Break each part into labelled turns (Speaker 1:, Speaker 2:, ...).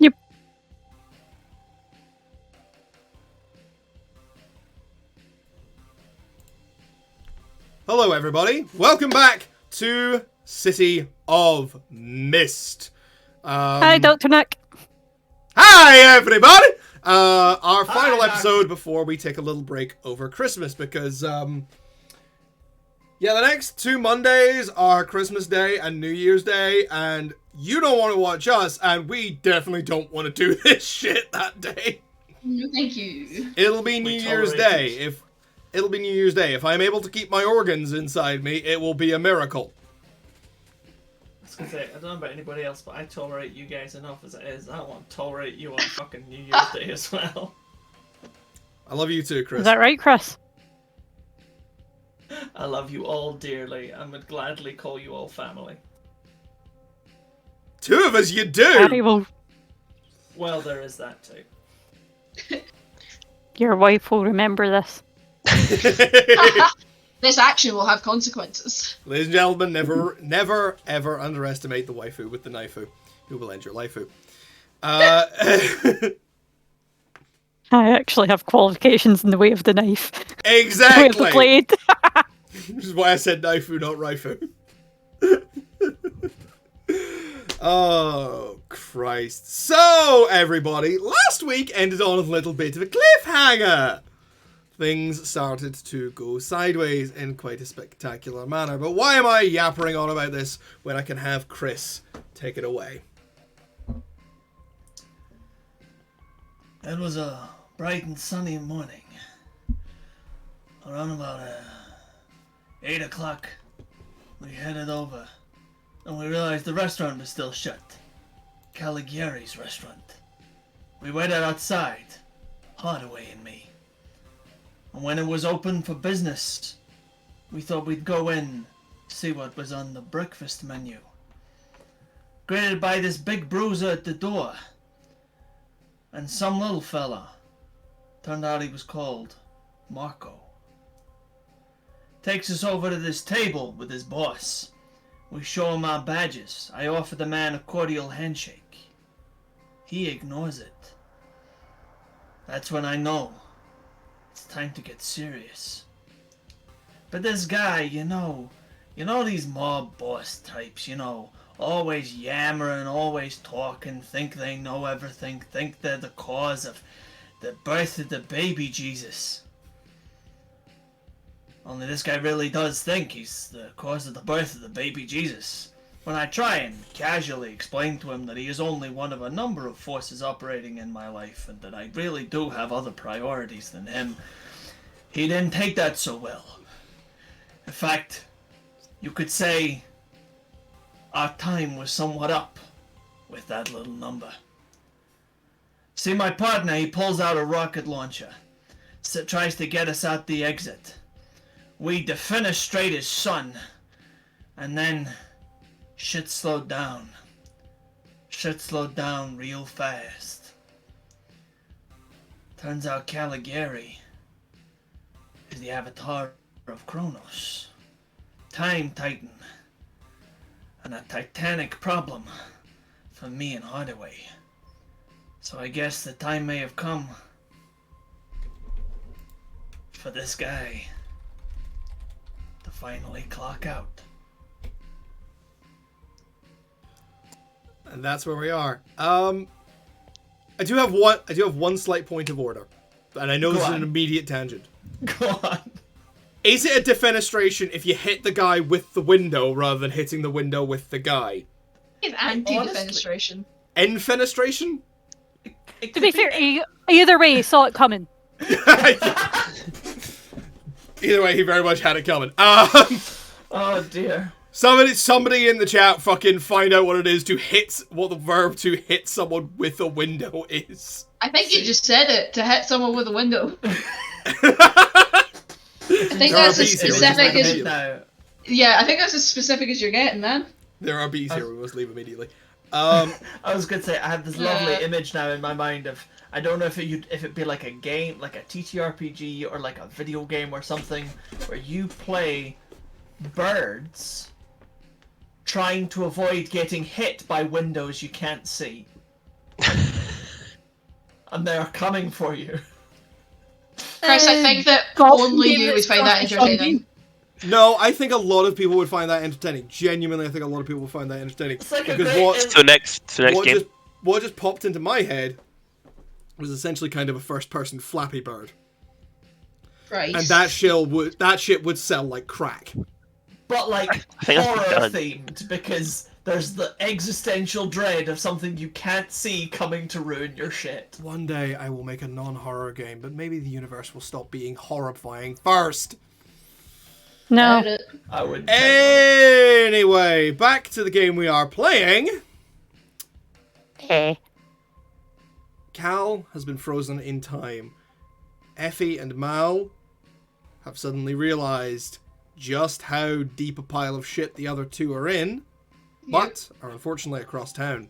Speaker 1: Yep.
Speaker 2: Hello, everybody. Welcome back to City of Mist.
Speaker 1: Hi, Dr. Nick.
Speaker 2: Hi, everybody! Our final episode before we take a little break over Christmas because, the next 2 Mondays are Christmas Day and New Year's Day, and you don't want to watch us, and we definitely don't want to do this shit that day.
Speaker 3: No, thank you.
Speaker 2: It'll be New Year's Day. It'll be New Year's Day. If I'm able to keep my organs inside me, it will be a miracle.
Speaker 4: I was gonna say, I don't know about anybody else, but I tolerate you guys enough as it is. I don't want to tolerate you on fucking New Year's Day as well.
Speaker 2: I love you too, Chris.
Speaker 1: Is that right, Chris?
Speaker 4: I love you all dearly. I would gladly call you all family.
Speaker 2: 2 of us, you do!
Speaker 1: Harry will,
Speaker 4: Well, there is that too.
Speaker 1: your wife will remember this.
Speaker 3: This action will have consequences.
Speaker 2: Ladies and gentlemen, never, ever underestimate the waifu with the knifeu, who will end your lifeu.
Speaker 1: I actually have qualifications in the way of the knife.
Speaker 2: Exactly!
Speaker 1: The way of the blade.
Speaker 2: Which is why I said knifeu, not raifu. Oh, Christ. So, everybody, last week ended on a little bit of a cliffhanger. Things started to go sideways in quite a spectacular manner. But why am I yappering on about this when I can have Chris take it away?
Speaker 4: It was a bright and sunny morning. Around about 8 o'clock, we headed over, and we realized the restaurant was still shut. Caligieri's restaurant. We waited outside, Hardaway and me. And when it was open for business, we thought we'd go in, see what was on the breakfast menu. Greeted by this big bruiser at the door. And some little fella. Turned out he was called Marco. Takes us over to this table with his boss. We show him our badges. I offer the man a cordial handshake. He ignores it. That's when I know it's time to get serious. But this guy, you know these mob boss types, always yammering, always talking, think they know everything, think they're the cause of the birth of the baby Jesus. Only this guy really does think he's the cause of the birth of the baby Jesus. When I try and casually explain to him that he is only one of a number of forces operating in my life and that I really do have other priorities than him, he didn't take that so well. In fact, you could say our time was somewhat up with that little number. See, my partner, he pulls out a rocket launcher, tries to get us out the exit. We defenestrate his son, and then shit slowed down. Shit slowed down real fast. Turns out Caligieri is the avatar of Kronos, Time Titan, and a titanic problem for me and Hardaway. So I guess the time may have come for this guy to finally clock out.
Speaker 2: And that's where we are. I do have one slight point of order. And I know this is an immediate tangent.
Speaker 4: Go on.
Speaker 2: Is it a defenestration if you hit the guy with the window rather than hitting the window with the guy?
Speaker 3: It's anti-defenestration.
Speaker 2: Enfenestration?
Speaker 1: To be fair, either way, he saw it coming.
Speaker 2: Either way, he very much had it coming.
Speaker 4: Oh dear.
Speaker 2: Somebody in the chat fucking find out what it is to hit, what the verb to hit someone with a window is.
Speaker 3: I think you just said it, to hit someone with a window. I think
Speaker 2: There are
Speaker 3: that's as
Speaker 2: bees here, we
Speaker 3: specific
Speaker 2: just
Speaker 3: as...
Speaker 4: Now,
Speaker 3: Yeah, I think that's as specific as you're getting, man.
Speaker 2: There are bees here, we must leave immediately.
Speaker 4: I was going to say, I have this lovely
Speaker 3: Yeah.
Speaker 4: image now in my mind of, I don't know if it'd be like a game, like a TTRPG or like a video game or something, where you play birds trying to avoid getting hit by windows you can't see. And they're coming for you.
Speaker 3: Chris, I think that
Speaker 1: golf
Speaker 3: only
Speaker 1: game
Speaker 3: you would
Speaker 1: that's
Speaker 3: find that
Speaker 1: got a
Speaker 3: entertaining.
Speaker 2: No, I think a lot of people would find that entertaining. Genuinely, I think a lot of people would find that entertaining.
Speaker 4: It's like a
Speaker 2: Because
Speaker 4: great...
Speaker 5: So next game.
Speaker 2: what just popped into my head was essentially kind of a first-person Flappy Bird,
Speaker 3: Right.
Speaker 2: and that shit would sell like crack.
Speaker 4: But like
Speaker 5: I think that's
Speaker 4: horror
Speaker 5: done.
Speaker 4: themed, because there's the existential dread of something you can't see coming to ruin your shit.
Speaker 2: One day I will make a non-horror game, but maybe the universe will stop being horrifying first.
Speaker 1: No.
Speaker 3: Doubt it.
Speaker 4: I would.
Speaker 2: Anyway, back to the game we are playing.
Speaker 1: Hey.
Speaker 2: Cal has been frozen in time. Effie and Mal have suddenly realized just how deep a pile of shit the other two are in, but are unfortunately across town.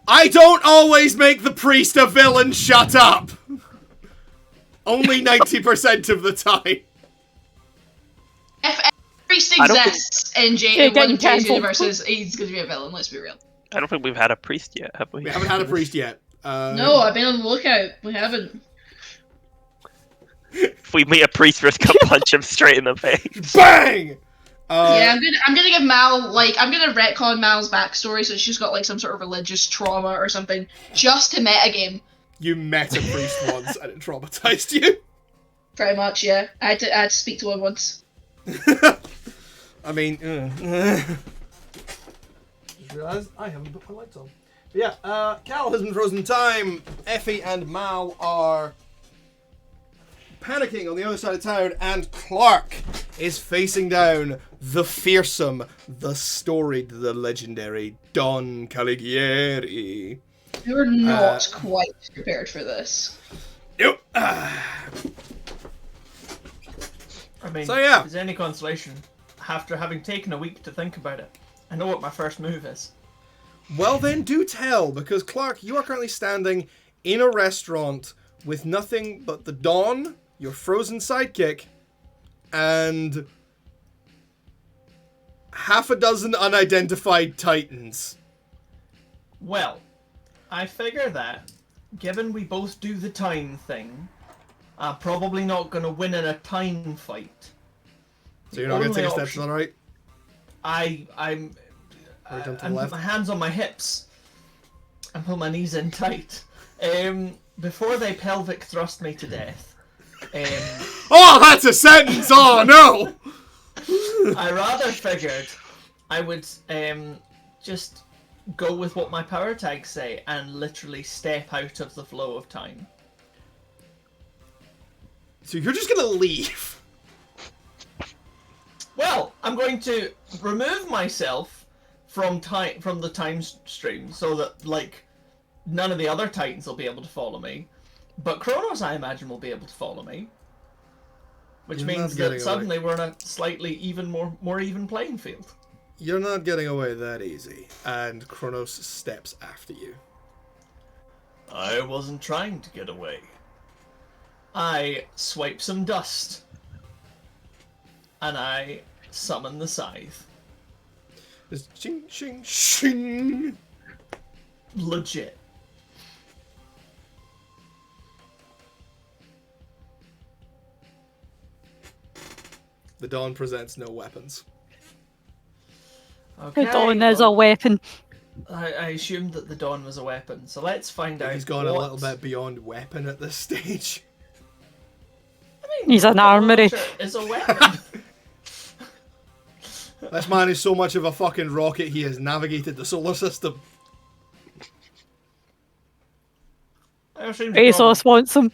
Speaker 2: I don't always make the priest a villain, shut up! Only 90% of the time.
Speaker 3: If priest
Speaker 5: I don't think-
Speaker 3: exists in
Speaker 1: Yeah,
Speaker 3: one
Speaker 1: getting
Speaker 3: of Jay's
Speaker 1: cancelled.
Speaker 3: universes, he's going to be a villain, let's be real.
Speaker 5: I don't think we've had a priest yet, have we?
Speaker 2: We haven't had a priest yet.
Speaker 3: No, I've been on the lookout. We haven't.
Speaker 5: If we meet a priest, we're just gonna punch him straight in the face.
Speaker 2: BANG!
Speaker 3: Yeah, I'm gonna give Mal, like, I'm gonna retcon Mal's backstory so she's got, like, some sort of religious trauma or something, just to metagame.
Speaker 2: You met a priest once and it traumatized you.
Speaker 3: Pretty much, yeah. I had to speak to one once.
Speaker 2: I mean, just realised I haven't put my lights on. But yeah, Cal has been frozen in time. Effie and Mal are panicking on the other side of town, and Clark is facing down the fearsome, the storied, the legendary Don Caligieri.
Speaker 3: We were not quite prepared for this.
Speaker 2: Nope.
Speaker 4: I mean,
Speaker 2: So, yeah.
Speaker 4: if there's any consolation, after having taken a week to think about it, I know what my first move is.
Speaker 2: Well then, do tell, because Clark, you are currently standing in a restaurant with nothing but the Dawn, your frozen sidekick, and half a dozen unidentified titans.
Speaker 4: Well, I figure that, given we both do the time thing, I'm probably not going to win in a time fight.
Speaker 2: So you're not going to take a step to
Speaker 4: option-
Speaker 2: the right?
Speaker 4: I'm
Speaker 2: Or jump to the
Speaker 4: I'm
Speaker 2: left?
Speaker 4: my hands on my hips and put my knees in tight. Before they pelvic thrust me to death,
Speaker 2: Oh, that's a sentence! Oh, no!
Speaker 4: I rather figured I would just go with what my power tags say and literally step out of the flow of time.
Speaker 2: So you're just going to leave?
Speaker 4: Well, I'm going to remove myself from the time stream so that, like, none of the other Titans will be able to follow me. But Kronos, I imagine, will be able to follow me. Which
Speaker 2: You're
Speaker 4: means
Speaker 2: not getting
Speaker 4: that suddenly we're in a slightly more even playing field.
Speaker 2: You're not getting away that easy. And Kronos steps after you.
Speaker 4: I wasn't trying to get away. I swipe some dust. And I summon the scythe.
Speaker 2: Just ching, ching, ching.
Speaker 4: Legit.
Speaker 2: The Dawn presents no weapons.
Speaker 4: Okay,
Speaker 1: The Dawn is a
Speaker 4: well,
Speaker 1: weapon.
Speaker 4: I assumed that the Dawn was a weapon, so let's find out.
Speaker 2: He's gone a
Speaker 4: what-
Speaker 2: little bit beyond weapon at this stage.
Speaker 4: I mean,
Speaker 1: He's an
Speaker 4: a
Speaker 1: armory.
Speaker 4: launcher is a weapon.
Speaker 2: This man is so much of a fucking rocket, he has navigated the solar system.
Speaker 4: I assumed the problem-
Speaker 1: Bezos wants him.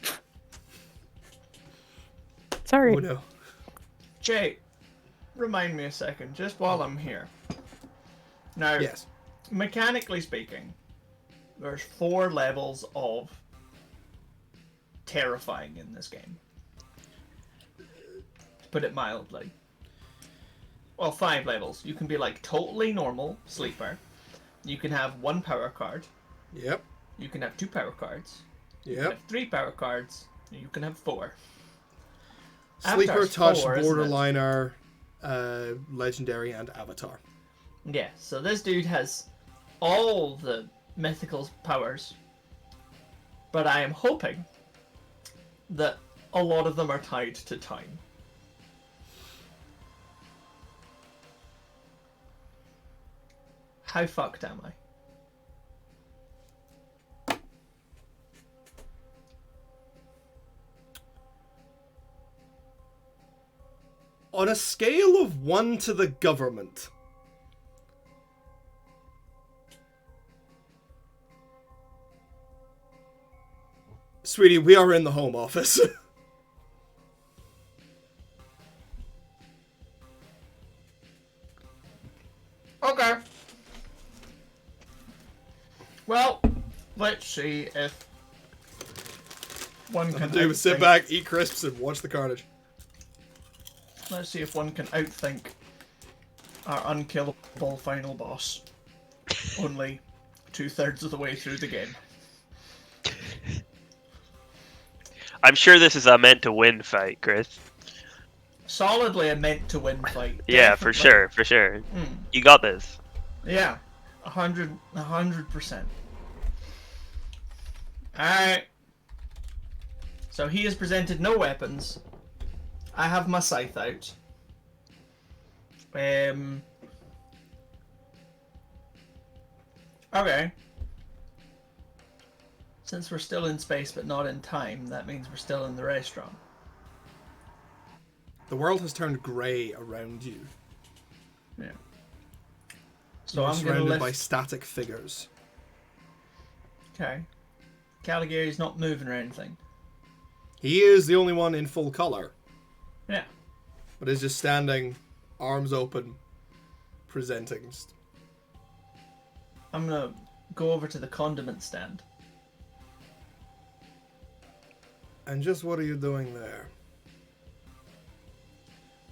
Speaker 1: Sorry.
Speaker 2: Oh no.
Speaker 4: Jay, remind me a second, just while I'm here. Now,
Speaker 2: Yes.
Speaker 4: mechanically speaking, there's 4 levels of terrifying in this game. To put it mildly. Well, 5 levels. You can be like totally normal sleeper. You can have 1 power card.
Speaker 2: Yep.
Speaker 4: You can have 2 power cards. You can
Speaker 2: Yep.
Speaker 4: have 3 power cards. You can have 4.
Speaker 2: Sleeper,
Speaker 4: Avatar's
Speaker 2: touch,
Speaker 4: 4, isn't it?
Speaker 2: borderliner, legendary, and avatar.
Speaker 4: Yeah, so this dude has all the mythical powers, but I am hoping that a lot of them are tied to time. How fucked am I?
Speaker 2: On a scale of 1 to the government, sweetie, we are in the home office.
Speaker 4: Okay. Well, let's see if one can
Speaker 2: Do sit
Speaker 4: outthink-
Speaker 2: back, eat crisps, and watch the carnage.
Speaker 4: Let's see if one can outthink our unkillable final boss. Only 2/3 of the way through the game.
Speaker 5: I'm sure this is a meant to win fight, Chris.
Speaker 4: Solidly a meant to win fight.
Speaker 5: Yeah, for
Speaker 4: Definitely.
Speaker 5: sure, for sure.
Speaker 4: Mm.
Speaker 5: You got this.
Speaker 4: Yeah, 100%. Alright. So he has presented no weapons. I have my scythe out. Okay. Since we're still in space but not in time, that means we're still in the restaurant.
Speaker 2: The world has turned grey around you.
Speaker 4: Yeah. So
Speaker 2: You're
Speaker 4: I'm gonna
Speaker 2: surrounded
Speaker 4: lift...
Speaker 2: by static figures.
Speaker 4: Okay. Caligieri's not moving or anything.
Speaker 2: He is the only one in full colour,
Speaker 4: Yeah.
Speaker 2: but is just standing, arms open, presenting.
Speaker 4: I'm gonna go over to the condiment stand.
Speaker 2: And just what are you doing there?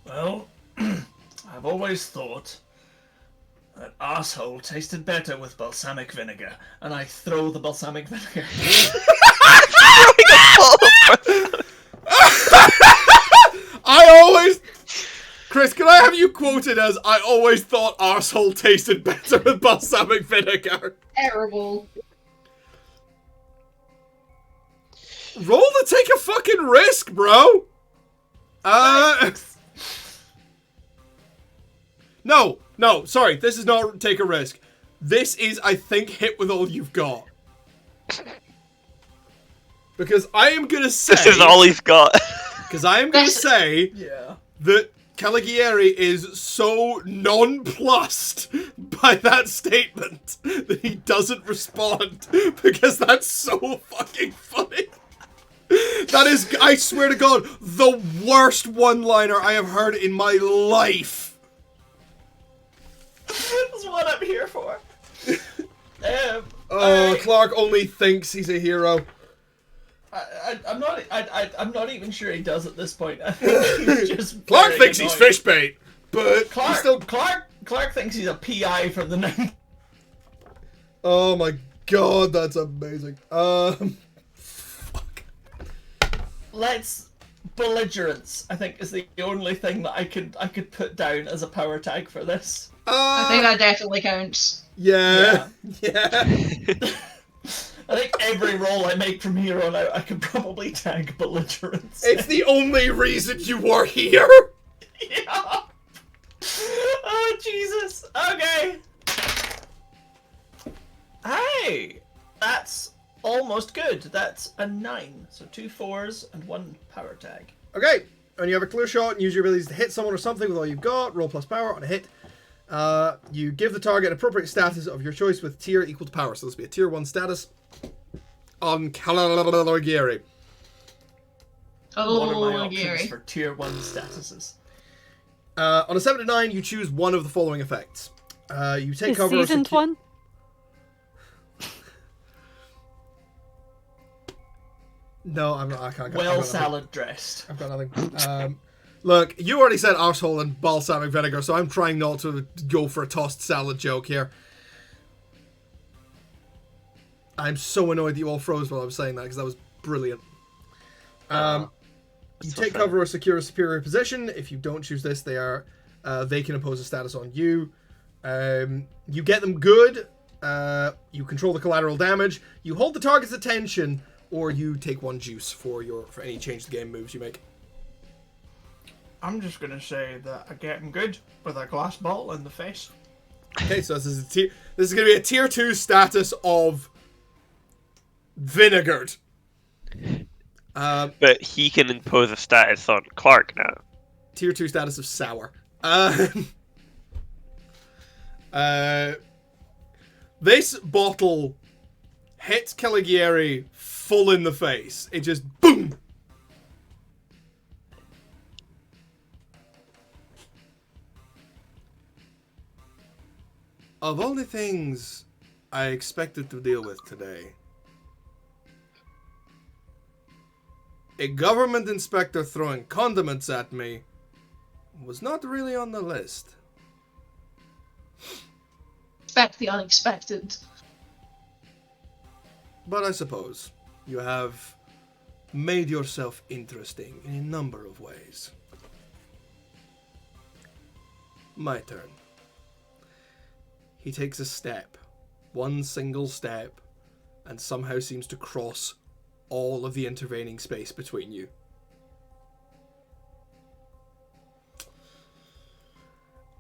Speaker 4: Well, I've always thought that arsehole tasted better with balsamic vinegar, and I throw the balsamic vinegar.
Speaker 2: I always... Chris, can I have you quoted as, I always thought arsehole tasted better with balsamic vinegar?
Speaker 3: Terrible.
Speaker 2: Roll to take a fucking risk, bro! No, sorry, this is not take a risk. This is, I think, hit with all you've got. Because I am gonna say...
Speaker 5: This is all he's got.
Speaker 2: Because I am gonna say
Speaker 4: Yeah.
Speaker 2: that Caligieri is so nonplussed by that statement that he doesn't respond. Because that's so fucking funny. That is, I swear to God, the worst one-liner I have heard in my life.
Speaker 4: That's what I'm here for.
Speaker 2: Oh,
Speaker 4: alright.
Speaker 2: Clark only thinks he's a hero.
Speaker 4: I'm not even sure he does at this point. I think he's just
Speaker 2: Clark
Speaker 4: very
Speaker 2: thinks he's
Speaker 4: annoyed.
Speaker 2: fish bait, but
Speaker 4: Clark,
Speaker 2: he's still...
Speaker 4: Clark thinks he's a PI from the 90s.
Speaker 2: Oh my God, that's amazing. Fuck.
Speaker 4: Let's belligerence. I think is the only thing that I could put down as a power tag for this.
Speaker 3: I think that definitely counts.
Speaker 2: Yeah.
Speaker 4: I think every roll I make from here on out, I could probably tag belligerence.
Speaker 2: It's the only reason you are here.
Speaker 4: Yeah. Oh Jesus. Okay. Hey, that's almost good. That's a 9. So 2 4s and 1 power tag.
Speaker 2: Okay, and you have a clear shot and use your abilities to hit someone or something with all you've got. Roll plus power on a hit. You give the target an appropriate status of your choice with tier equal to power. So this will be a tier 1 status on Caligieri.
Speaker 4: What are my
Speaker 3: Oh,
Speaker 4: options
Speaker 3: Gary.
Speaker 4: for tier 1 statuses?
Speaker 2: On a 7 to 9, you choose one of the following effects. You take
Speaker 1: Is
Speaker 2: cover or
Speaker 1: seasoned one?
Speaker 2: No, I'm not. I can't.
Speaker 4: Well salad dressed.
Speaker 2: I've got nothing. Look, you already said arsehole and balsamic vinegar, so I'm trying not to go for a tossed salad joke here. I'm so annoyed that you all froze while I was saying that, because that was brilliant. You
Speaker 5: so
Speaker 2: take
Speaker 5: fair.
Speaker 2: cover or secure a superior position. If you don't choose this, they can impose a status on you. You get them good. You control the collateral damage. You hold the target's attention, or you take 1 juice for any change to game moves you make.
Speaker 4: I'm just gonna say that I get him good with a glass bottle in the face.
Speaker 2: Okay, so this is going to be a tier 2 status of vinegared.
Speaker 5: But he can impose a status on Clark now.
Speaker 2: Tier 2 status of sour. This bottle hits Caligieri full in the face. It just boom. Of all the things I expected to deal with today, a government inspector throwing condiments at me was not really on the list.
Speaker 3: Expect the unexpected.
Speaker 2: But I suppose you have made yourself interesting in a number of ways. My turn. He takes a step, one single step, and somehow seems to cross all of the intervening space between you.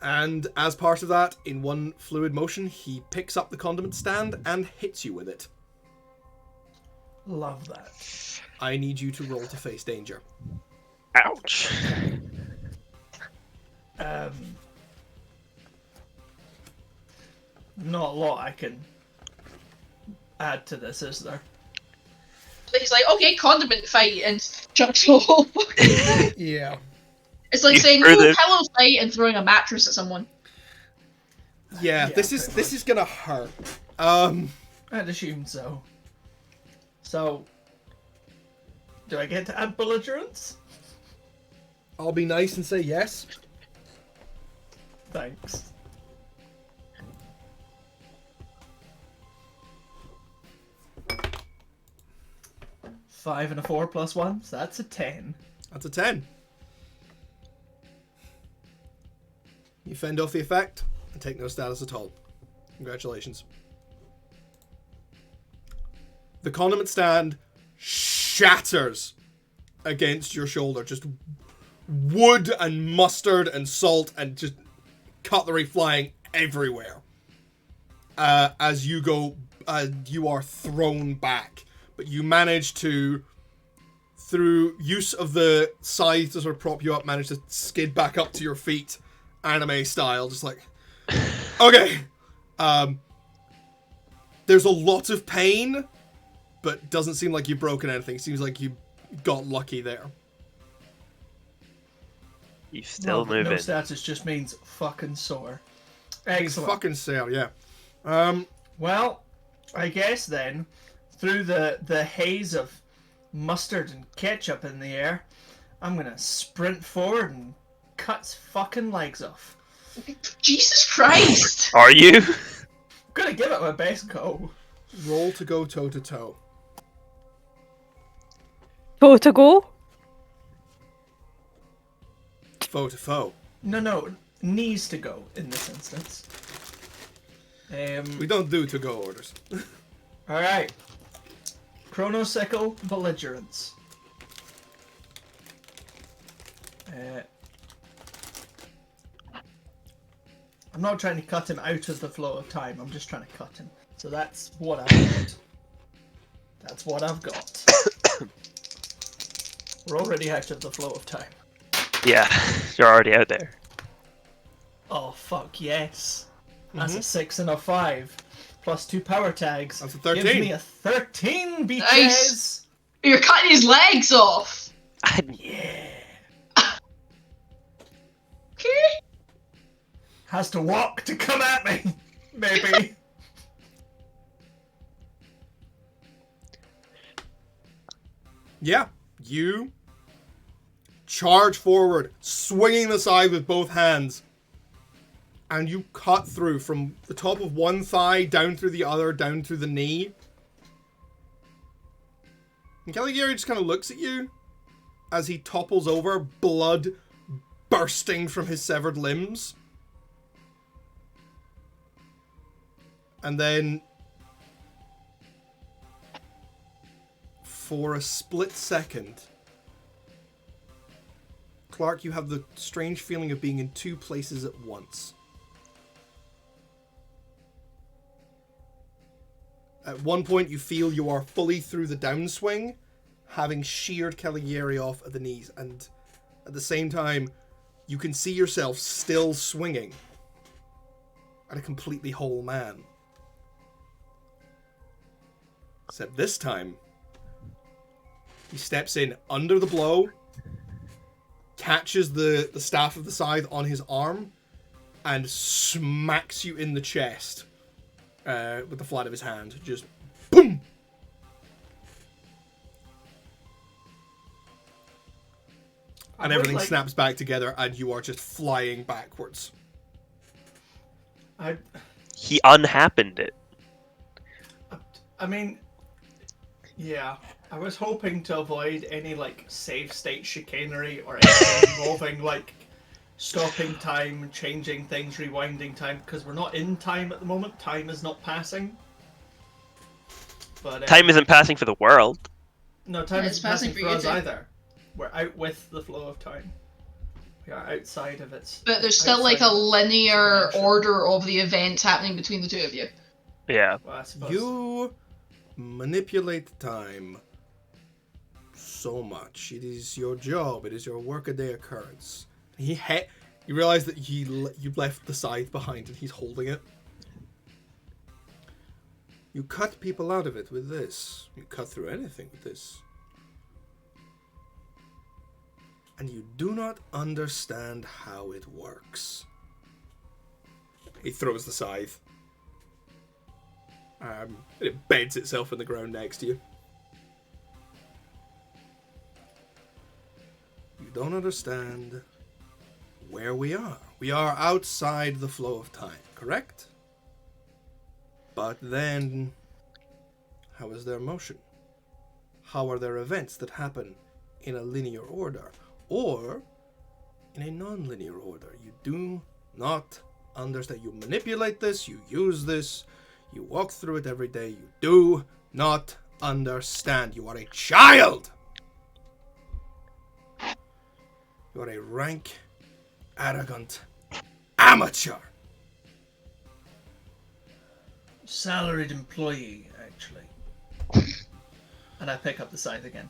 Speaker 2: And as part of that, in one fluid motion, he picks up the condiment stand and hits you with it.
Speaker 4: Love that.
Speaker 2: I need you to roll to face danger.
Speaker 5: Ouch.
Speaker 4: Not a lot I can add to this, is there?
Speaker 3: But he's like, okay, condiment fight, and chucks the whole fucking...
Speaker 2: Yeah.
Speaker 3: It's like
Speaker 5: You
Speaker 3: saying,
Speaker 5: threw
Speaker 3: oh,
Speaker 5: the-
Speaker 3: pillow fight, and throwing a mattress at someone.
Speaker 2: Yeah,
Speaker 4: Yeah,
Speaker 2: this is
Speaker 4: pretty much.
Speaker 2: gonna hurt.
Speaker 4: I'd assume so. So, do I get to add belligerence?
Speaker 2: I'll be nice and say yes.
Speaker 4: Thanks. Five and a 4 plus 1, so that's a 10.
Speaker 2: That's a 10. You fend off the effect and take no status at all. Congratulations. The condiment stand shatters against your shoulder. Just wood and mustard and salt and just cutlery flying everywhere. As you go, you are thrown back. But you manage to, through use of the scythe to sort of prop you up, manage to skid back up to your feet, anime style, just like, okay. There's a lot of pain, but doesn't seem like you've broken anything. Seems like you got lucky there.
Speaker 5: He's still
Speaker 4: No
Speaker 5: moving.
Speaker 4: status just means fucking sore.
Speaker 2: He's
Speaker 4: Excellent.
Speaker 2: fucking sale, yeah.
Speaker 4: Well, I guess then, through the haze of mustard and ketchup in the air, I'm gonna sprint forward and cut his fucking legs off.
Speaker 3: Jesus Christ!
Speaker 5: Are you?
Speaker 4: I'm gonna give it my best go.
Speaker 2: Roll to go toe to toe.
Speaker 1: Toe to go?
Speaker 2: Foe to foe.
Speaker 4: No, knees to go in this instance.
Speaker 2: We don't do to go orders.
Speaker 4: Alright. Chronosickle belligerence. I'm not trying to cut him out of the flow of time, I'm just trying to cut him. So that's what I've got. That's what I've got. We're already out of the flow of time.
Speaker 5: Yeah, you're already out there.
Speaker 4: Oh fuck yes. That's a 6 and a 5. Plus 2 power tags.
Speaker 2: That's a 13.
Speaker 4: Gives me a 13, bitches!
Speaker 3: Nice. You're cutting his legs off!
Speaker 4: Yeah.
Speaker 3: Okay.
Speaker 4: Has to walk to come at me, maybe.
Speaker 2: Yeah, you charge forward, swinging the scythe with both hands, and you cut through from the top of one thigh down through the other, down through the knee. And Caligieri just kind of looks at you as he topples over, blood bursting from his severed limbs. And then, for a split second, Clark, you have the strange feeling of being in two places at once. At one point, you feel you are fully through the downswing, having sheared Caligieri off at the knees, and at the same time, you can see yourself still swinging at a completely whole man. Except this time, he steps in under the blow, catches the staff of the scythe on his arm, and smacks you in the chest with the flat of his hand. Just boom! And everything snaps back together, and you are just flying backwards.
Speaker 5: He unhappened it.
Speaker 4: I mean, yeah. I was hoping to avoid any, like, save state chicanery or anything involving, like, stopping time, changing things, rewinding time, because we're not in time at the moment. Time is not passing. But
Speaker 5: Time isn't passing for the world.
Speaker 4: No, time
Speaker 3: Yeah,
Speaker 4: isn't passing for us
Speaker 3: too.
Speaker 4: either. We're out with the flow of time. We are outside of its...
Speaker 3: But there's still like a linear order of the events happening between the two of you.
Speaker 5: Yeah.
Speaker 4: Well, I suppose.
Speaker 2: You manipulate time so much. It is your job. It is your workaday occurrence. You realize that you left the scythe behind and he's holding it. You cut people out of it with this. You cut through anything with this. And you do not understand how it works. He throws the scythe. It beds itself in the ground next to you. You don't understand where we are. We are outside the flow of time, correct? But then, how is there motion? How are there events that happen in a linear order? Or in a non-linear order? You do not understand. You manipulate this, you use this, you walk through it every day. You do not understand. You are a child! You are a rank, arrogant amateur.
Speaker 4: Salaried employee, actually. And I pick up the scythe again.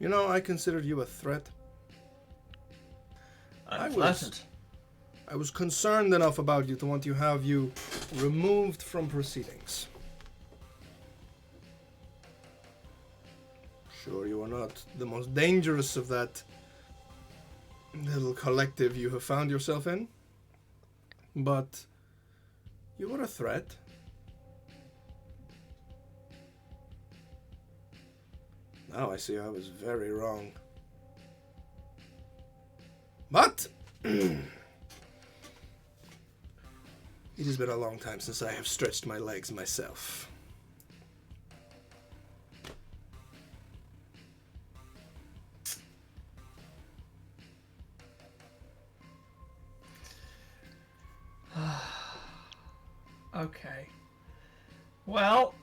Speaker 2: You know, I considered you a threat.
Speaker 4: I'm flattered.
Speaker 2: I was concerned enough about you to want to have you removed from proceedings. Sure, you are not the most dangerous of that little collective you have found yourself in, but you are a threat. Now I see I was very wrong. But it has been a long time since I have stretched my legs myself.
Speaker 4: Okay. Well.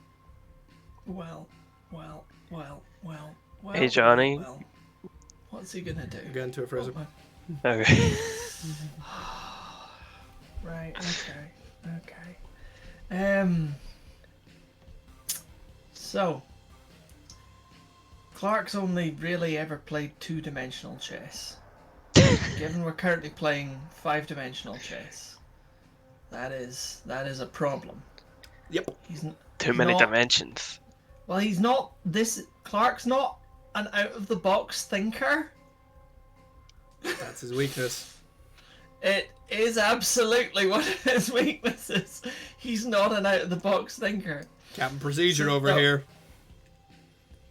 Speaker 5: Hey, Johnny.
Speaker 4: Well. What's he gonna do?
Speaker 2: Get into it, Fraser.
Speaker 5: Okay.
Speaker 4: Right, okay. So, Clark's only really ever played two-dimensional chess. Given we're currently playing five-dimensional chess, That is a problem.
Speaker 2: Yep.
Speaker 5: Too many
Speaker 4: not-
Speaker 5: dimensions.
Speaker 4: Well, he's not. Clark's not an out of the box thinker.
Speaker 2: That's his weakness.
Speaker 4: It is absolutely one of his weaknesses. He's not an out of the box thinker.
Speaker 2: Captain Procedure
Speaker 4: So,
Speaker 2: over
Speaker 4: no.
Speaker 2: here.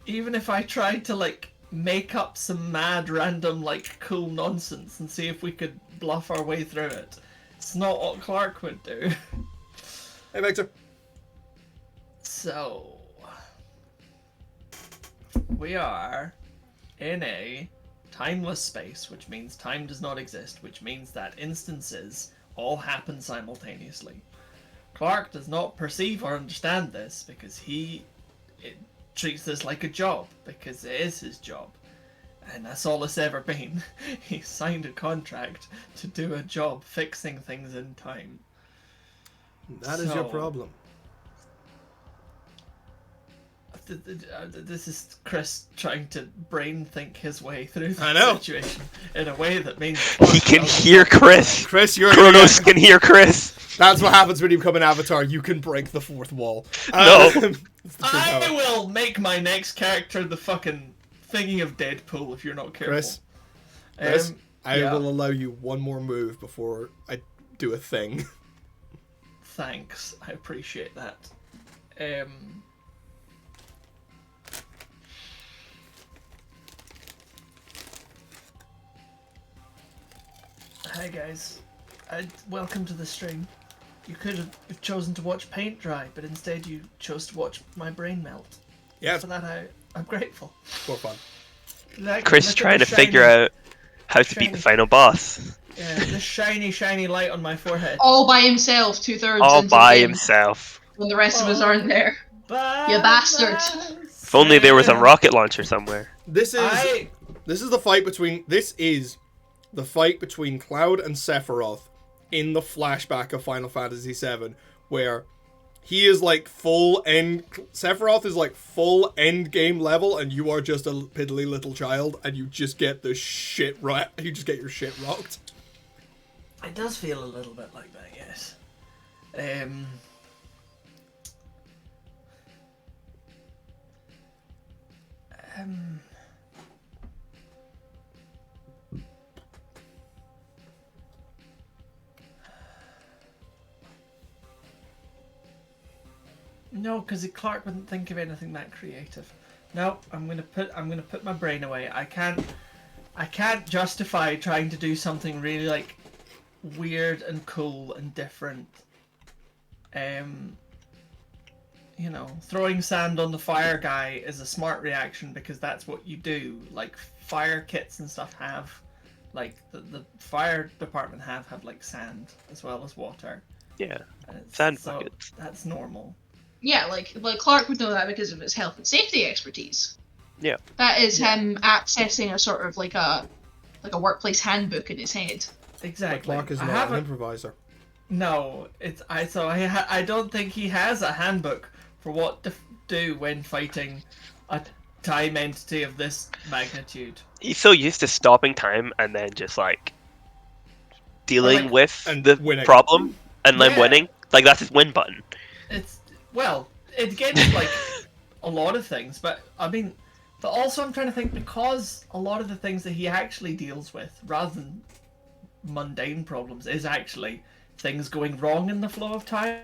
Speaker 4: Even if I tried to like make up some mad random like cool nonsense and see if we could bluff our way through it, it's not what Clark would do.
Speaker 2: Hey, Victor.
Speaker 4: So we are in a timeless space, which means time does not exist, which means that instances all happen simultaneously. Clark does not perceive or understand this because he treats this like a job, because it is his job. And that's all it's ever been. He signed a contract to do a job fixing things in time.
Speaker 2: That is your
Speaker 4: So-
Speaker 2: problem.
Speaker 4: This is Chris trying to brain think his way through
Speaker 2: I
Speaker 4: the
Speaker 2: know.
Speaker 4: situation in a way that means
Speaker 5: He can hear Chris.
Speaker 2: Chris, you're
Speaker 5: Kronos can hear Chris.
Speaker 2: That's what happens when you become an avatar. You can break the fourth wall.
Speaker 5: No.
Speaker 2: It's the true
Speaker 4: I
Speaker 2: power.
Speaker 4: will make my next character the fucking thingy of Deadpool if you're not careful.
Speaker 2: Chris, I
Speaker 4: yeah.
Speaker 2: will allow you one more move before I do a thing.
Speaker 4: Thanks, I appreciate that. Hi guys, welcome to the stream. You could have chosen to watch paint dry, but instead you chose to watch my brain melt.
Speaker 2: Yeah,
Speaker 4: For that I'm grateful.
Speaker 2: it's more fun.
Speaker 5: Chris
Speaker 4: Look at
Speaker 5: trying
Speaker 4: the
Speaker 5: to figure
Speaker 4: shiny-
Speaker 5: out how to beat
Speaker 4: shiny-
Speaker 5: the final boss.
Speaker 4: Yeah, this shiny light on my forehead.
Speaker 3: All by himself, 2/3
Speaker 5: All
Speaker 3: into
Speaker 5: by
Speaker 3: the game,
Speaker 5: himself.
Speaker 3: when the rest of us aren't there.
Speaker 4: You
Speaker 3: bastard.
Speaker 5: If only there was a rocket launcher somewhere.
Speaker 2: This is the fight between Cloud and Sephiroth in the flashback of Final Fantasy VII, where he is like Sephiroth is like full end game level, and you are just a piddly little child, and you just get the shit right. You just get your shit rocked.
Speaker 4: It does feel a little bit like that, yes. No, because Clark wouldn't think of anything that creative. No, I'm gonna put my brain away. I can't justify trying to do something really like weird and cool and different. You know, throwing sand on the fire guy is a smart reaction because that's what you do. Like fire kits and stuff have, like the fire department have like sand as well as water.
Speaker 5: Yeah.
Speaker 4: And it's-
Speaker 5: Sand
Speaker 4: so
Speaker 5: buckets.
Speaker 4: That's normal.
Speaker 3: Yeah, like Clark would know that because of his health and safety expertise.
Speaker 5: Yeah.
Speaker 3: That is him accessing a sort of like a workplace handbook in his head.
Speaker 4: Exactly.
Speaker 2: Clark is
Speaker 4: I
Speaker 2: not an
Speaker 4: haven't-
Speaker 2: improviser.
Speaker 4: No, I don't think he has a handbook for what to do when fighting a time entity of this magnitude.
Speaker 5: He's so used to stopping time and then just like dealing
Speaker 4: like-
Speaker 5: with
Speaker 2: And
Speaker 5: the
Speaker 2: winning.
Speaker 5: problem and then
Speaker 4: Yeah.
Speaker 5: winning. Like that's his win button.
Speaker 4: It gets like a lot of things, but I mean, but also I'm trying to think because a lot of the things that he actually deals with, rather than mundane problems, is actually things going wrong in the flow of time.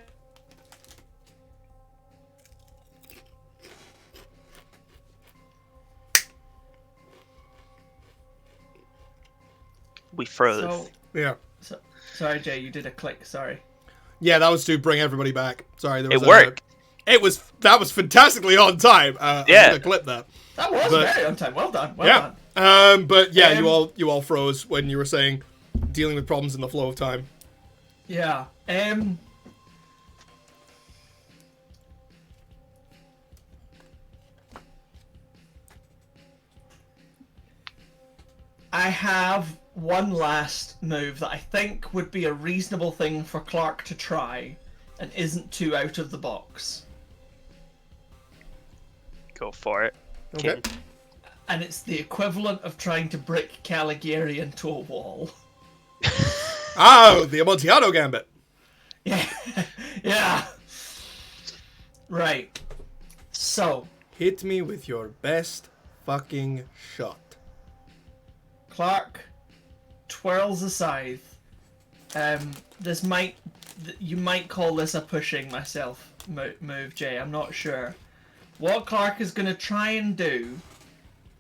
Speaker 5: We froze.
Speaker 4: So,
Speaker 2: Yeah.
Speaker 4: sorry, Jay, you did a click. Sorry.
Speaker 2: Yeah, that was to bring everybody back. Sorry, there was
Speaker 5: It worked.
Speaker 2: That was fantastically on time.
Speaker 5: Yeah.
Speaker 2: I'm gonna clip that.
Speaker 4: That was
Speaker 2: But-
Speaker 4: very on time. Well done. Well
Speaker 2: Yeah.
Speaker 4: done.
Speaker 2: But yeah,
Speaker 4: Um,
Speaker 2: you all froze when you were saying dealing with problems in the flow of time.
Speaker 4: Yeah. I have one last move that I think would be a reasonable thing for Clark to try and isn't too out of the box.
Speaker 5: Go for it.
Speaker 2: Okay.
Speaker 5: King.
Speaker 4: And it's the equivalent of trying to brick Caligieri into a wall.
Speaker 2: Oh, the Amontillado Gambit.
Speaker 4: Yeah. Yeah. Right. So,
Speaker 2: Hit me with your best fucking shot.
Speaker 4: Clark twirls the scythe. You might call this a pushing myself move, Jay. I'm not sure. What Clark is going to try and do,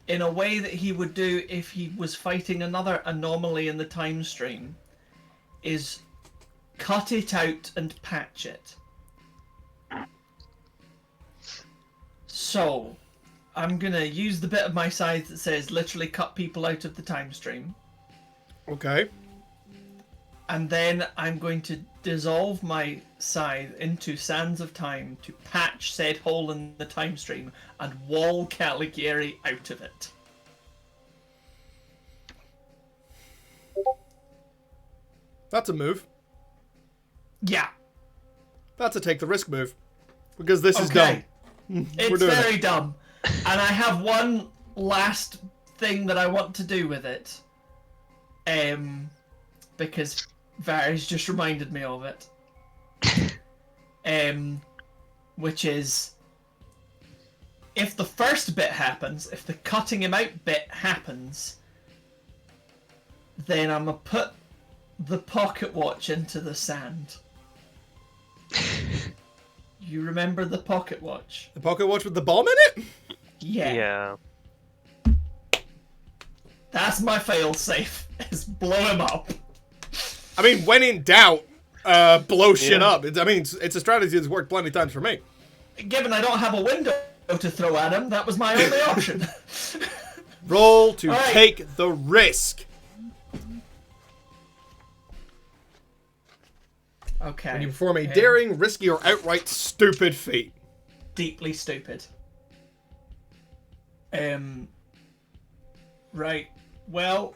Speaker 4: in a way that he would do if he was fighting another anomaly in the time stream, is cut it out and patch it. So, I'm going to use the bit of my scythe that says literally cut people out of the time stream.
Speaker 2: Okay.
Speaker 4: And then I'm going to dissolve my scythe into sands of time to patch said hole in the time stream and wall Caligieri out of it.
Speaker 2: That's a move.
Speaker 4: Yeah.
Speaker 2: That's a take the risk move. Because this is
Speaker 4: Okay.
Speaker 2: dumb.
Speaker 4: It's
Speaker 2: doing
Speaker 4: very dumb. And I have one last thing that I want to do with it. Because Varys just reminded me of it. Which is, if the first bit happens, if the cutting him out bit happens, then I'm gonna put the pocket watch into the sand. You remember the pocket watch?
Speaker 2: The pocket watch with the bomb in it?
Speaker 4: Yeah. That's my fail safe. Is blow him up.
Speaker 2: I mean, when in doubt, blow shit up. It's a strategy that's worked plenty of times for me.
Speaker 4: Given I don't have a window to throw at him, that was my only option.
Speaker 2: Roll to
Speaker 4: Alright.
Speaker 2: take the risk.
Speaker 4: Okay.
Speaker 2: When you perform a daring, risky, or outright stupid feat.
Speaker 4: Deeply stupid. Right. Well,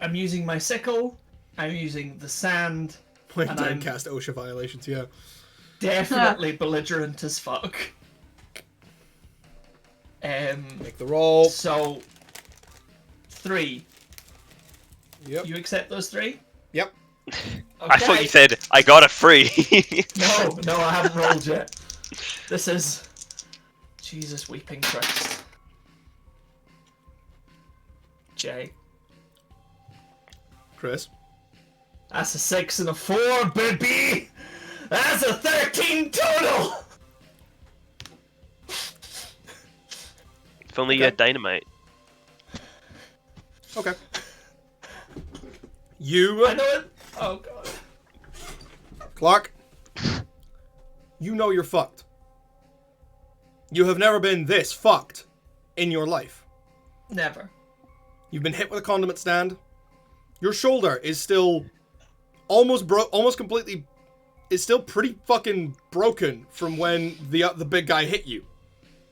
Speaker 4: I'm using my sickle. I'm using the sand.
Speaker 2: When
Speaker 4: And
Speaker 2: don't
Speaker 4: I'm-
Speaker 2: cast OSHA violations, yeah.
Speaker 4: Definitely belligerent as fuck.
Speaker 2: Make the roll.
Speaker 4: So 3.
Speaker 2: Yep.
Speaker 4: You accept those 3?
Speaker 2: Yep.
Speaker 5: I thought you said I got a free.
Speaker 4: No, I haven't rolled yet. This is... Jesus weeping Christ. Jay.
Speaker 2: Chris.
Speaker 4: That's a 6 and a 4, baby! That's a 13 total!
Speaker 5: If only you had dynamite.
Speaker 2: Okay. You,
Speaker 4: I know it. Oh god.
Speaker 2: Clark, you know you're fucked. You have never been this fucked in your life.
Speaker 4: Never.
Speaker 2: You've been hit with a condiment stand. Your shoulder is still almost completely. It's still pretty fucking broken from when the big guy hit you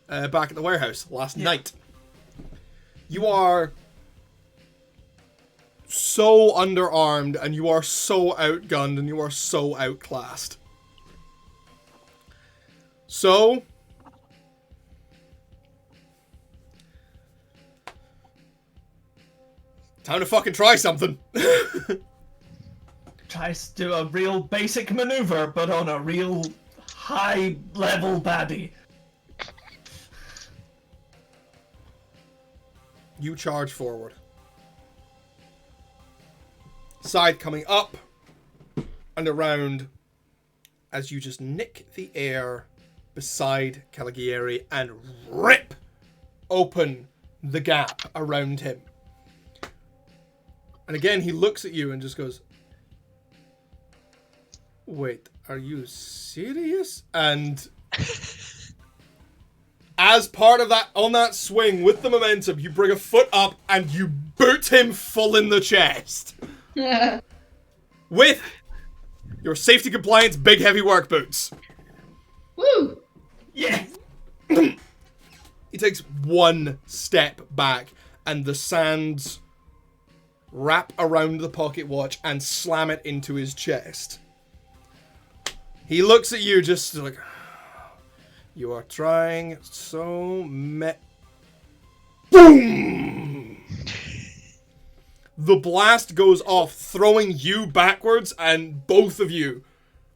Speaker 2: back at the warehouse last night. You are so underarmed, and you are so outgunned, and you are so outclassed. So, time to fucking try something.
Speaker 4: Tries to do a real basic maneuver, but on a real high level baddie.
Speaker 2: You charge forward. Scythe coming up and around as you just nick the air beside Caligieri and rip open the gap around him. And again, he looks at you and just goes, "Wait, are you serious?" And as part of that, on that swing with the momentum, you bring a foot up and you boot him full in the chest. With your safety compliance big heavy work boots.
Speaker 3: Woo!
Speaker 4: Yeah.
Speaker 2: He takes one step back and the sands wrap around the pocket watch and slam it into his chest. He looks at you just like, you are trying so Boom! The blast goes off, throwing you backwards, and both of you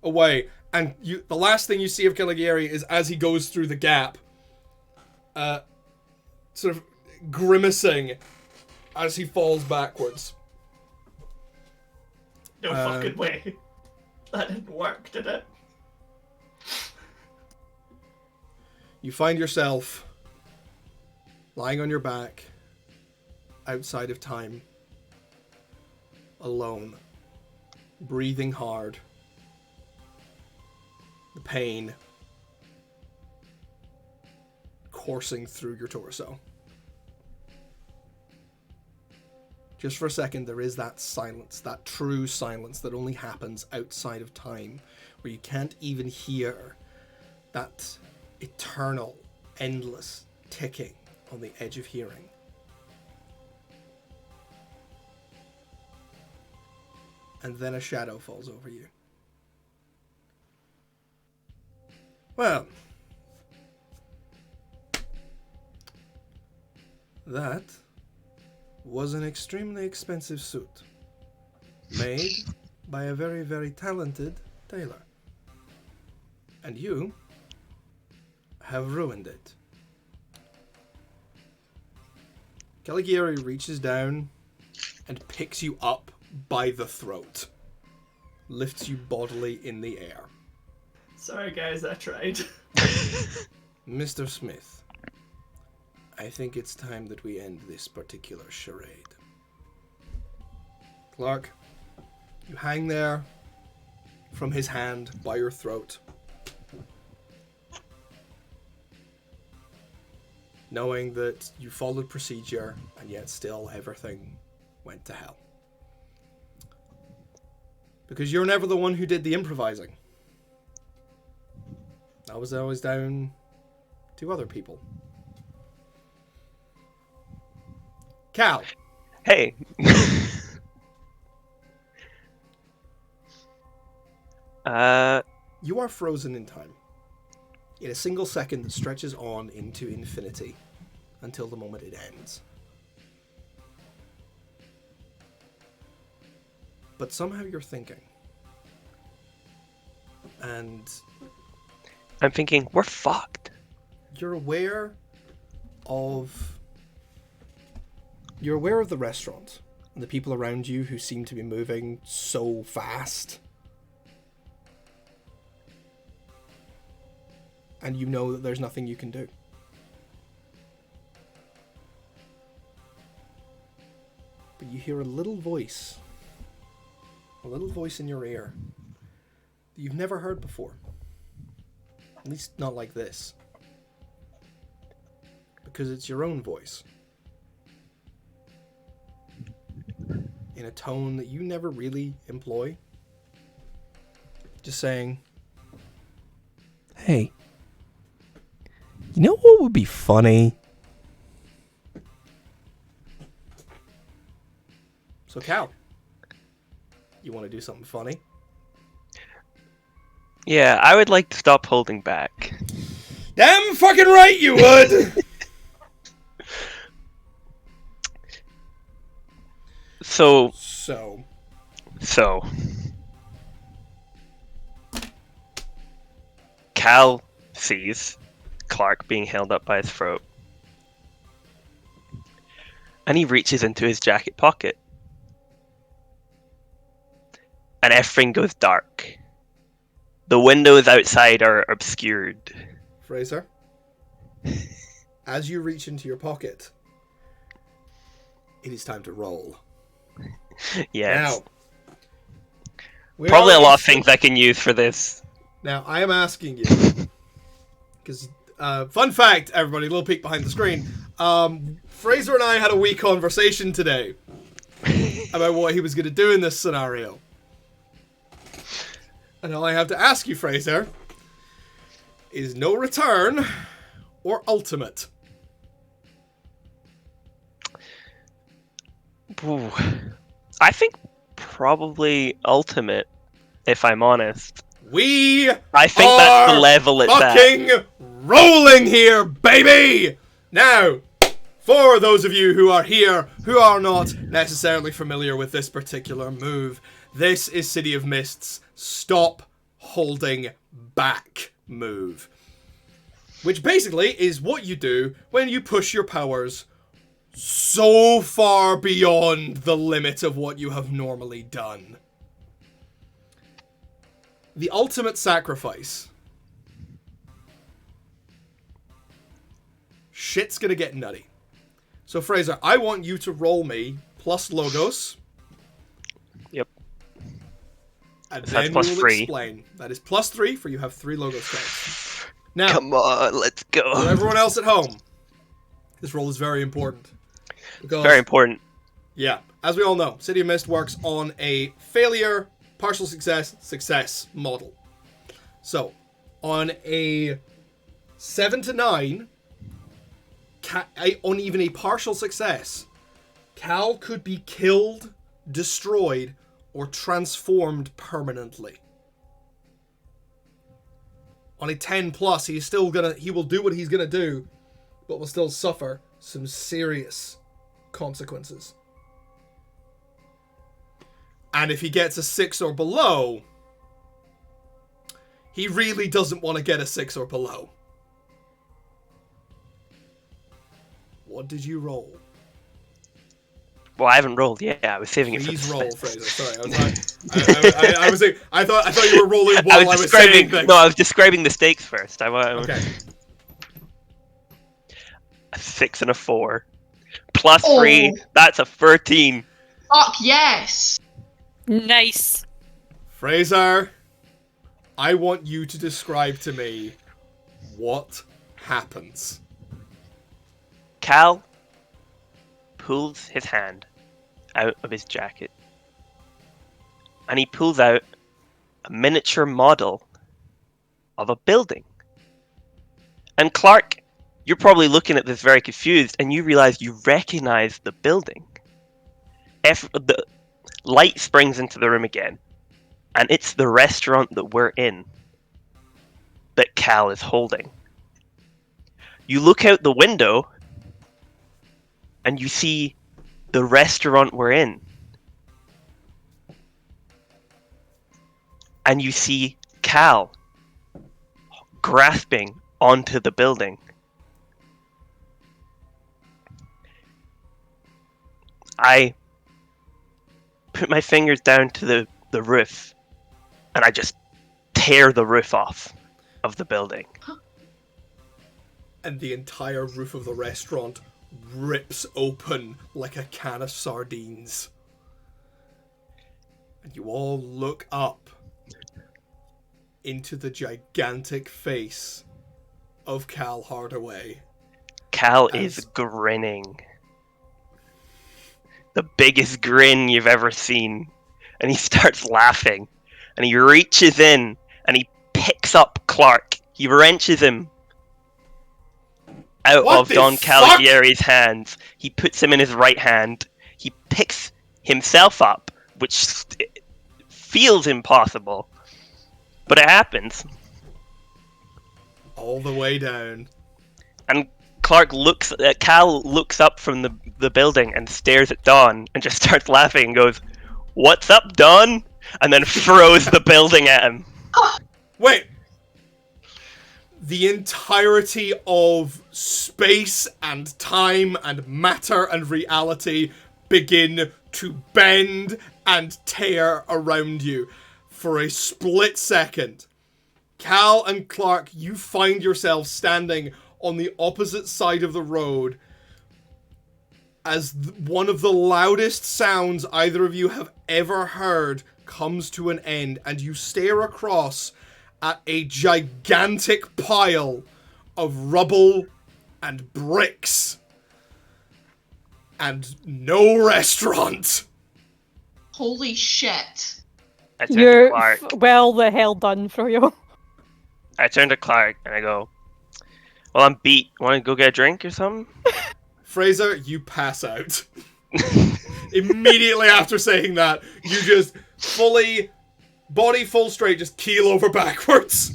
Speaker 2: away, and the last thing you see of Caligieri is as he goes through the gap, sort of grimacing as he falls backwards.
Speaker 4: No fucking way. That didn't work, did it?
Speaker 2: You find yourself lying on your back, outside of time, alone, breathing hard, the pain coursing through your torso. Just for a second, there is that silence, that true silence that only happens outside of time, where you can't even hear that eternal, endless ticking on the edge of hearing. And then a shadow falls over you. Well, that was an extremely expensive suit, made by a very, very talented tailor. And you have ruined it. Caligieri reaches down and picks you up by the throat, lifts you bodily in the air.
Speaker 4: Sorry guys, I tried.
Speaker 2: Mr. Smith, I think it's time that we end this particular charade. Clark, you hang there from his hand by your throat, knowing that you followed procedure and yet still everything went to hell. Because you're never the one who did the improvising. That was always down to other people. Cal.
Speaker 5: Hey.
Speaker 2: You are frozen in time. In a single second that stretches on into infinity until the moment it ends. But somehow you're thinking. And
Speaker 5: I'm thinking, we're fucked.
Speaker 2: you're aware of the restaurant and the people around you who seem to be moving so fast. And you know that there's nothing you can do. But you hear a little voice in your ear that you've never heard before. At least not like this. Because it's your own voice. In a tone that you never really employ. Just saying, hey, you know what would be funny? So Cal, you want to do something funny?
Speaker 5: Yeah, I would like to stop holding back.
Speaker 2: Damn fucking right you would!
Speaker 5: So. Cal sees Clark being held up by his throat. And he reaches into his jacket pocket. And everything goes dark. The windows outside are obscured.
Speaker 2: Fraser, as you reach into your pocket, it is time to roll.
Speaker 5: Yes.
Speaker 2: Now,
Speaker 5: probably a lot of things I can use for this.
Speaker 2: Now, I am asking you, because, fun fact, everybody, little peek behind the screen, Fraser and I had a wee conversation today about what he was going to do in this scenario. And all I have to ask you, Fraser, is no return or ultimate?
Speaker 5: Ooh. I think probably ultimate, if I'm honest.
Speaker 2: I
Speaker 5: think that's the level it's
Speaker 2: fucking
Speaker 5: at.
Speaker 2: Rolling here, baby! Now, for those of you who are here who are not necessarily familiar with this particular move, this is City of Mist's Stop holding back move. Which basically is what you do when you push your powers so far beyond the limit of what you have normally done. The ultimate sacrifice. Shit's gonna get nutty. So Fraser, I want you to roll me plus Logos.
Speaker 5: Yep.
Speaker 2: And
Speaker 5: So
Speaker 2: then
Speaker 5: that's
Speaker 2: we will
Speaker 5: +3.
Speaker 2: explain. That is +3 for you have 3 Logos cards. Now,
Speaker 5: Come on, let's
Speaker 2: for
Speaker 5: go.
Speaker 2: everyone else at home, this roll is very important. Because,
Speaker 5: Very important.
Speaker 2: yeah, as we all know, City of Mist works on a failure, partial success, success model. So, on a 7 to 9, on even a partial success, Cal could be killed, destroyed, or transformed permanently. On a 10 plus, he will do what he's gonna do, but will still suffer some serious consequences. And if he gets a 6 or below, he really doesn't want to get a 6 or below. What did you roll?
Speaker 5: Well, I haven't rolled yet. I was saving it for
Speaker 2: Please
Speaker 5: the
Speaker 2: roll,
Speaker 5: suspense.
Speaker 2: Fraser. Sorry, I thought you were rolling while I was saying things.
Speaker 5: No, I was describing the stakes first.
Speaker 2: Okay.
Speaker 5: A 6 and a 4. +3, that's a 13.
Speaker 3: Fuck yes!
Speaker 1: Nice.
Speaker 2: Fraser, I want you to describe to me what happens.
Speaker 5: Cal pulls his hand out of his jacket. And he pulls out a miniature model of a building. And Clark, you're probably looking at this very confused, and you realize you recognize the building. The light springs into the room again, and it's the restaurant that we're in that Cal is holding. You look out the window, and you see the restaurant we're in. And you see Cal grasping onto the building. I put my fingers down to the roof, and I just tear the roof off of the building.
Speaker 2: And the entire roof of the restaurant rips open like a can of sardines. And you all look up into the gigantic face of Cal Hardaway.
Speaker 5: Cal is grinning. The biggest grin you've ever seen. And he starts laughing. And he reaches in and he picks up Clark. He wrenches him out of Don Caligieri's hands. He puts him in his right hand. He picks himself up, which feels impossible. But it happens.
Speaker 2: All the way down.
Speaker 5: And Cal looks up from the building and stares at Don and just starts laughing and goes, "What's up, Don?" And then throws the building at him.
Speaker 2: Wait! The entirety of space and time and matter and reality begin to bend and tear around you. For a split second, Cal and Clark, you find yourselves standing on the opposite side of the road as one of the loudest sounds either of you have ever heard comes to an end, and you stare across at a gigantic pile of rubble and bricks and no restaurant.
Speaker 3: Holy shit.
Speaker 5: I turn to
Speaker 1: You're
Speaker 5: Clark.
Speaker 1: well the hell done for you.
Speaker 5: I turn to Clark and I go, "Well, I'm beat. Want to go get a drink or something?"
Speaker 2: Fraser, you pass out. Immediately after saying that, you just body full straight, just keel over backwards.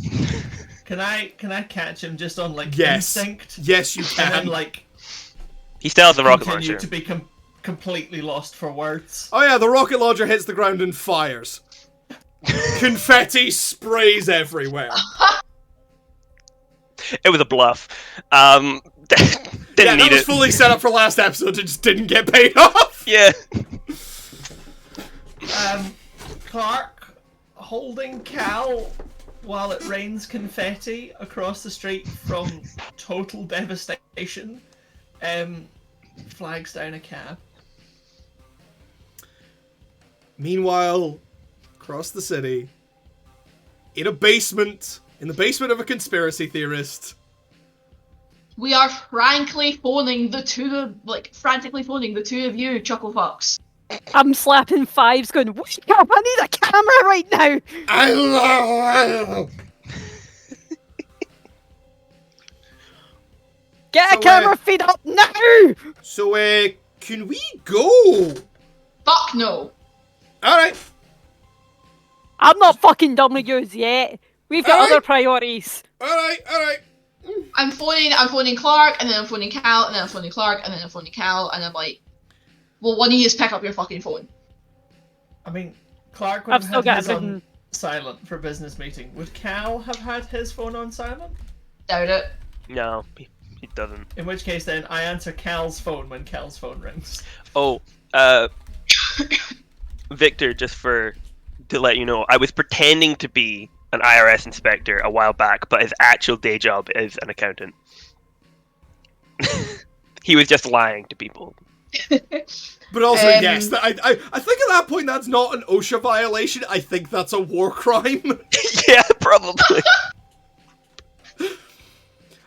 Speaker 4: Can I catch him just on
Speaker 2: Yes.
Speaker 4: instinct?
Speaker 2: Yes, you
Speaker 4: And
Speaker 2: can.
Speaker 4: then
Speaker 5: He still has the rocket
Speaker 4: continue
Speaker 5: launcher.
Speaker 4: to be completely lost for words.
Speaker 2: Oh yeah, the rocket launcher hits the ground and fires. Confetti sprays everywhere.
Speaker 5: It was a bluff. Didn't
Speaker 2: Yeah, that
Speaker 5: need
Speaker 2: was
Speaker 5: it.
Speaker 2: fully set up for last episode. It just didn't get paid off.
Speaker 5: Yeah.
Speaker 4: Clark holding Cal while it rains confetti across the street from total devastation. Flags down a cab.
Speaker 2: Meanwhile, across the city, in a basement, in the basement of a conspiracy theorist,
Speaker 3: We are frantically phoning the two of you, chuckle fucks.
Speaker 1: I'm slapping fives going, whoosh, I need a camera right now! Get a
Speaker 2: So,
Speaker 1: camera feed up now!
Speaker 2: So, can we go?
Speaker 3: Fuck no.
Speaker 2: Alright.
Speaker 1: I'm not fucking done with yours yet. We've got
Speaker 2: Alright.
Speaker 1: other priorities.
Speaker 2: Alright.
Speaker 3: I'm phoning Clark, and then I'm phoning Cal, and then I'm phoning Clark, and then I'm phoning Cal, and I'm like, well, one of you just pick up your fucking phone.
Speaker 4: I mean, Clark would
Speaker 1: I've
Speaker 4: have
Speaker 1: still
Speaker 4: had
Speaker 1: got
Speaker 4: his
Speaker 1: it
Speaker 4: on
Speaker 1: written.
Speaker 4: silent for business meeting. Would Cal have had his phone on silent?
Speaker 3: Doubt it.
Speaker 5: No, he doesn't.
Speaker 4: In which case, then I answer Cal's phone when Cal's phone rings.
Speaker 5: Oh, Victor, just to let you know, I was pretending to be an IRS inspector a while back, but his actual day job is an accountant. He was just lying to people.
Speaker 2: But also,
Speaker 3: Um,
Speaker 2: yes, I think at that point that's not an OSHA violation. I think that's a war crime.
Speaker 5: Yeah, probably.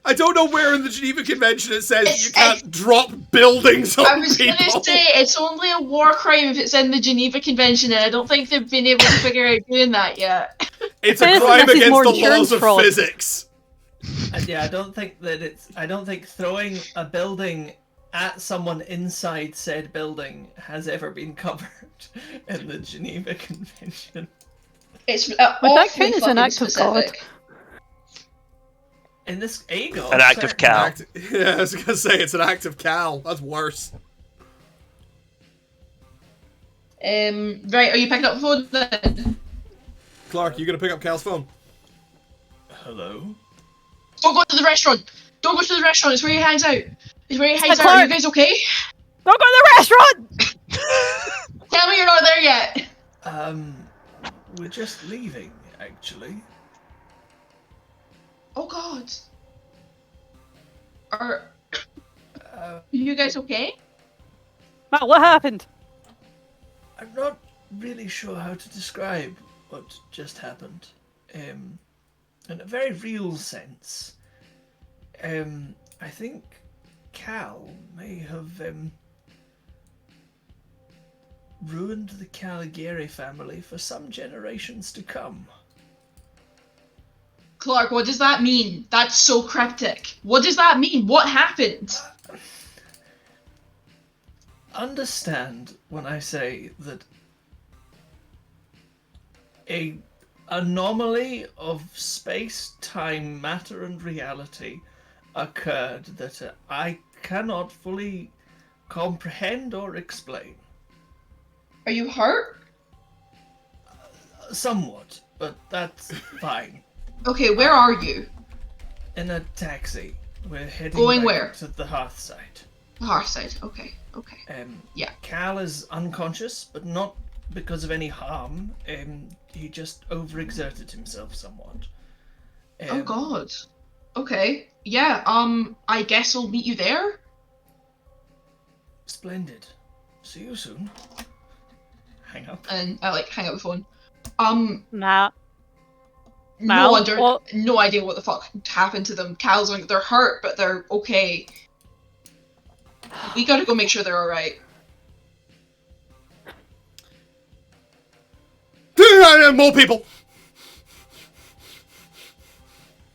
Speaker 2: I don't know where in the Geneva Convention it says
Speaker 3: It's-
Speaker 2: you can't drop buildings on
Speaker 3: I was
Speaker 2: people.
Speaker 3: gonna say, it's only a war crime if it's in the Geneva Convention, and I don't think they've been able to figure out doing that yet.
Speaker 2: It's a
Speaker 1: If anything,
Speaker 2: crime
Speaker 1: this is
Speaker 2: against
Speaker 1: more
Speaker 2: the laws
Speaker 1: insurance
Speaker 2: of
Speaker 1: fraud.
Speaker 2: physics.
Speaker 4: And yeah, I don't think throwing a building at someone inside said building has ever been covered in the Geneva Convention.
Speaker 3: It's
Speaker 1: Would that
Speaker 3: awfully
Speaker 1: count as an
Speaker 3: fucking
Speaker 1: act of God?
Speaker 3: specific.
Speaker 4: In this Aegon,
Speaker 5: An act of
Speaker 4: certainly.
Speaker 5: Cal.
Speaker 2: Yeah, I was gonna say it's an act of Cal. That's worse.
Speaker 3: Right, are you picking up the phone then?
Speaker 2: Clark, you gonna pick up Cal's phone?
Speaker 4: Hello?
Speaker 3: Don't go to the restaurant! Don't go to the restaurant, it's where he hangs out! It's where he hangs out,
Speaker 1: Clark.
Speaker 3: are you guys okay?
Speaker 1: Don't go to the restaurant!
Speaker 3: Tell me you're not there yet!
Speaker 4: We're just leaving, actually.
Speaker 3: Oh god. Are you guys okay?
Speaker 1: Matt, what happened?
Speaker 4: I'm not really sure how to describe what just happened. In a very real sense. I think Cal may have ruined the Caligieri family for some generations to come.
Speaker 3: Clark, what does that mean? That's so cryptic. What does that mean? What happened?
Speaker 4: Understand when I say that a anomaly of space, time, matter, and reality occurred that I cannot fully comprehend or explain.
Speaker 3: Are you hurt?
Speaker 4: Somewhat, but that's fine.
Speaker 3: Okay, where are you?
Speaker 4: In a taxi, we're heading
Speaker 3: Going
Speaker 4: back
Speaker 3: where?
Speaker 4: to the Hearthside.
Speaker 3: Hearthside. Okay. Yeah.
Speaker 4: Cal is unconscious, but not because of any harm. He just overexerted himself somewhat.
Speaker 3: Oh god. Okay. Yeah, I guess I'll meet you there?
Speaker 4: Splendid. See you soon. Hang up.
Speaker 3: And I hang up the phone.
Speaker 1: Matt.
Speaker 3: No
Speaker 1: Mal, what?
Speaker 3: no idea what the fuck happened to them. Cal's like, they're hurt, but they're okay. We gotta go make sure they're alright.
Speaker 2: More people.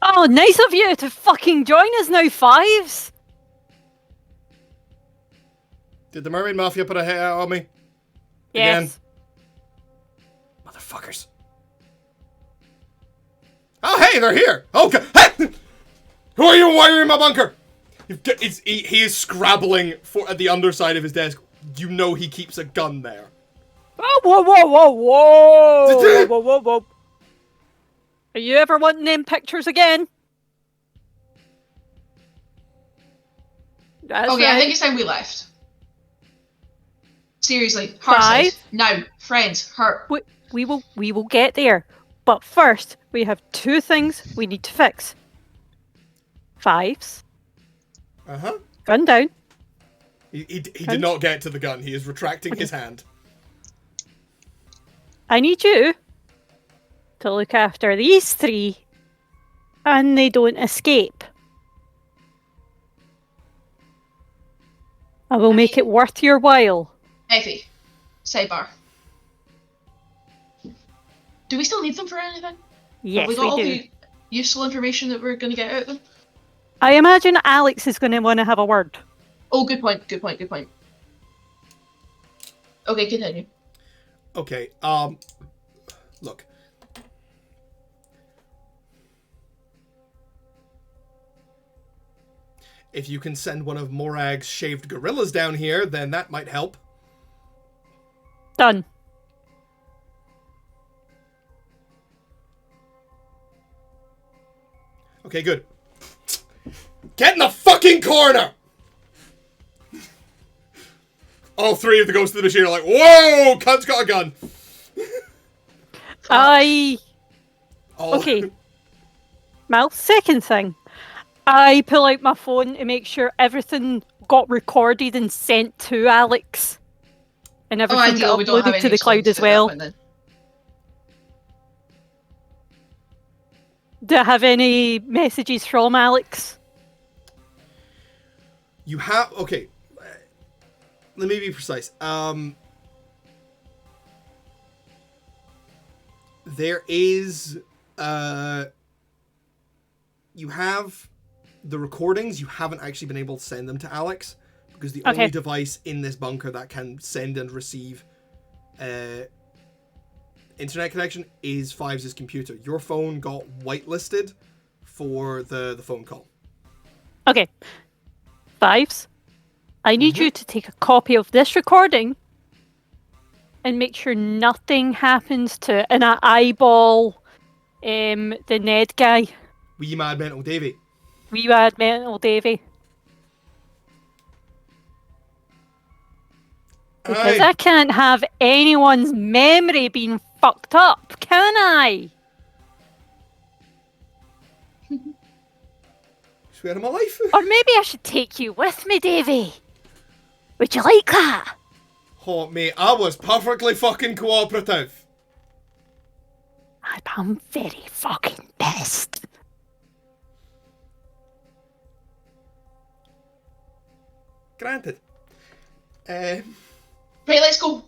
Speaker 1: Oh, nice of you to fucking join us now, fives!
Speaker 2: Did the Mermaid Mafia put a hit out on me?
Speaker 1: Yes.
Speaker 2: Motherfuckers. Oh, hey, they're here. Okay. Hey! Who are you and why are you in my bunker? He is scrabbling at the underside of his desk. You know he keeps a gun there.
Speaker 1: Oh, whoa, whoa, whoa, whoa, whoa, whoa, whoa. Are you ever wanting them pictures again? That's
Speaker 3: Okay, I
Speaker 1: right.
Speaker 3: think it's time we left. Seriously,
Speaker 1: Five.
Speaker 3: Hearthside. Now, friends, her.
Speaker 1: We will get there. But first, we have two things we need to fix. Fives.
Speaker 2: Uh-huh.
Speaker 1: Gun down.
Speaker 2: He did not get to the gun. He is retracting his hand.
Speaker 1: I need you to look after these three and they don't escape. I will make it worth your while.
Speaker 3: Effie, sidebar. Do we still need them for anything?
Speaker 1: Yes,
Speaker 3: Have we got all
Speaker 1: do.
Speaker 3: the useful information that we're going to get out of them?
Speaker 1: I imagine Alex is going to want to have a word.
Speaker 3: Oh, good point, good point, good point. Okay, continue.
Speaker 2: Okay, look. If you can send one of Morag's shaved gorillas down here, then that might help.
Speaker 1: Done.
Speaker 2: Okay, good. Get in the fucking corner! All three of the ghosts of the machine are like, whoa, cunt's got a gun.
Speaker 1: Okay. Well, second thing. I pull out my phone to make sure everything got recorded and sent to Alex. And everything
Speaker 3: ideal. We
Speaker 1: got
Speaker 3: don't have
Speaker 1: uploaded to
Speaker 3: any
Speaker 1: the cloud as well. Do I have any messages from Alex?
Speaker 2: You have... Okay. Let me be precise. There is... You have the recordings. You haven't actually been able to send them to Alex. Because the only device in this bunker that can send and receive internet connection is Fives' computer. Your phone got whitelisted for the phone call.
Speaker 1: Okay. Fives, I need you to take a copy of this recording and make sure nothing happens to it. And I eyeball the Ned guy.
Speaker 2: Wee Mad Mental Davey.
Speaker 1: Wee Mad Mental Davey. Because I can't have anyone's memory being fucked up, can I?
Speaker 2: Swear to my life.
Speaker 1: Or maybe I should take you with me, Davey. Would you like that?
Speaker 2: Oh, mate, I was perfectly fucking cooperative.
Speaker 1: I'm very fucking pissed.
Speaker 2: Granted.
Speaker 3: Right, let's go.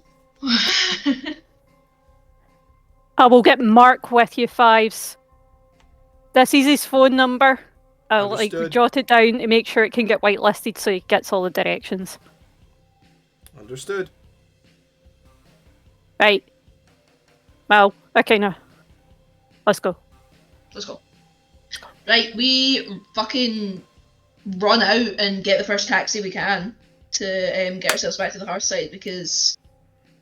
Speaker 1: I will get Mark with you, Fives. This is his phone number. I'll jot it down to make sure it can get whitelisted so he gets all the directions.
Speaker 2: Understood.
Speaker 1: Right. Well, okay now. Let's go.
Speaker 3: Let's go. Right, we fucking run out and get the first taxi we can to get ourselves back to the Hearthside because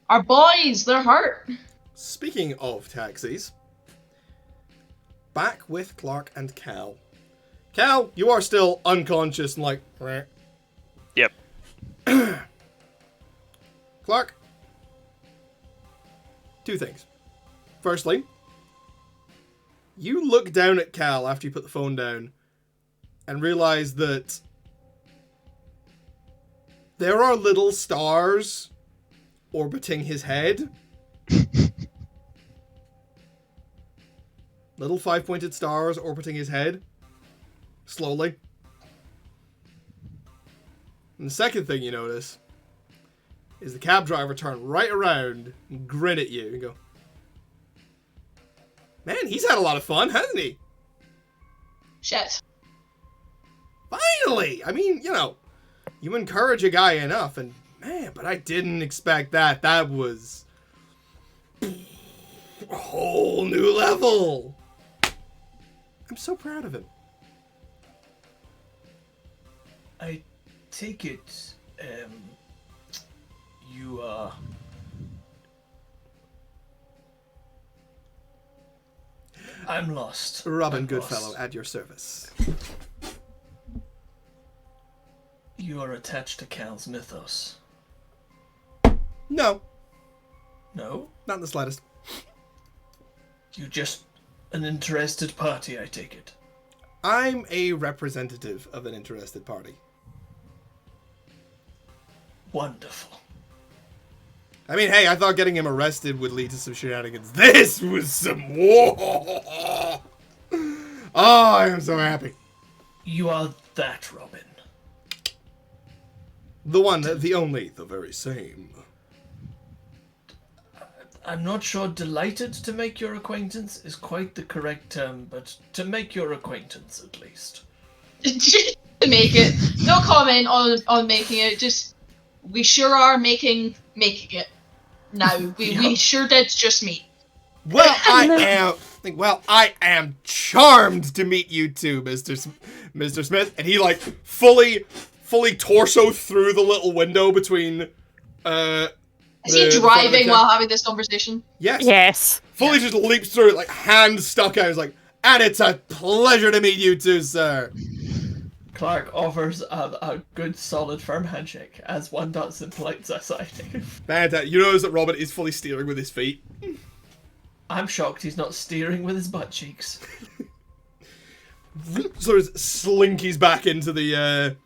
Speaker 3: our boys, they're hurt.
Speaker 2: Speaking of taxis, back with Clark and Cal. Cal, you are still unconscious and like... Reh.
Speaker 5: Yep.
Speaker 2: Clark, two things. Firstly, you look down at Cal after you put the phone down and realize that there are little stars orbiting his head. Little 5-pointed stars orbiting his head. Slowly. And the second thing you notice is the cab driver turn right around and grin at you and go, man, he's had a lot of fun, hasn't he?
Speaker 3: Shit.
Speaker 2: Finally! I mean, you know, you encourage a guy enough, and man, but I didn't expect that. That was a whole new level. I'm so proud of him.
Speaker 4: I take it, I'm lost.
Speaker 2: Robin
Speaker 4: I'm
Speaker 2: Goodfellow,
Speaker 4: lost.
Speaker 2: at your service.
Speaker 4: You are attached to Cal's mythos.
Speaker 2: No,
Speaker 4: No?
Speaker 2: not in the slightest.
Speaker 4: You just an interested party, I take it.
Speaker 2: I'm a representative of an interested party.
Speaker 4: Wonderful.
Speaker 2: I mean, hey, I thought getting him arrested would lead to some shenanigans. This was some war. Oh, I am so happy.
Speaker 4: You are that Robin.
Speaker 2: The one, the only, the very same.
Speaker 4: I'm not sure delighted to make your acquaintance is quite the correct term, but to make your acquaintance at least.
Speaker 3: To make it. No comment on making it. Just we sure are making it. Now we sure did just meet.
Speaker 2: Well, I am charmed to meet you too, Mr. Smith. And he like fully torso through the little window between.
Speaker 3: Is he driving while having this conversation?
Speaker 2: Yes.
Speaker 1: Yes.
Speaker 2: Fully just leaps through it, like hand stuck out. He's like, and it's a pleasure to meet you too, sir.
Speaker 4: Clark offers a good, solid, firm handshake, as one does in polite society.
Speaker 2: Fantastic. You notice that Robin is fully steering with his feet.
Speaker 4: I'm shocked he's not steering with his butt cheeks.
Speaker 2: Sort of slinkies back into the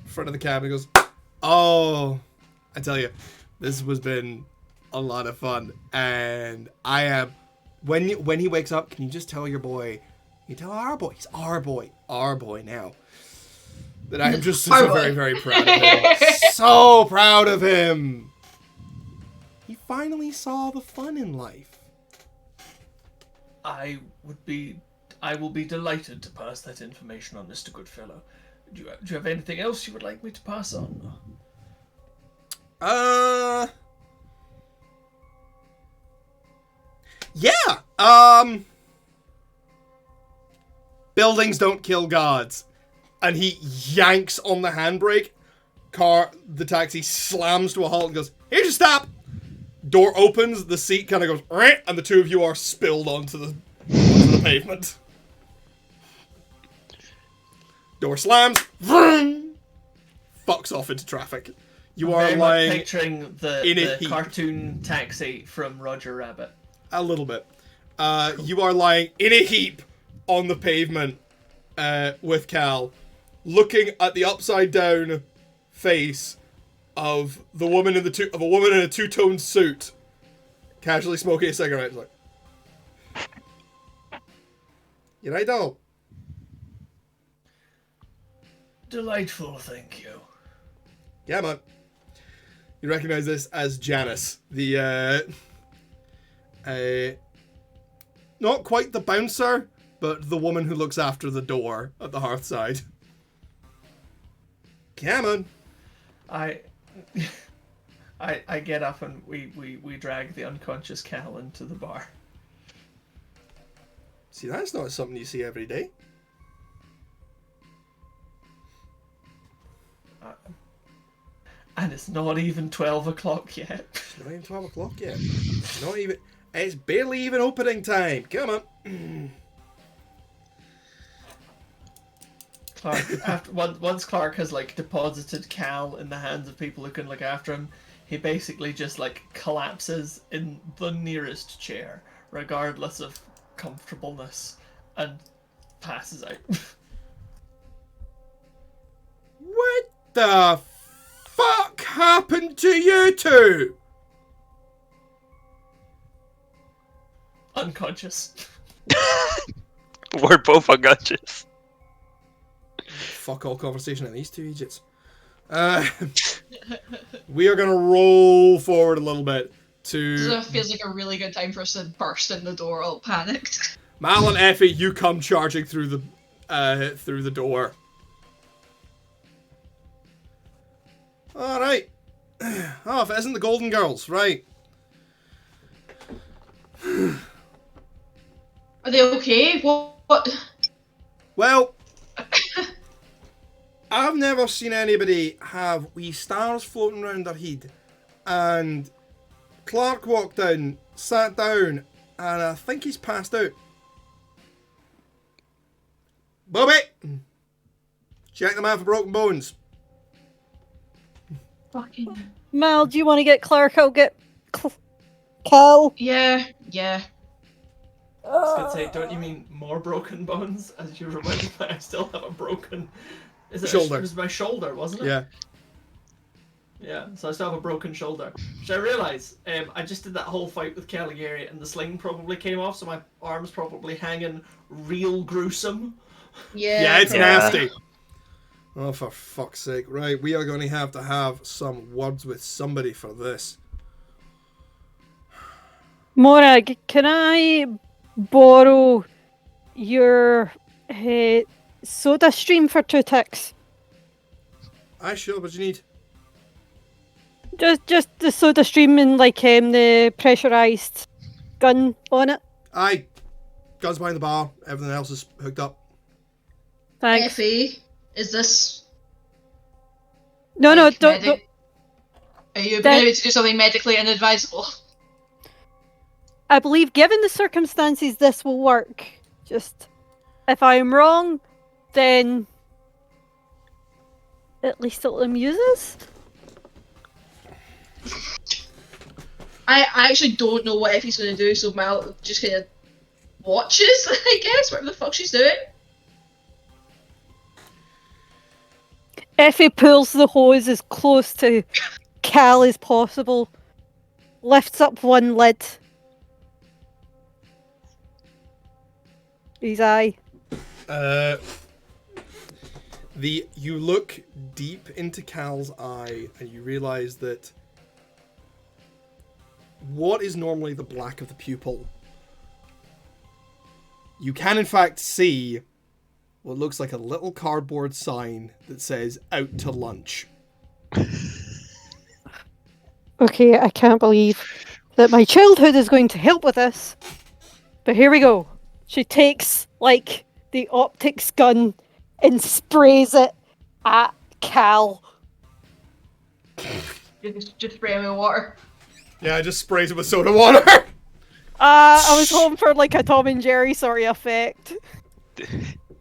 Speaker 2: front of the cab and goes, "Oh, I tell you, this has been a lot of fun, and I am. When he wakes up, can you just tell your boy? You tell our boy, he's our boy now. That I am just so very, very proud of him. So proud of him. He finally saw the fun in life.
Speaker 4: I will be delighted to pass that information on, Mr. Goodfellow. Do you have anything else you would like me to pass on?
Speaker 2: Yeah. Buildings don't kill gods. And he yanks on the handbrake. The taxi slams to a halt and goes, "Here's your stop." Door opens, the seat kind of goes, "Rrrt," and the two of you are spilled onto the pavement. Door slams, vroom, fucks off into traffic. You are
Speaker 4: Very
Speaker 2: lying
Speaker 4: much picturing the
Speaker 2: in a heap.
Speaker 4: cartoon taxi from Roger Rabbit.
Speaker 2: A little bit. You are lying in a heap on the pavement with Cal, looking at the upside down face of the woman in a woman in a two-toned suit, casually smoking a cigarette. It's like, you right, doll?
Speaker 4: Delightful, thank you.
Speaker 2: Yeah, man. You recognize this as Janice, the not quite the bouncer, but the woman who looks after the door at the hearthside. Come on.
Speaker 4: I get up and we drag the unconscious Cal into the bar.
Speaker 2: See, that's not something you see every day.
Speaker 4: And it's not even 12 o'clock yet.
Speaker 2: It's not even 12 o'clock yet. Not even. It's barely even opening time. Come on.
Speaker 4: Clark, once Clark has like deposited Cal in the hands of people who can look after him, he basically just like collapses in the nearest chair, regardless of comfortableness, and passes out.
Speaker 2: What the fuck happened to you two?
Speaker 4: Unconscious.
Speaker 5: We're both unconscious.
Speaker 2: Fuck all conversation in these two idiots. We are gonna roll forward a little bit to.
Speaker 3: This feels like a really good time for us to burst in the door all panicked.
Speaker 2: Mal and Effie, you come charging through the door. Alright. Oh, if it isn't the Golden Girls, right.
Speaker 3: Are they okay? What?
Speaker 2: Well, I've never seen anybody have wee stars floating around their head. And Clark walked in, sat down, and I think he's passed out. Bobby! Check them out for broken bones.
Speaker 3: Fucking.
Speaker 1: Mal, do you want to get Clark? I'll get Cal.
Speaker 3: Yeah.
Speaker 4: I was gonna say, don't you mean more broken bones? As you remind me that I still have a broken...
Speaker 2: Shoulder.
Speaker 4: It was my shoulder, wasn't it?
Speaker 2: Yeah.
Speaker 4: Yeah, so I still have a broken shoulder. Which I realise, I just did that whole fight with Caligieri and the sling probably came off, so my arm's probably hanging real gruesome.
Speaker 3: Yeah.
Speaker 2: It's
Speaker 5: Yeah.
Speaker 2: nasty. Oh, for fuck's sake. Right, we are going to have some words with somebody for this.
Speaker 1: Morag, can I borrow your soda stream for 2 ticks?
Speaker 2: Aye, sure, what do you need?
Speaker 1: Just the soda stream and the pressurized gun on it.
Speaker 2: Aye. Guns behind the bar. Everything else is hooked up.
Speaker 1: Thanks.
Speaker 3: Effie, is this?
Speaker 1: No,
Speaker 3: like,
Speaker 1: don't.
Speaker 3: Are you
Speaker 1: That-
Speaker 3: going to do something medically inadvisable?
Speaker 1: I believe, given the circumstances, this will work. Just, if I am wrong, then at least it'll amuse us.
Speaker 3: I actually don't know what Effie's going to do, so Mal just kind of watches, I guess, whatever the fuck she's doing.
Speaker 1: Effie pulls the hose as close to Cal as possible, lifts up one lid. His eye.
Speaker 2: You look deep into Cal's eye and you realise that what is normally the black of the pupil, you can in fact see what looks like a little cardboard sign that says "Out to lunch."
Speaker 1: Okay, I can't believe that my childhood is going to help with this. But here we go. She takes, the optics gun and sprays it at Cal.
Speaker 3: Just spray him with water.
Speaker 2: Yeah, I just sprays it with soda water.
Speaker 1: I was hoping for, a Tom and Jerry sorry effect.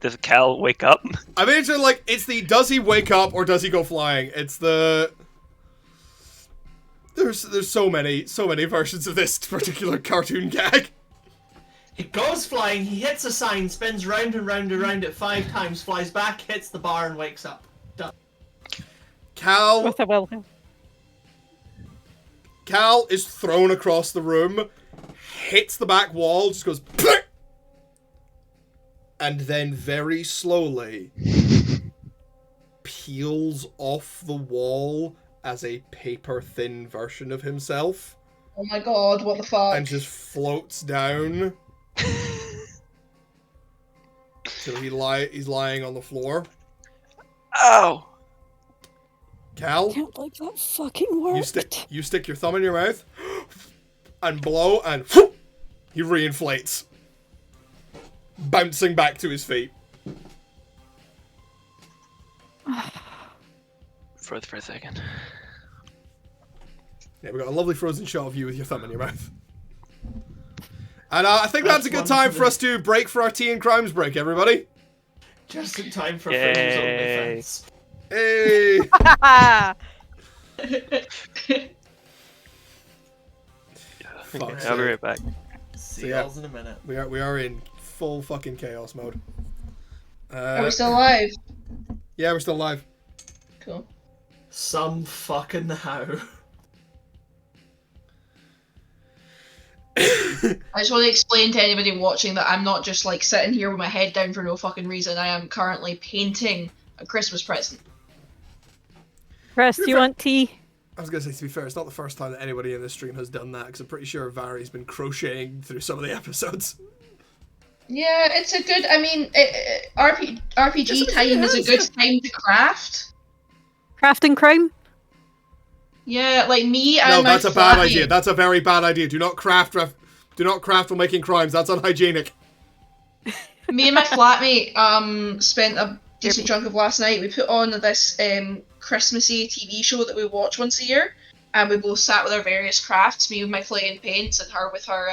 Speaker 5: Does Cal wake up?
Speaker 2: I mean, it's the does he wake up or does he go flying? It's the there's so many versions of this particular cartoon gag.
Speaker 4: He goes flying, he hits a sign, spins round and round and round it 5 times, flies back, hits the bar and wakes up. Done.
Speaker 2: Cal
Speaker 1: With a will.
Speaker 2: Cal is thrown across the room, hits the back wall, just goes "Bleh!" and then very slowly peels off the wall as a paper-thin version of himself
Speaker 3: Oh my god, what the fuck?
Speaker 2: and just floats down till he's lying on the floor.
Speaker 5: Ow!
Speaker 2: Cal,
Speaker 1: Can't believe that fucking worked.
Speaker 2: you stick your thumb in your mouth and blow, and whoop, he reinflates, bouncing back to his feet.
Speaker 5: Froze for a second.
Speaker 2: Yeah, we got a lovely frozen shot of you with your thumb in your mouth. And I think that's a good time for us to break for our tea and crimes break, everybody.
Speaker 4: Just in time for
Speaker 5: Yay.
Speaker 4: Fringe's OnlyFans.
Speaker 2: Hey! Fuck's
Speaker 5: I'll be
Speaker 2: sake.
Speaker 5: right back.
Speaker 4: See
Speaker 2: yeah.
Speaker 4: y'all in a minute.
Speaker 2: We are in full fucking chaos mode.
Speaker 3: Are we still alive?
Speaker 2: Yeah, we're still live.
Speaker 3: Cool.
Speaker 4: Some fucking how.
Speaker 3: I just want to explain to anybody watching that I'm not just sitting here with my head down for no fucking reason. I am currently painting a Christmas present.
Speaker 1: Chris, do you want tea?
Speaker 2: I was going to say, to be fair, it's not the first time that anybody in this stream has done that, because I'm pretty sure Vari's been crocheting through some of the episodes.
Speaker 3: Yeah, it's a good. I mean, RPG time is a good time to craft.
Speaker 1: Crafting crime?
Speaker 3: Yeah, me and
Speaker 2: No,
Speaker 3: my
Speaker 2: that's a bad
Speaker 3: flatmate-
Speaker 2: idea. That's a very bad idea. Do not craft while making crimes. That's unhygienic.
Speaker 3: Me and my flatmate spent a decent chunk of last night. We put on this Christmassy TV show that we watch once a year, and we both sat with our various crafts. Me with my clay and paints, and her with her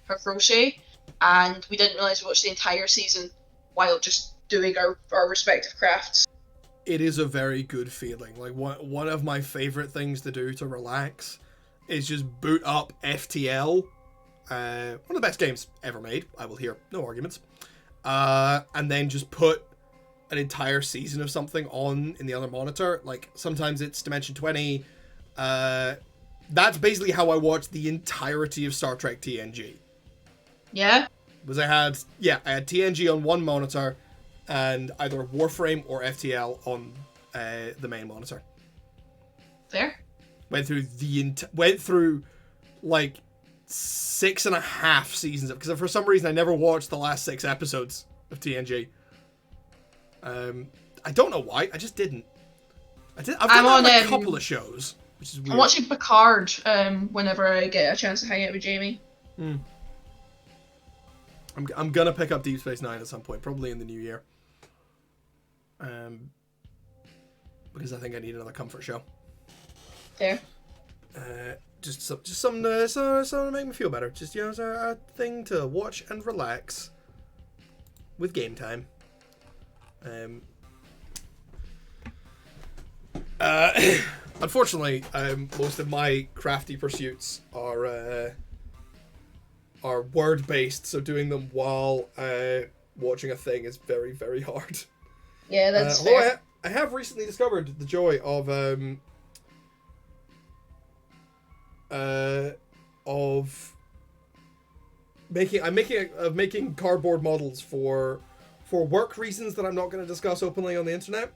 Speaker 3: crochet. And we didn't realise we watched the entire season while just doing our respective crafts.
Speaker 2: It is a very good feeling. Like, one of my favorite things to do to relax is just boot up FTL. One of the best games ever made. I will hear no arguments. And then just put an entire season of something on in the other monitor. Like, sometimes it's Dimension 20. That's basically how I watched the entirety of Star Trek TNG.
Speaker 3: Yeah?
Speaker 2: Was I had TNG on one monitor and either Warframe or FTL on the main monitor.
Speaker 3: Fair.
Speaker 2: Went through like 6.5 seasons of, because for some reason I never watched the last 6 episodes of TNG. I don't know why. I just didn't. I've done that on a couple of shows, which is weird.
Speaker 3: I'm watching Picard whenever I get a chance to hang out with Jamie.
Speaker 2: I'm gonna pick up Deep Space Nine at some point, probably in the new year. Because I think I need another comfort show.
Speaker 3: Fair.
Speaker 2: Just something to make me feel better. Just, you know, a thing to watch and relax with game time. Unfortunately, most of my crafty pursuits are word-based, so doing them while watching a thing is very, very hard.
Speaker 3: Yeah, that's fair.
Speaker 2: I have recently discovered the joy of making cardboard models for work reasons that I'm not going to discuss openly on the internet,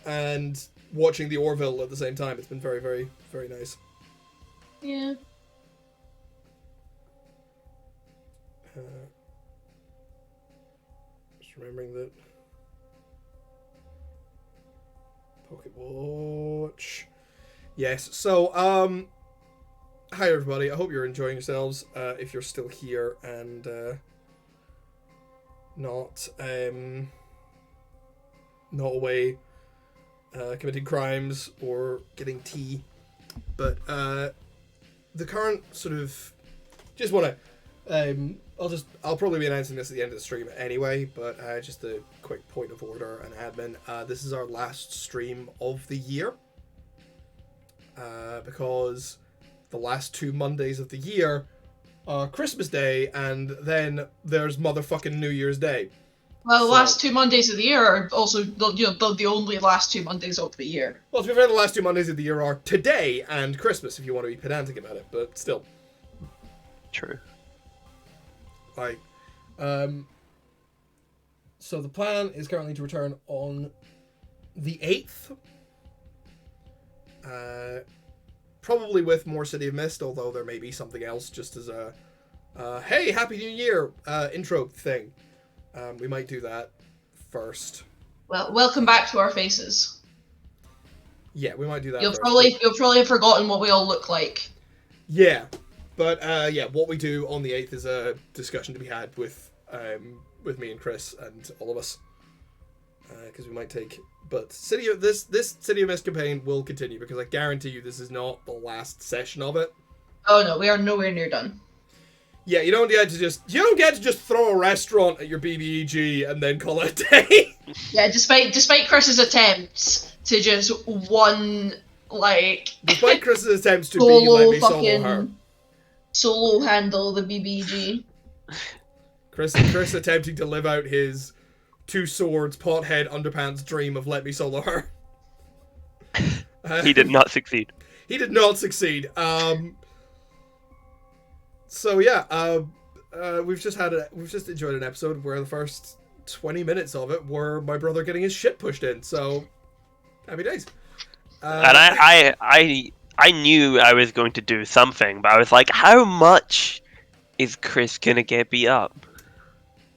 Speaker 2: and watching the Orville at the same time. It's been very, very, very nice.
Speaker 3: Yeah.
Speaker 2: Just remembering that Pocket Watch. Yes. So, hi everybody. I hope you're enjoying yourselves. If you're still here and not away committing crimes or getting tea, but the current sort of just want to I'll probably be announcing this at the end of the stream anyway, but just a quick point of order and admin. This is our last stream of the year, because the last 2 Mondays of the year are Christmas Day, and then there's motherfucking New Year's Day.
Speaker 3: Well, the last 2 Mondays of the year are also the only last 2 Mondays of the year.
Speaker 2: Well, to be fair, the last 2 Mondays of the year are today and Christmas, if you want to be pedantic about it, but still.
Speaker 5: True.
Speaker 2: Like, so the plan is currently to return on the 8th. Probably with more City of Mist, although there may be something else just as a, hey, Happy New Year intro thing. We might do that first.
Speaker 3: Well, welcome back to our faces.
Speaker 2: Yeah, we might do that
Speaker 3: You'll
Speaker 2: first.
Speaker 3: probably have forgotten what we all look like.
Speaker 2: Yeah. But, what we do on the 8th is a discussion to be had with me and Chris and all of us. Because we might take... But this City of Mist campaign will continue, because I guarantee you this is not the last session of it.
Speaker 3: Oh no, we are nowhere near done.
Speaker 2: Yeah, you don't get to just throw a restaurant at your BBEG and then call it a day.
Speaker 3: Yeah, despite Chris's attempts to just
Speaker 2: Despite Chris's attempts to be let me solo her.
Speaker 3: Solo handle the BBG.
Speaker 2: Chris attempting to live out his 2 swords, pothead, underpants dream of let me solo her.
Speaker 5: He did not succeed.
Speaker 2: He did not succeed. So yeah, we've just enjoyed an episode where the first 20 minutes of it were my brother getting his shit pushed in. So happy days.
Speaker 5: And I knew I was going to do something, but I was like, how much is Chris gonna get beat up?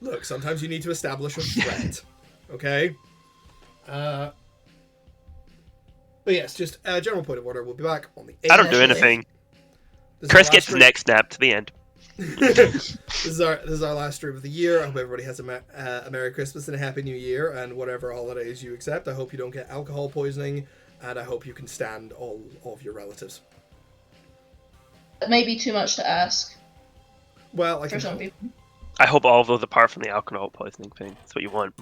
Speaker 2: Look, sometimes you need to establish a threat, okay? But yes, just a general point of order. We'll be back on the 8th.
Speaker 5: I don't do anything. Chris gets his neck snapped to the end.
Speaker 2: This is our last stream of the year. I hope everybody has a Merry Christmas and a Happy New Year, and whatever holidays you accept. I hope you don't get alcohol poisoning, and I hope you can stand all of your relatives.
Speaker 3: It may be too much to ask.
Speaker 2: Well,
Speaker 3: for some people.
Speaker 5: I hope all of those, apart from the alcohol poisoning thing, that's what you want.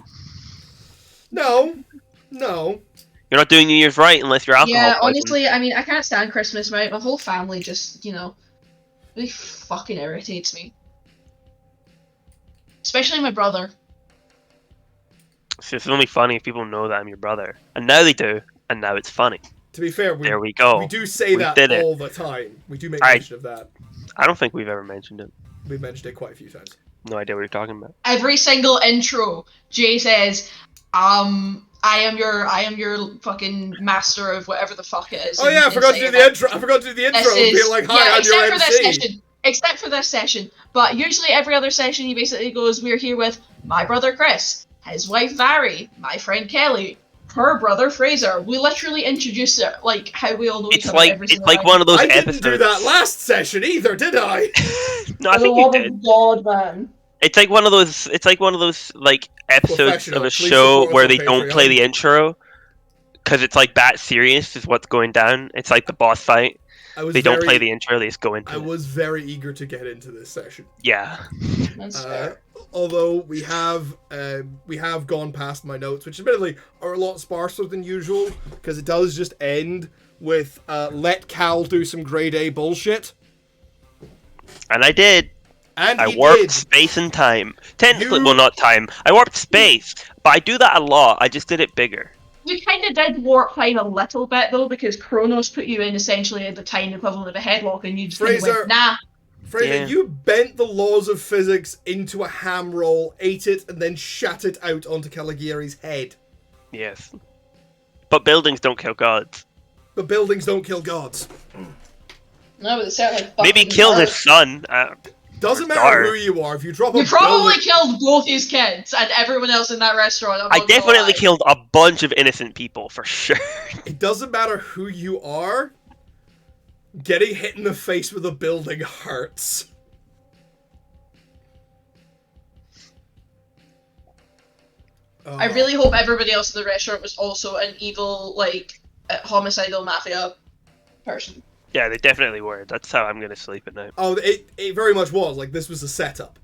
Speaker 2: No.
Speaker 5: You're not doing New Year's right unless you're alcohol
Speaker 3: Yeah,
Speaker 5: poisoned.
Speaker 3: honestly, I mean, I can't stand Christmas, right? My whole family just, really fucking irritates me. Especially my brother.
Speaker 5: So it's only funny if people know that I'm your brother. And now they do, and now it's funny.
Speaker 2: To be fair,
Speaker 5: There we go.
Speaker 2: we do say
Speaker 5: We
Speaker 2: that
Speaker 5: did it.
Speaker 2: all the time. We do make
Speaker 5: I-
Speaker 2: mention of that.
Speaker 5: I don't think we've ever mentioned it.
Speaker 2: We've mentioned it quite a few times.
Speaker 5: No idea what you're talking about.
Speaker 3: Every single intro, Jay says, I am your fucking master of whatever the fuck it is.
Speaker 2: Oh yeah, I forgot to do the intro. I forgot to do the intro and be like, "Hi, I'm your MC."
Speaker 3: Except for this session. But usually every other session he basically goes, we're here with my brother Chris, his wife Vary, my friend Kelly, her brother Fraser. We literally introduce it like how we all know each
Speaker 5: It's
Speaker 3: other
Speaker 5: like
Speaker 3: every
Speaker 5: it's
Speaker 3: single
Speaker 5: like
Speaker 3: time.
Speaker 5: one of those
Speaker 2: I
Speaker 5: episodes.
Speaker 2: didn't do that last session either, did I?
Speaker 5: No, I think you did.
Speaker 3: God, man.
Speaker 5: It's like one of those. It's like one of those like episodes
Speaker 2: Professional.
Speaker 5: of a
Speaker 2: Please
Speaker 5: show
Speaker 2: support us
Speaker 5: where
Speaker 2: on
Speaker 5: they don't play
Speaker 2: Patreon.
Speaker 5: the intro because it's like that serious is what's going down. It's like the boss fight. They don't play the intro. They just go into
Speaker 2: I
Speaker 5: it.
Speaker 2: was very eager to get into this session.
Speaker 5: Yeah.
Speaker 3: That's fair.
Speaker 2: Although we have gone past my notes, which admittedly are a lot sparser than usual, because it does just end with let Cal do some grade A bullshit.
Speaker 5: And I did.
Speaker 2: And
Speaker 5: I
Speaker 2: he
Speaker 5: warped
Speaker 2: did.
Speaker 5: space and time. Technically,
Speaker 2: You-
Speaker 5: well, not time. I warped space, but I do that a lot. I just did it bigger.
Speaker 3: You kind of did warp time a little bit though, because Kronos put you in essentially at the time equivalent of a headlock, and you just kind of
Speaker 2: Fraser.
Speaker 3: went, nah.
Speaker 2: Fraser,
Speaker 5: Yeah.
Speaker 2: you bent the laws of physics into a ham roll, ate it, and then shat it out onto Caligieri's head.
Speaker 5: Yes. But buildings don't kill gods.
Speaker 2: But buildings don't kill gods.
Speaker 3: No, but it certainly
Speaker 5: Maybe
Speaker 3: fucking
Speaker 5: kill his
Speaker 3: does.
Speaker 5: son.
Speaker 2: Doesn't
Speaker 5: Or
Speaker 2: matter
Speaker 5: daughter.
Speaker 2: who you are, if you drop a
Speaker 3: You probably
Speaker 2: building...
Speaker 3: killed both his kids and everyone else in that restaurant. I'm
Speaker 5: I
Speaker 3: not gonna
Speaker 5: definitely
Speaker 3: lie.
Speaker 5: killed a bunch of innocent people for sure.
Speaker 2: It doesn't matter who you are, getting hit in the face with a building hurts.
Speaker 3: I really hope everybody else in the restaurant was also an evil, like, homicidal mafia person.
Speaker 5: Yeah, they definitely were. That's how I'm gonna sleep at night.
Speaker 2: Oh, it very much was. Like, this was a setup.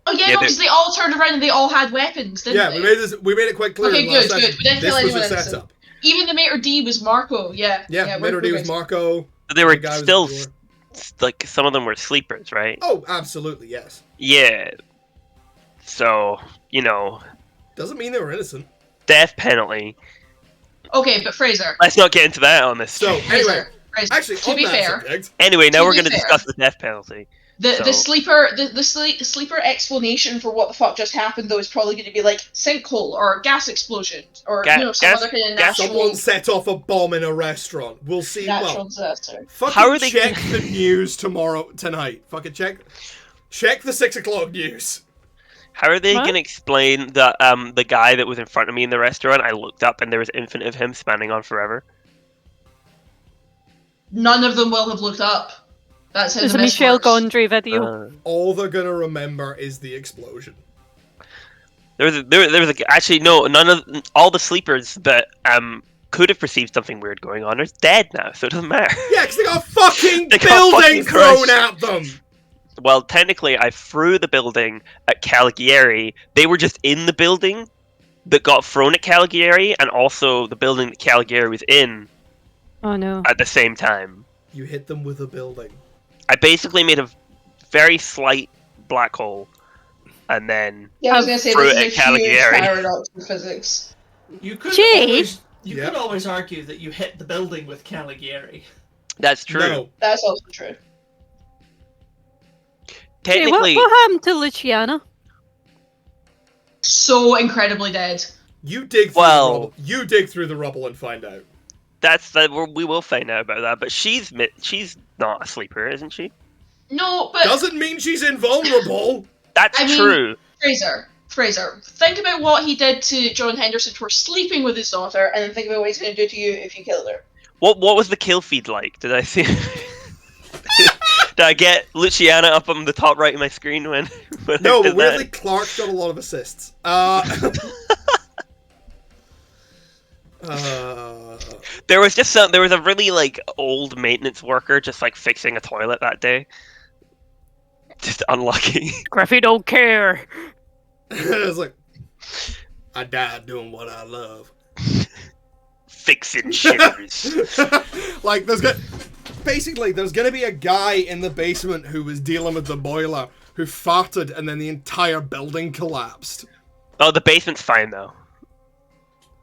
Speaker 3: Oh yeah,
Speaker 5: Yeah,
Speaker 3: no,
Speaker 5: they-
Speaker 3: because they all turned around and they all had weapons, didn't
Speaker 2: Yeah,
Speaker 3: they?
Speaker 2: we made it quite clear
Speaker 3: Okay,
Speaker 2: in the last
Speaker 3: good,
Speaker 2: session.
Speaker 3: good. We didn't
Speaker 2: This
Speaker 3: kill
Speaker 2: was
Speaker 3: anyone
Speaker 2: a
Speaker 3: innocent.
Speaker 2: setup.
Speaker 3: Even the Mater D was Marco, yeah.
Speaker 2: Yeah,
Speaker 3: we're
Speaker 2: Mater D was
Speaker 3: perfect.
Speaker 2: Marco.
Speaker 5: They were
Speaker 2: The guy was
Speaker 5: still
Speaker 2: at the door.
Speaker 5: like some of them were sleepers, right?
Speaker 2: Oh, absolutely, yes.
Speaker 5: Yeah. So
Speaker 2: Doesn't mean they were innocent.
Speaker 5: death penalty.
Speaker 3: Okay, but Fraser.
Speaker 5: Let's not get into that on this.
Speaker 2: So,
Speaker 5: stream.
Speaker 2: anyway,
Speaker 3: Fraser,
Speaker 2: actually,
Speaker 3: to
Speaker 2: on
Speaker 3: be
Speaker 2: that
Speaker 3: fair,
Speaker 2: subject,
Speaker 5: Anyway, now
Speaker 3: to
Speaker 5: we're
Speaker 3: be
Speaker 5: going to
Speaker 3: fair-
Speaker 5: discuss the death penalty.
Speaker 3: the
Speaker 5: So-
Speaker 3: sleeper explanation for what the fuck just happened though is probably going to be like sinkhole or gas explosion or some
Speaker 5: gas-
Speaker 3: other kind of
Speaker 5: gas-
Speaker 3: natural
Speaker 2: someone set off a bomb in a restaurant. We'll see.
Speaker 3: natural
Speaker 2: Well,
Speaker 3: disaster.
Speaker 2: fucking
Speaker 5: How are they
Speaker 2: check
Speaker 5: gonna-
Speaker 2: the news tonight. Fucking check the 6 o'clock news.
Speaker 5: How are they
Speaker 1: What?
Speaker 5: going to explain that the guy that was in front of me in the restaurant, I looked up and there was infinite of him spanning on forever?
Speaker 3: None of them will have looked up. That's how
Speaker 1: There's
Speaker 3: the
Speaker 1: a
Speaker 3: mist
Speaker 1: Michelle
Speaker 3: works.
Speaker 1: Gondry video.
Speaker 2: All they're gonna remember is the explosion.
Speaker 5: There was actually no, none of all the sleepers that could have perceived something weird going on are dead now, so it doesn't matter.
Speaker 2: Yeah, because they got a fucking
Speaker 5: They got
Speaker 2: building
Speaker 5: fucking
Speaker 2: thrown
Speaker 5: crushed.
Speaker 2: at them.
Speaker 5: Well, technically, I threw the building at Caligieri. They were just in the building that got thrown at Caligieri, and also the building that Caligieri was in
Speaker 1: Oh no.
Speaker 5: at the same time.
Speaker 2: You hit them with a building.
Speaker 5: I basically made a very slight black hole, and then
Speaker 3: Yeah, I was gonna say
Speaker 5: Threw
Speaker 3: this
Speaker 5: it
Speaker 3: is
Speaker 5: at
Speaker 3: a huge
Speaker 5: Caligieri.
Speaker 3: paradox in physics.
Speaker 4: You could
Speaker 1: Jay?
Speaker 4: always
Speaker 2: Yeah.
Speaker 4: could always argue that you hit the building with Caligieri.
Speaker 5: that's true.
Speaker 2: No.
Speaker 3: That's also true.
Speaker 1: Hey,
Speaker 5: Technically,
Speaker 1: what happened to Luciana?
Speaker 3: So incredibly dead.
Speaker 2: You dig through
Speaker 5: Well-
Speaker 2: the rubble. You dig through the rubble and find out.
Speaker 5: we will find out about that. But she's not a sleeper, isn't she?
Speaker 3: No, but
Speaker 2: Doesn't mean she's invulnerable.
Speaker 5: That's
Speaker 3: I mean-
Speaker 5: true.
Speaker 3: Fraser, think about what he did to John Henderson for sleeping with his daughter, and then think about what he's going to do to you if you killed her.
Speaker 5: What was the kill feed like? Did I see? Did I get Luciana up on the top right of my screen when I
Speaker 2: No,
Speaker 5: did
Speaker 2: but weirdly,
Speaker 5: that?
Speaker 2: Clark got a lot of assists.
Speaker 5: There was a really like old maintenance worker just like fixing a toilet that day. Just unlucky.
Speaker 1: Griffey don't care.
Speaker 2: It's like, I died doing what I love.
Speaker 5: Fixing shitters.
Speaker 2: Like, basically, there's gonna be a guy in the basement who was dealing with the boiler who farted and then the entire building collapsed.
Speaker 5: Oh, the basement's fine though.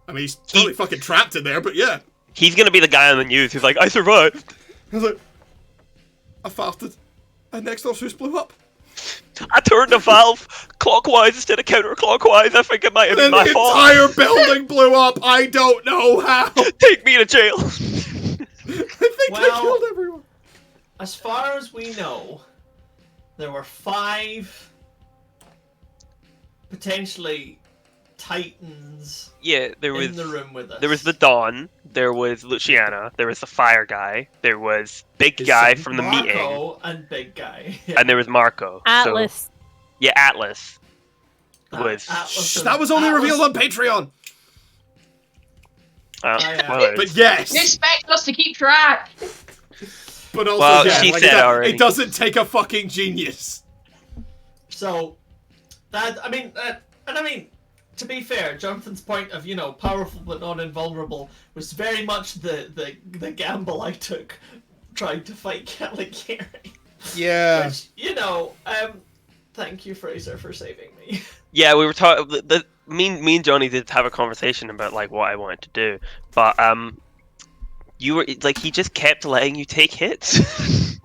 Speaker 2: I mean, he's totally fucking trapped in there, but yeah.
Speaker 5: He's gonna be the guy on the news who's like, I survived.
Speaker 2: I was like, I farted, and next door switch blew up.
Speaker 5: I turned the valve clockwise instead of counterclockwise. I think it might have been
Speaker 2: And
Speaker 5: my
Speaker 2: the
Speaker 5: fault.
Speaker 2: entire building blew up. I don't know how.
Speaker 5: Take me to jail.
Speaker 2: I think they killed everyone.
Speaker 4: As far as we know, there were 5 potentially Titans
Speaker 5: Yeah, there
Speaker 4: in
Speaker 5: was
Speaker 4: the room with us.
Speaker 5: there was the Dawn. There was Luciana. There was the Fire Guy. There was Big
Speaker 2: His
Speaker 5: Guy
Speaker 2: son,
Speaker 5: from the
Speaker 4: Marco
Speaker 5: meeting,
Speaker 4: and Big Guy.
Speaker 5: and there was Marco.
Speaker 1: Atlas.
Speaker 5: So, yeah, Atlas. Was
Speaker 4: Atlas and-
Speaker 2: That was only
Speaker 4: Atlas-
Speaker 2: revealed on Patreon.
Speaker 5: spoilers.
Speaker 2: But yes.
Speaker 3: You expect us to keep track.
Speaker 2: But also,
Speaker 5: Well,
Speaker 2: yeah,
Speaker 5: she
Speaker 2: like
Speaker 5: said
Speaker 2: that,
Speaker 5: already.
Speaker 2: it doesn't take a fucking genius.
Speaker 4: So, that I mean, to be fair, Jonathan's point of powerful but not invulnerable was very much the gamble I took trying to fight Caligieri.
Speaker 2: Yeah.
Speaker 4: Which thank you, Fraser, for saving me.
Speaker 5: Yeah, we were talking. Me and Johnny did have a conversation about like what I wanted to do, but you were like he just kept letting you take hits.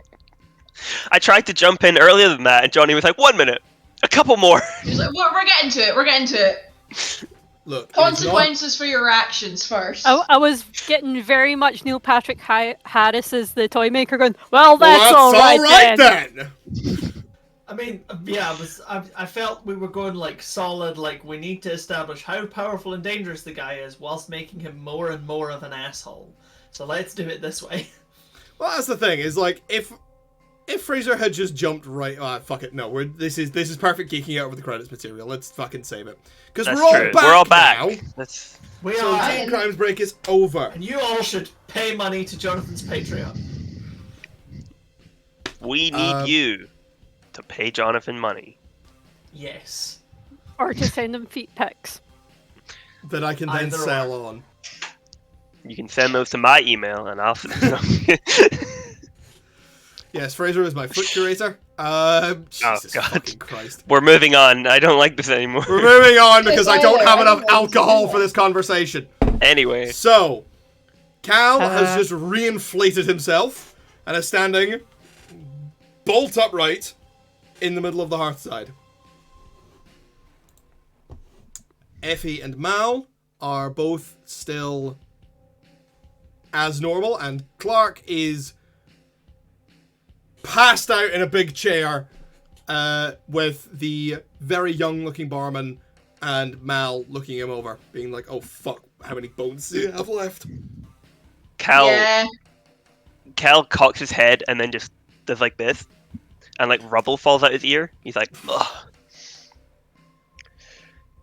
Speaker 5: I tried to jump in earlier than that, and Johnny was like, 1 minute, a couple more.
Speaker 3: He's like, we're getting to it. We're getting to it.
Speaker 2: Look.
Speaker 3: Consequences for your actions first.
Speaker 1: I was getting very much Neil Patrick Harris as the toy maker going, well, that's all right then.
Speaker 4: I mean, yeah, I felt we were going like solid, like we need to establish how powerful and dangerous the guy is whilst making him more and more of an asshole. So let's do it this way.
Speaker 2: Well, that's the thing. Is like if Fraser had just jumped right, fuck it. No, this is perfect geeking out over the credits material. Let's fucking save it because
Speaker 5: That's
Speaker 2: we're all
Speaker 5: true.
Speaker 2: back.
Speaker 5: We're all back.
Speaker 2: Now.
Speaker 5: That's
Speaker 4: We
Speaker 2: So
Speaker 4: are,
Speaker 2: Teen Crimes Break is over.
Speaker 4: and you all should pay money to Jonathan's Patreon.
Speaker 5: we need you to pay Jonathan money.
Speaker 4: Yes.
Speaker 1: Or to send them feet pics.
Speaker 2: That I can then
Speaker 4: Either
Speaker 2: sell
Speaker 4: or.
Speaker 2: on.
Speaker 5: You can send those to my email, and I'll send them.
Speaker 2: Yes, Fraser is my foot curator. Jesus
Speaker 5: God.
Speaker 2: fucking Christ.
Speaker 5: We're moving on. I don't like this anymore.
Speaker 2: We're moving on because I don't have enough
Speaker 3: It's over.
Speaker 2: alcohol for this conversation.
Speaker 5: Anyway,
Speaker 2: So, Cal has just reinflated himself and is standing bolt upright in the middle of the hearthside. Effie and Mal are both still as normal, and Clark is passed out in a big chair with the very young-looking barman and Mal looking him over, being like, "Oh fuck, how many bones do you have left?"
Speaker 5: Cal
Speaker 3: Yeah.
Speaker 5: cocks his head and then just does like this, and like rubble falls out his ear. He's like, ugh.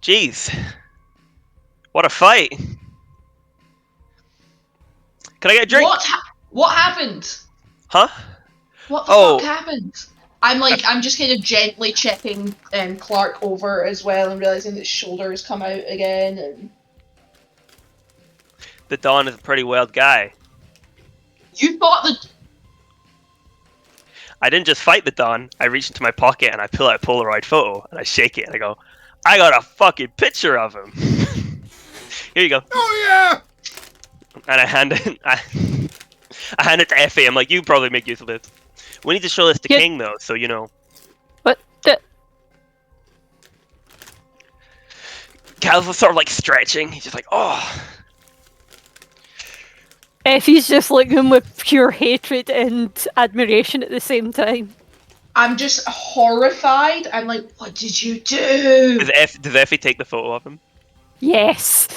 Speaker 5: Jeez. What a fight. Can I get a drink?
Speaker 3: What happened?
Speaker 5: Huh?
Speaker 3: What the
Speaker 5: Oh.
Speaker 3: fuck happened? I'm just kind of gently checking Clark over as well and realizing that his shoulder has come out again. And
Speaker 5: The Don is a pretty wild guy.
Speaker 3: you thought that
Speaker 5: I didn't just fight the Don. I reach into my pocket and I pull out a Polaroid photo and I shake it and I go, I got a fucking picture of him. Here you go.
Speaker 2: Oh yeah!
Speaker 5: And I hand it. I hand it to Effie. I'm like, you probably make use of this. We need to show this to
Speaker 1: Yeah.
Speaker 5: King though, so you know.
Speaker 1: But
Speaker 5: Cal's sort of like stretching. He's just like, oh.
Speaker 1: Effie's just looking with pure hatred and admiration at the same time.
Speaker 3: I'm just horrified. I'm like, what did you do?
Speaker 5: Does Effie take the photo of him?
Speaker 1: Yes.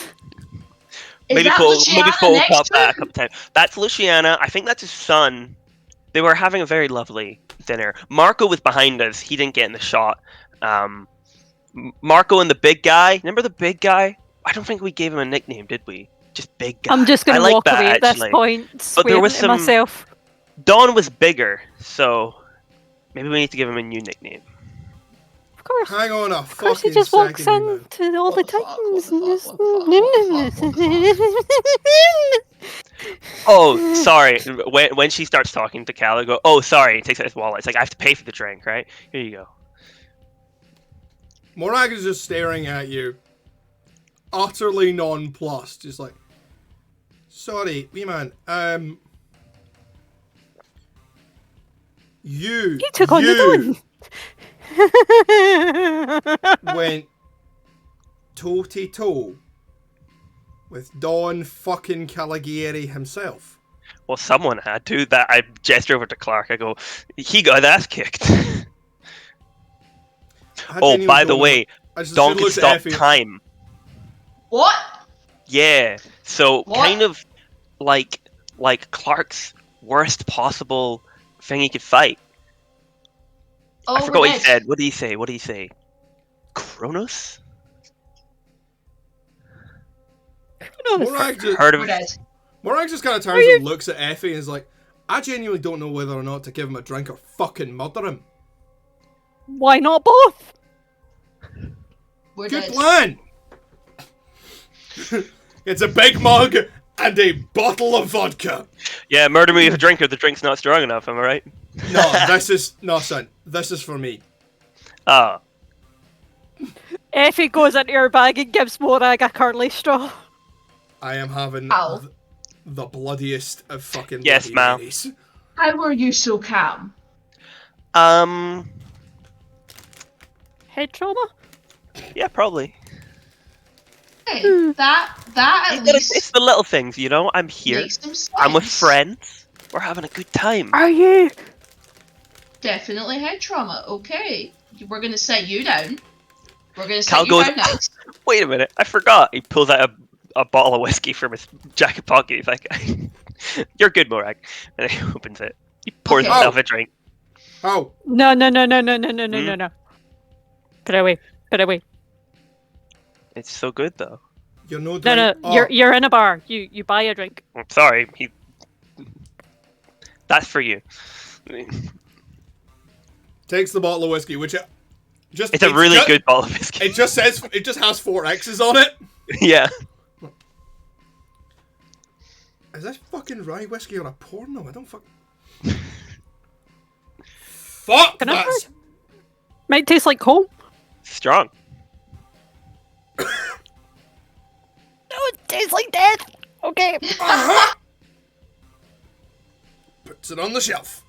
Speaker 3: Is
Speaker 5: Maybe
Speaker 3: that Luciana next
Speaker 5: pop
Speaker 3: to
Speaker 5: that a
Speaker 3: him?
Speaker 5: couple times. That's Luciana. I think that's his son. They were having a very lovely dinner. Marco was behind us. He didn't get in the shot. Marco and the big guy. Remember the big guy? I don't think we gave him a nickname, did we? Just big guy.
Speaker 1: I'm just
Speaker 5: I
Speaker 1: going to
Speaker 5: like
Speaker 1: walk
Speaker 5: that,
Speaker 1: away at this
Speaker 5: actually.
Speaker 1: point,
Speaker 5: But there
Speaker 1: swearing
Speaker 5: was
Speaker 1: to
Speaker 5: some-
Speaker 1: myself.
Speaker 5: Don was bigger, so Maybe we need to give him a new nickname.
Speaker 1: Of course.
Speaker 2: Hang on a
Speaker 1: Of course, he
Speaker 2: fucking
Speaker 1: just walks
Speaker 2: second, man.
Speaker 1: into all the
Speaker 3: What the fuck,
Speaker 1: titans
Speaker 3: what
Speaker 1: and
Speaker 3: the
Speaker 1: just.
Speaker 3: fuck, what the
Speaker 5: Oh, sorry. When she starts talking to Cal, I go, "Oh, sorry." He takes out his wallet. It's like I have to pay for the drink, right? Here you go.
Speaker 2: Morag is just staring at you, utterly nonplussed, just like, sorry, wee man, you
Speaker 1: He took on the Don.
Speaker 2: went toe-to-toe with Don fucking Caligieri himself.
Speaker 5: Well, someone had to. That I gesture over to Clark. I go, "He got his ass kicked."
Speaker 2: I
Speaker 5: Oh,
Speaker 2: genuinely
Speaker 5: by the
Speaker 2: don't know.
Speaker 5: way,
Speaker 2: I just
Speaker 5: Don can
Speaker 2: looked at
Speaker 5: stop
Speaker 2: Effie.
Speaker 5: time.
Speaker 3: What?
Speaker 5: Yeah. So
Speaker 3: What?
Speaker 5: kind of like Clark's worst possible thing he could fight.
Speaker 3: Oh,
Speaker 5: I forgot
Speaker 3: we're
Speaker 5: what he
Speaker 3: dead.
Speaker 5: said. What did he say? What did he say? Kronos?
Speaker 2: Morag just,
Speaker 5: Heard of
Speaker 3: We're dead.
Speaker 2: Morag just kind of turns and looks at Effie and is like, I genuinely don't know whether or not to give him a drink or fucking murder him.
Speaker 1: Why not both?
Speaker 3: We're
Speaker 2: Good
Speaker 3: dead.
Speaker 2: plan! It's a big mug and a bottle of vodka.
Speaker 5: Yeah, murder me with a drink if the drink's not strong enough, am I right?
Speaker 2: No, son. This is for me.
Speaker 5: Ah.
Speaker 1: Effie goes into her bag and gives Morag a curly straw.
Speaker 2: I am having
Speaker 3: Ow.
Speaker 2: the bloodiest of fucking
Speaker 5: Yes,
Speaker 2: bloody
Speaker 5: ma'am.
Speaker 2: days.
Speaker 3: How are you so calm?
Speaker 1: Head trauma?
Speaker 5: Yeah, probably.
Speaker 3: Hey,
Speaker 1: Hmm.
Speaker 3: that at
Speaker 5: It's
Speaker 3: least
Speaker 5: the little things, you know? I'm here.
Speaker 3: makes some sense.
Speaker 5: I'm with friends. We're having a good time.
Speaker 1: Are you?
Speaker 3: Definitely head trauma. Okay, we're gonna set you down. We're gonna
Speaker 5: Cal
Speaker 3: set you
Speaker 5: goes,
Speaker 3: down next.
Speaker 5: Wait a minute, I forgot. He pulls out a bottle of whiskey from his jacket pocket. He's like, "You're good, Morag." And he opens it. He pours
Speaker 3: Okay.
Speaker 5: himself a drink.
Speaker 2: Oh,
Speaker 1: No.
Speaker 5: Hmm?
Speaker 1: Put it away. Put it away.
Speaker 5: It's so good, though.
Speaker 2: you're no
Speaker 1: No,
Speaker 2: drink.
Speaker 1: no. You're in a bar. You buy a drink.
Speaker 5: I'm sorry. That's for you.
Speaker 2: Takes the bottle of whiskey, which
Speaker 5: It's a really good bottle of whiskey.
Speaker 2: It just says it just has 4 X's on it.
Speaker 5: Yeah.
Speaker 2: Is this fucking rye whiskey or a porno? I don't fuck. Fuck
Speaker 1: Can I
Speaker 2: that's.
Speaker 1: try? Might taste like coal.
Speaker 5: Strong.
Speaker 1: No, it tastes like death. Okay.
Speaker 2: Uh-huh. Puts it on the shelf.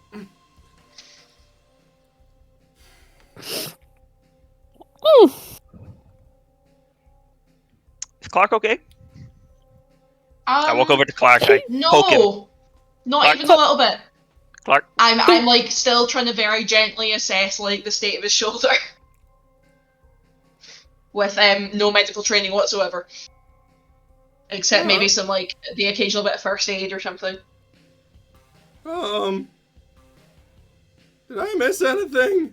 Speaker 5: Is Clark okay? I walk over to Clark. I poke him.
Speaker 3: No, not
Speaker 5: Clark.
Speaker 3: even a little bit.
Speaker 5: Clark.
Speaker 3: I'm like still trying to very gently assess like the state of his shoulder, with no medical training whatsoever, except maybe some like the occasional bit of first aid or something.
Speaker 2: Did I miss anything?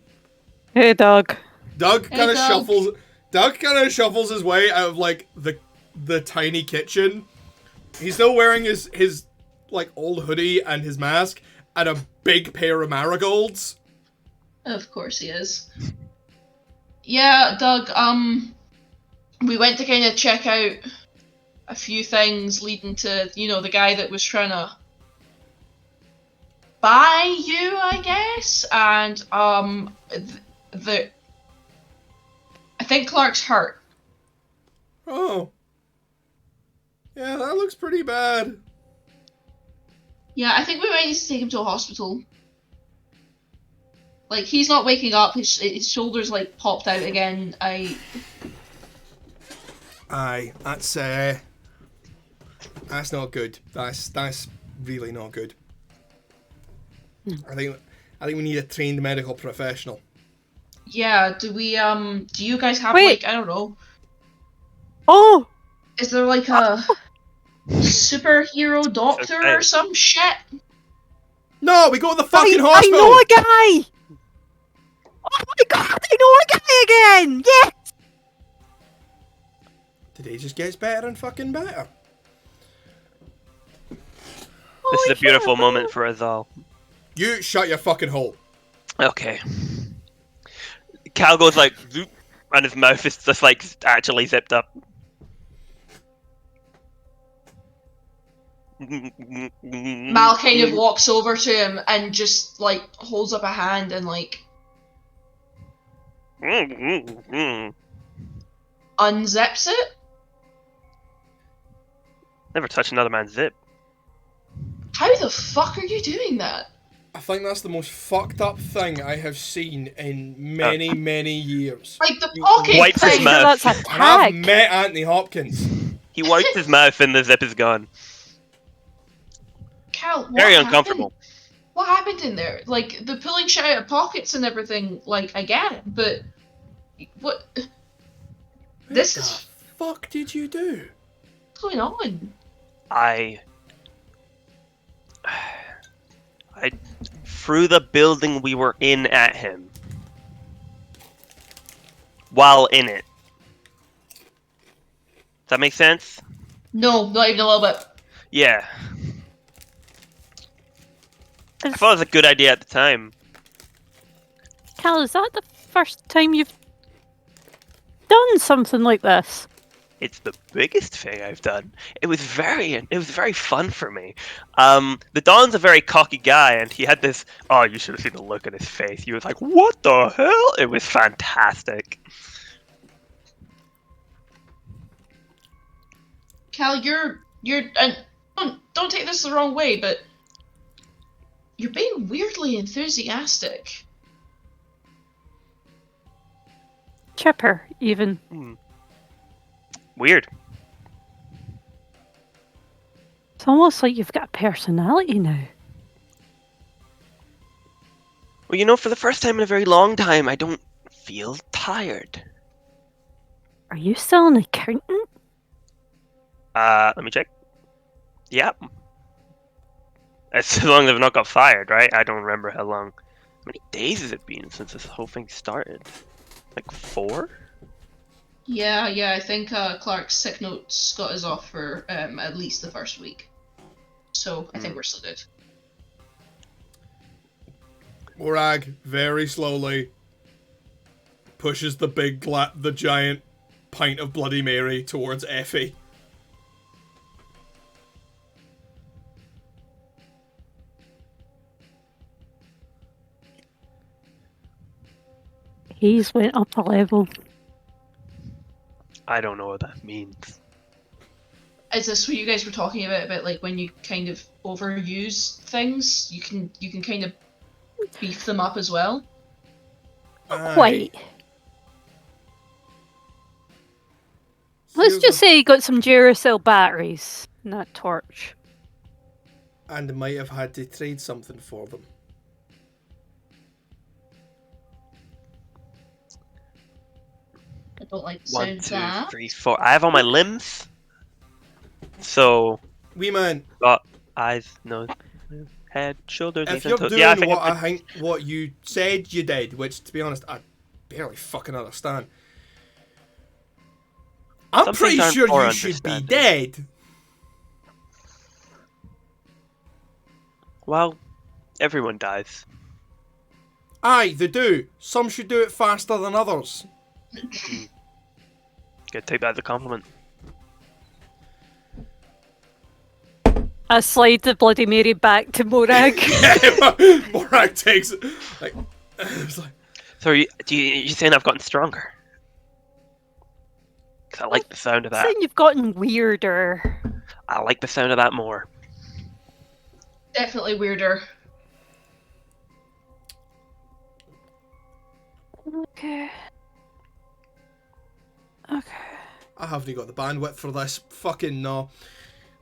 Speaker 1: Hey, Doug.
Speaker 2: Doug
Speaker 3: Hey,
Speaker 2: kind of
Speaker 3: Doug.
Speaker 2: shuffles. Doug kind of shuffles his way out of like the tiny kitchen. He's still wearing his like old hoodie and his mask and a big pair of marigolds.
Speaker 3: Of course he is. Yeah, Doug. We went to kind of check out a few things leading to the guy that was trying to buy you, I guess, and I think Clark's hurt.
Speaker 2: Oh. Yeah, that looks pretty bad.
Speaker 3: Yeah, I think we might need to take him to a hospital. Like, he's not waking up, his shoulders, like, popped out again.
Speaker 2: Aye, that's not good. That's really not good. I think we need a trained medical professional.
Speaker 3: Yeah, do you guys have,
Speaker 1: Wait.
Speaker 3: like, I don't know,
Speaker 1: Oh,
Speaker 3: is there, like, a superhero doctor or some shit?
Speaker 2: No, we go to the fucking
Speaker 1: I
Speaker 2: hospital.
Speaker 1: know a guy. Oh my god, I know a guy again. Yes.
Speaker 2: Today just gets better and fucking better.
Speaker 5: This is a beautiful moment for us all.
Speaker 2: You shut your fucking hole.
Speaker 5: Okay. Cal goes like, zoop, and his mouth is just like actually zipped up.
Speaker 3: Mal kind of walks over to him and just like holds up a hand and like unzips it.
Speaker 5: Never touch another man's zip.
Speaker 3: How the fuck are you doing that?
Speaker 2: I think that's the most fucked up thing I have seen in many, many years.
Speaker 3: Like the pocket
Speaker 5: Wipes his
Speaker 3: thing.
Speaker 5: mouth.
Speaker 1: That's a
Speaker 2: And I've
Speaker 1: tag.
Speaker 2: met Anthony Hopkins.
Speaker 5: He wipes his mouth and the zip is gone.
Speaker 3: Cal, what
Speaker 5: Very
Speaker 3: happened?
Speaker 5: uncomfortable.
Speaker 3: What happened in there? Like the pulling shit out of pockets and everything. Like I get it, but what? This
Speaker 2: What
Speaker 3: is
Speaker 2: the fuck did you do?
Speaker 3: what's going on.
Speaker 5: I threw the building we were in at him. While in it. Does that make sense?
Speaker 3: No, not even a little bit.
Speaker 5: Yeah. I thought it was a good idea at the time.
Speaker 1: Cal, is that the first time you've done something like this?
Speaker 5: It's the biggest thing I've done. It was very fun for me. The Don's a very cocky guy, and he had this. Oh, you should have seen the look on his face. He was like, "What the hell?" It was fantastic.
Speaker 3: Cal, you're and don't take this the wrong way, but you're being weirdly enthusiastic.
Speaker 1: Chipper, even.
Speaker 5: Weird.
Speaker 1: It's almost like you've got a personality now.
Speaker 5: Well, you know, for the first time in a very long time, I don't feel tired.
Speaker 1: Are you still an accountant?
Speaker 5: Let me check. Yep. As long as I've not got fired, right? I don't remember how long. How many days has it been since this whole thing started? Like 4?
Speaker 3: Yeah, I think Clark's sick notes got us off for at least the first week. So I think we're still good.
Speaker 2: Morag very slowly pushes the giant pint of Bloody Mary towards Effie.
Speaker 1: He's went up a level.
Speaker 5: I don't know what that means.
Speaker 3: Is this what you guys were talking about like when you kind of overuse things, you can kind of beef them up as well?
Speaker 1: Quite. Let's
Speaker 2: Here's
Speaker 1: just
Speaker 2: a-
Speaker 1: say he got some Duracell batteries in that torch.
Speaker 2: And might have had to trade something for them.
Speaker 3: I don't like the
Speaker 5: 1,
Speaker 3: sound of
Speaker 5: 2,
Speaker 3: that.
Speaker 5: 3, 4. I have all my limbs. So,
Speaker 2: Wee man,
Speaker 5: got eyes, nose, head, shoulders,
Speaker 2: if
Speaker 5: knees,
Speaker 2: you're
Speaker 5: and toes.
Speaker 2: doing
Speaker 5: Yeah, I think
Speaker 2: what
Speaker 5: I'm
Speaker 2: I think what you said you did, which to be honest I barely fucking understand. I'm
Speaker 5: Some
Speaker 2: pretty
Speaker 5: things aren't
Speaker 2: sure
Speaker 5: for
Speaker 2: you should be
Speaker 5: understanding.
Speaker 2: dead.
Speaker 5: Well, everyone dies.
Speaker 2: Aye, they do. Some should do it faster than others.
Speaker 5: Gotta take that as a compliment.
Speaker 1: I slide the Bloody Mary back to Morag.
Speaker 2: Morag takes it. Like, it's like,
Speaker 5: So, you saying I've gotten stronger? Because I like the sound of that.
Speaker 1: Saying you've gotten weirder.
Speaker 5: I like the sound of that more.
Speaker 3: Definitely weirder.
Speaker 1: Okay. Okay.
Speaker 2: I haven't got the bandwidth for this. Fucking no.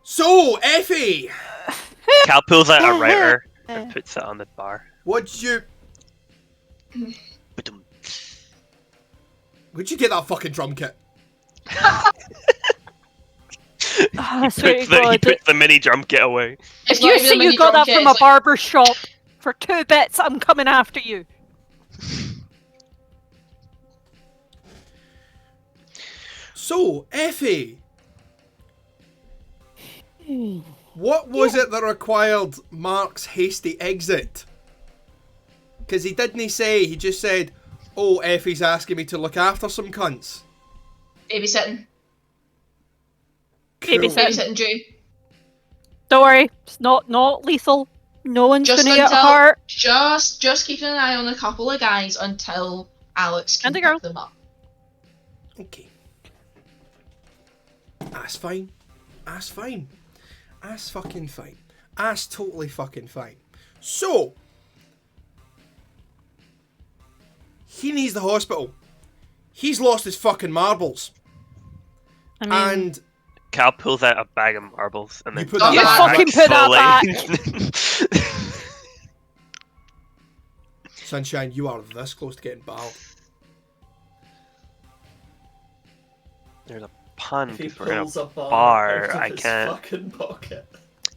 Speaker 2: So, Effie,
Speaker 5: Cal pulls out a router and puts it on the bar.
Speaker 2: what'd you
Speaker 5: Ba-dum.
Speaker 2: where'd you get that fucking drum kit?
Speaker 1: I swear to
Speaker 5: He
Speaker 1: God.
Speaker 5: puts the mini drum kit away.
Speaker 3: It's
Speaker 1: If
Speaker 3: not
Speaker 1: you
Speaker 3: even a
Speaker 1: say you
Speaker 3: mini
Speaker 1: got
Speaker 3: drum
Speaker 1: that
Speaker 3: kit,
Speaker 1: from a
Speaker 3: it's like-
Speaker 1: barber shop for 2 bits, I'm coming after you.
Speaker 2: So, Effie, what was it that required Mark's hasty exit? Because he didn't say, he just said, oh, Effie's asking me to look after some cunts.
Speaker 3: Babysitting.
Speaker 2: Cool.
Speaker 3: Babysitting duty.
Speaker 1: Don't worry, it's not lethal. No one's
Speaker 3: Just
Speaker 1: gonna get
Speaker 3: until,
Speaker 1: hurt.
Speaker 3: just keeping an eye on a couple of guys until Alex can
Speaker 1: And the
Speaker 3: pick
Speaker 1: girl.
Speaker 3: them up.
Speaker 2: Okay. That's fine. That's fine. That's fucking fine. That's totally fucking fine. So, he needs the hospital. He's lost his fucking marbles.
Speaker 1: I mean,
Speaker 2: And
Speaker 5: Cal pulls out a bag of marbles and then
Speaker 2: You put
Speaker 3: that
Speaker 1: you
Speaker 3: back.
Speaker 1: fucking put that back.
Speaker 2: Sunshine, you are this close to getting barred.
Speaker 5: There's a pun
Speaker 4: If he
Speaker 5: because we're in a
Speaker 4: pulls a bar,
Speaker 5: bar,
Speaker 4: out of
Speaker 5: I
Speaker 4: his
Speaker 5: can't.
Speaker 4: fucking pocket.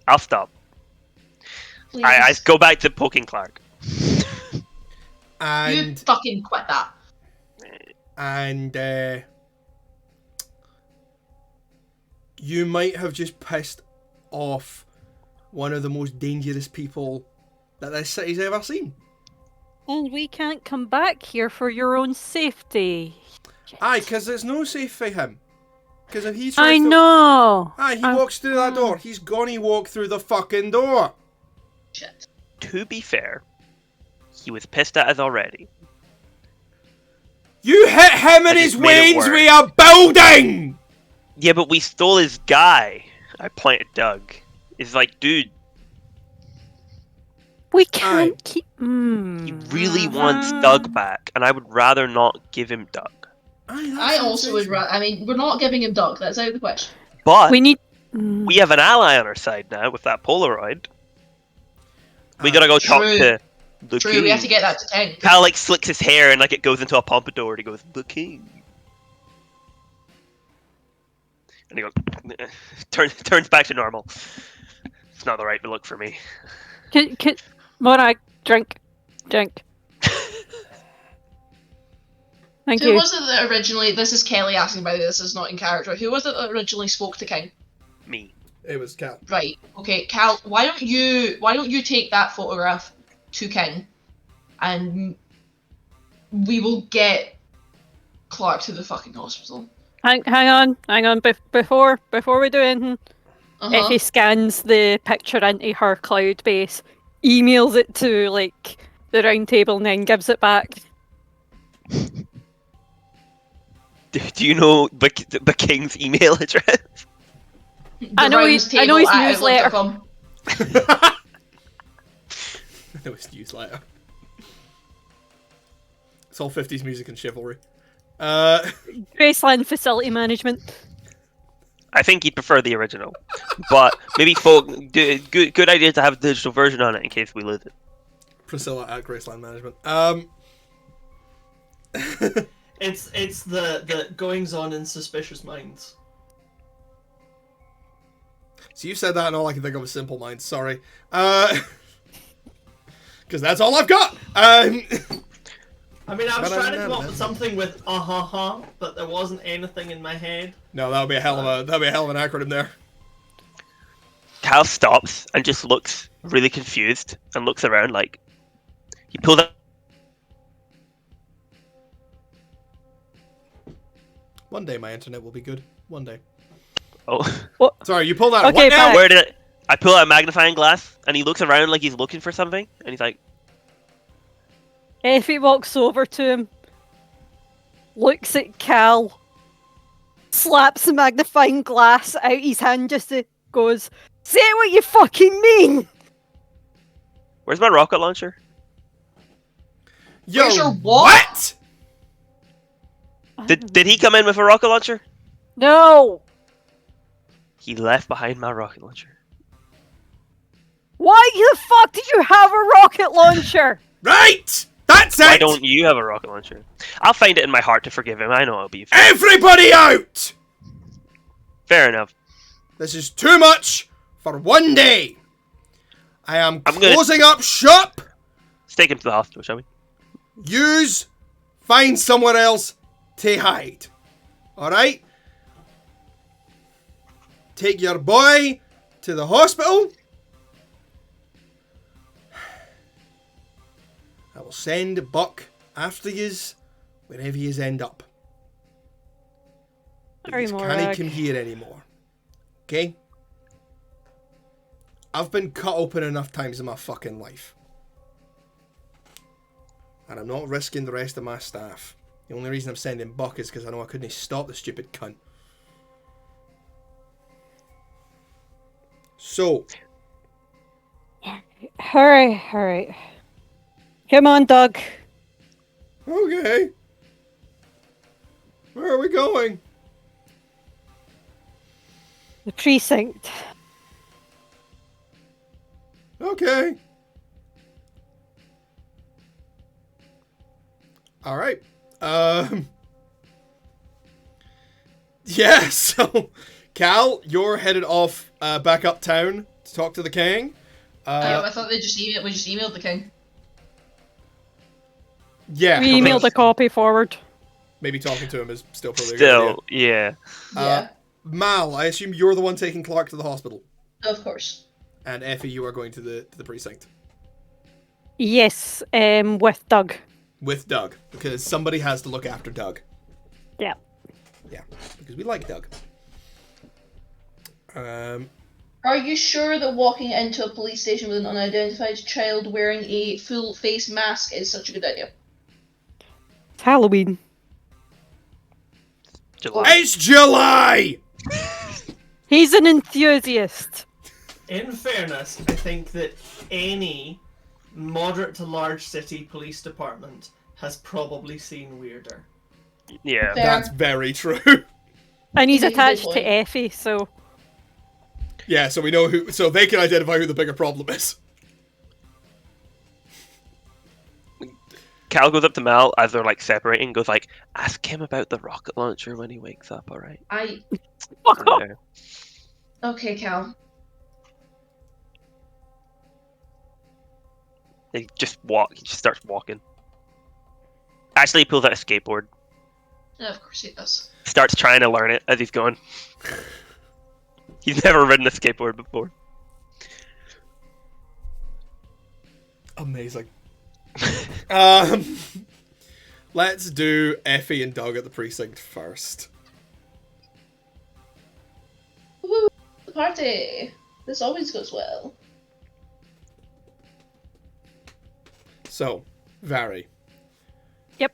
Speaker 5: I'll stop.
Speaker 3: Please.
Speaker 5: I go back to poking Clark.
Speaker 3: You
Speaker 2: And
Speaker 3: fucking quit that.
Speaker 2: you might have just pissed off one of the most dangerous people that this city's ever seen.
Speaker 1: And we can't come back here for your own safety.
Speaker 2: Aye, because there's no safe for him. Because if he tries
Speaker 1: I
Speaker 2: to...
Speaker 1: know.
Speaker 2: Aye, he walks through that door. He's gonna walk through the fucking door.
Speaker 3: Shit.
Speaker 5: To be fair, he was pissed at us already.
Speaker 2: You hit him in
Speaker 5: I
Speaker 2: his
Speaker 5: just made it
Speaker 2: veins
Speaker 5: work.
Speaker 2: with a building!
Speaker 5: Yeah, but we stole his guy. I point at Doug. It's like, dude,
Speaker 1: We can't keep.
Speaker 5: he really wants Doug back, and I would rather not give him Doug.
Speaker 2: Aye, that
Speaker 3: I
Speaker 2: sounds
Speaker 3: also would
Speaker 2: sensible.
Speaker 3: rather. I mean, we're not giving him Doug. That's out of the question.
Speaker 5: But
Speaker 1: We need.
Speaker 5: we have an ally on our side now with that Polaroid. We gotta go talk
Speaker 3: True.
Speaker 5: to the
Speaker 3: True,
Speaker 5: king.
Speaker 3: we have to get that to 10.
Speaker 5: Cal like slicks his hair and like it goes into a pompadour and he goes, the king. And he goes, turns back to normal. It's not the right look for me.
Speaker 1: Morag, drink. Thank
Speaker 3: Who
Speaker 1: you.
Speaker 3: was it that originally? This is Kelly asking, by the way. This is not in character. Who was it that originally spoke to King?
Speaker 5: Me.
Speaker 2: It was Cal.
Speaker 3: Right. Okay, Cal. Why don't you take that photograph to King, and we will get Clark to the fucking hospital.
Speaker 1: Hang on. Before we do anything,
Speaker 3: Uh-huh.
Speaker 1: Effie scans the picture into her cloud base, emails it to like the round table, and then gives it back.
Speaker 5: Do you know the king's email address?
Speaker 1: I know his newsletter.
Speaker 3: outlook.com.
Speaker 2: I know his newsletter. It's all 50s music and chivalry.
Speaker 1: Graceland Facility Management.
Speaker 5: I think he'd prefer the original. But maybe good idea to have a digital version on it in case we lose it.
Speaker 2: Priscilla at Graceland Management.
Speaker 4: It's the goings on in suspicious minds.
Speaker 2: So you said that and all I can think of is Simple Minds, sorry. Because that's all I've got!
Speaker 4: I mean, I was
Speaker 2: But
Speaker 4: trying to
Speaker 2: I
Speaker 4: come up
Speaker 2: know.
Speaker 4: with something with but there wasn't anything in my head.
Speaker 2: No, that would be a hell of an acronym there.
Speaker 5: Cal stops and just looks really confused and looks around like he pulled out.
Speaker 2: One day my internet will be good. One day.
Speaker 5: Oh,
Speaker 2: Sorry, you pulled out
Speaker 1: Okay,
Speaker 2: what now?
Speaker 1: back.
Speaker 5: where did it? I pull out a magnifying glass and he looks around like he's looking for something and he's like,
Speaker 1: Effie walks over to him, looks at Cal, slaps the magnifying glass out his hand, just goes, "Say what you fucking mean!"
Speaker 5: "Where's my rocket launcher?"
Speaker 2: Yo,
Speaker 3: Where's your what?
Speaker 5: Did he come in with a rocket launcher?
Speaker 1: No!
Speaker 5: He left behind my rocket launcher.
Speaker 1: Why the fuck did you have a rocket launcher?
Speaker 2: Right! That's it!
Speaker 5: Why don't you have a rocket launcher? I'll find it in my heart to forgive him. I know it'll be fair.
Speaker 2: Everybody out!
Speaker 5: Fair enough.
Speaker 2: This is too much for one day. I am
Speaker 5: I'm gonna-
Speaker 2: closing up shop.
Speaker 5: Let's take him to the hospital, shall we?
Speaker 2: Yous find somewhere else to hide. Alright? Take your boy to the hospital. I will will send Buck after yous wherever yous end up. But
Speaker 1: Sorry,
Speaker 2: yous can't
Speaker 1: Morag.
Speaker 2: come here anymore. Okay? I've been cut open enough times in my fucking life. And I'm not risking the rest of my staff. The only reason I'm sending Buck is because I know I couldn't stop the stupid cunt. So,
Speaker 1: Alright. Come on, Doug.
Speaker 2: okay. Where are we going?
Speaker 1: The precinct.
Speaker 2: Okay. Alright. Yeah, so Cal, you're headed off back uptown to talk to the king.
Speaker 3: I thought we just emailed the king.
Speaker 2: Yeah.
Speaker 1: We emailed a copy forward.
Speaker 2: Maybe talking to him is still probably a good idea.
Speaker 5: Still, yeah.
Speaker 3: Yeah,
Speaker 2: Mal, I assume you're the one taking Clark to the hospital.
Speaker 3: of course.
Speaker 2: And Effie, you are going to the precinct.
Speaker 1: Yes, with Doug.
Speaker 2: With Doug. Because somebody has to look after Doug.
Speaker 1: Yeah.
Speaker 2: Yeah. Because we like Doug.
Speaker 3: Are you sure that walking into a police station with an unidentified child wearing a full face mask is such a good idea?
Speaker 1: It's Halloween.
Speaker 5: July.
Speaker 2: It's July!
Speaker 1: He's an enthusiast.
Speaker 4: In fairness, I think that any moderate to large city police department has probably seen weirder.
Speaker 5: Yeah.
Speaker 3: Fair.
Speaker 2: That's very true.
Speaker 1: And he's
Speaker 3: Makes a good
Speaker 1: attached
Speaker 3: point.
Speaker 1: to Effie, so...
Speaker 2: Yeah, so we know who. So they can identify who the bigger problem is.
Speaker 5: Cal goes up to Mal as they're like separating, goes like, ask him about the rocket launcher when he wakes up, alright?
Speaker 1: Fuck off!
Speaker 5: Okay.
Speaker 3: Okay, Cal.
Speaker 5: He just starts walking. Actually, he pulls out a skateboard.
Speaker 3: Yeah, of course he does.
Speaker 5: Starts trying to learn it as he's going. He's never ridden a skateboard before.
Speaker 2: Amazing. Let's do Effie and Doug at the precinct first.
Speaker 3: Woohoo! The party! This always goes well.
Speaker 2: So, Vari.
Speaker 1: Yep.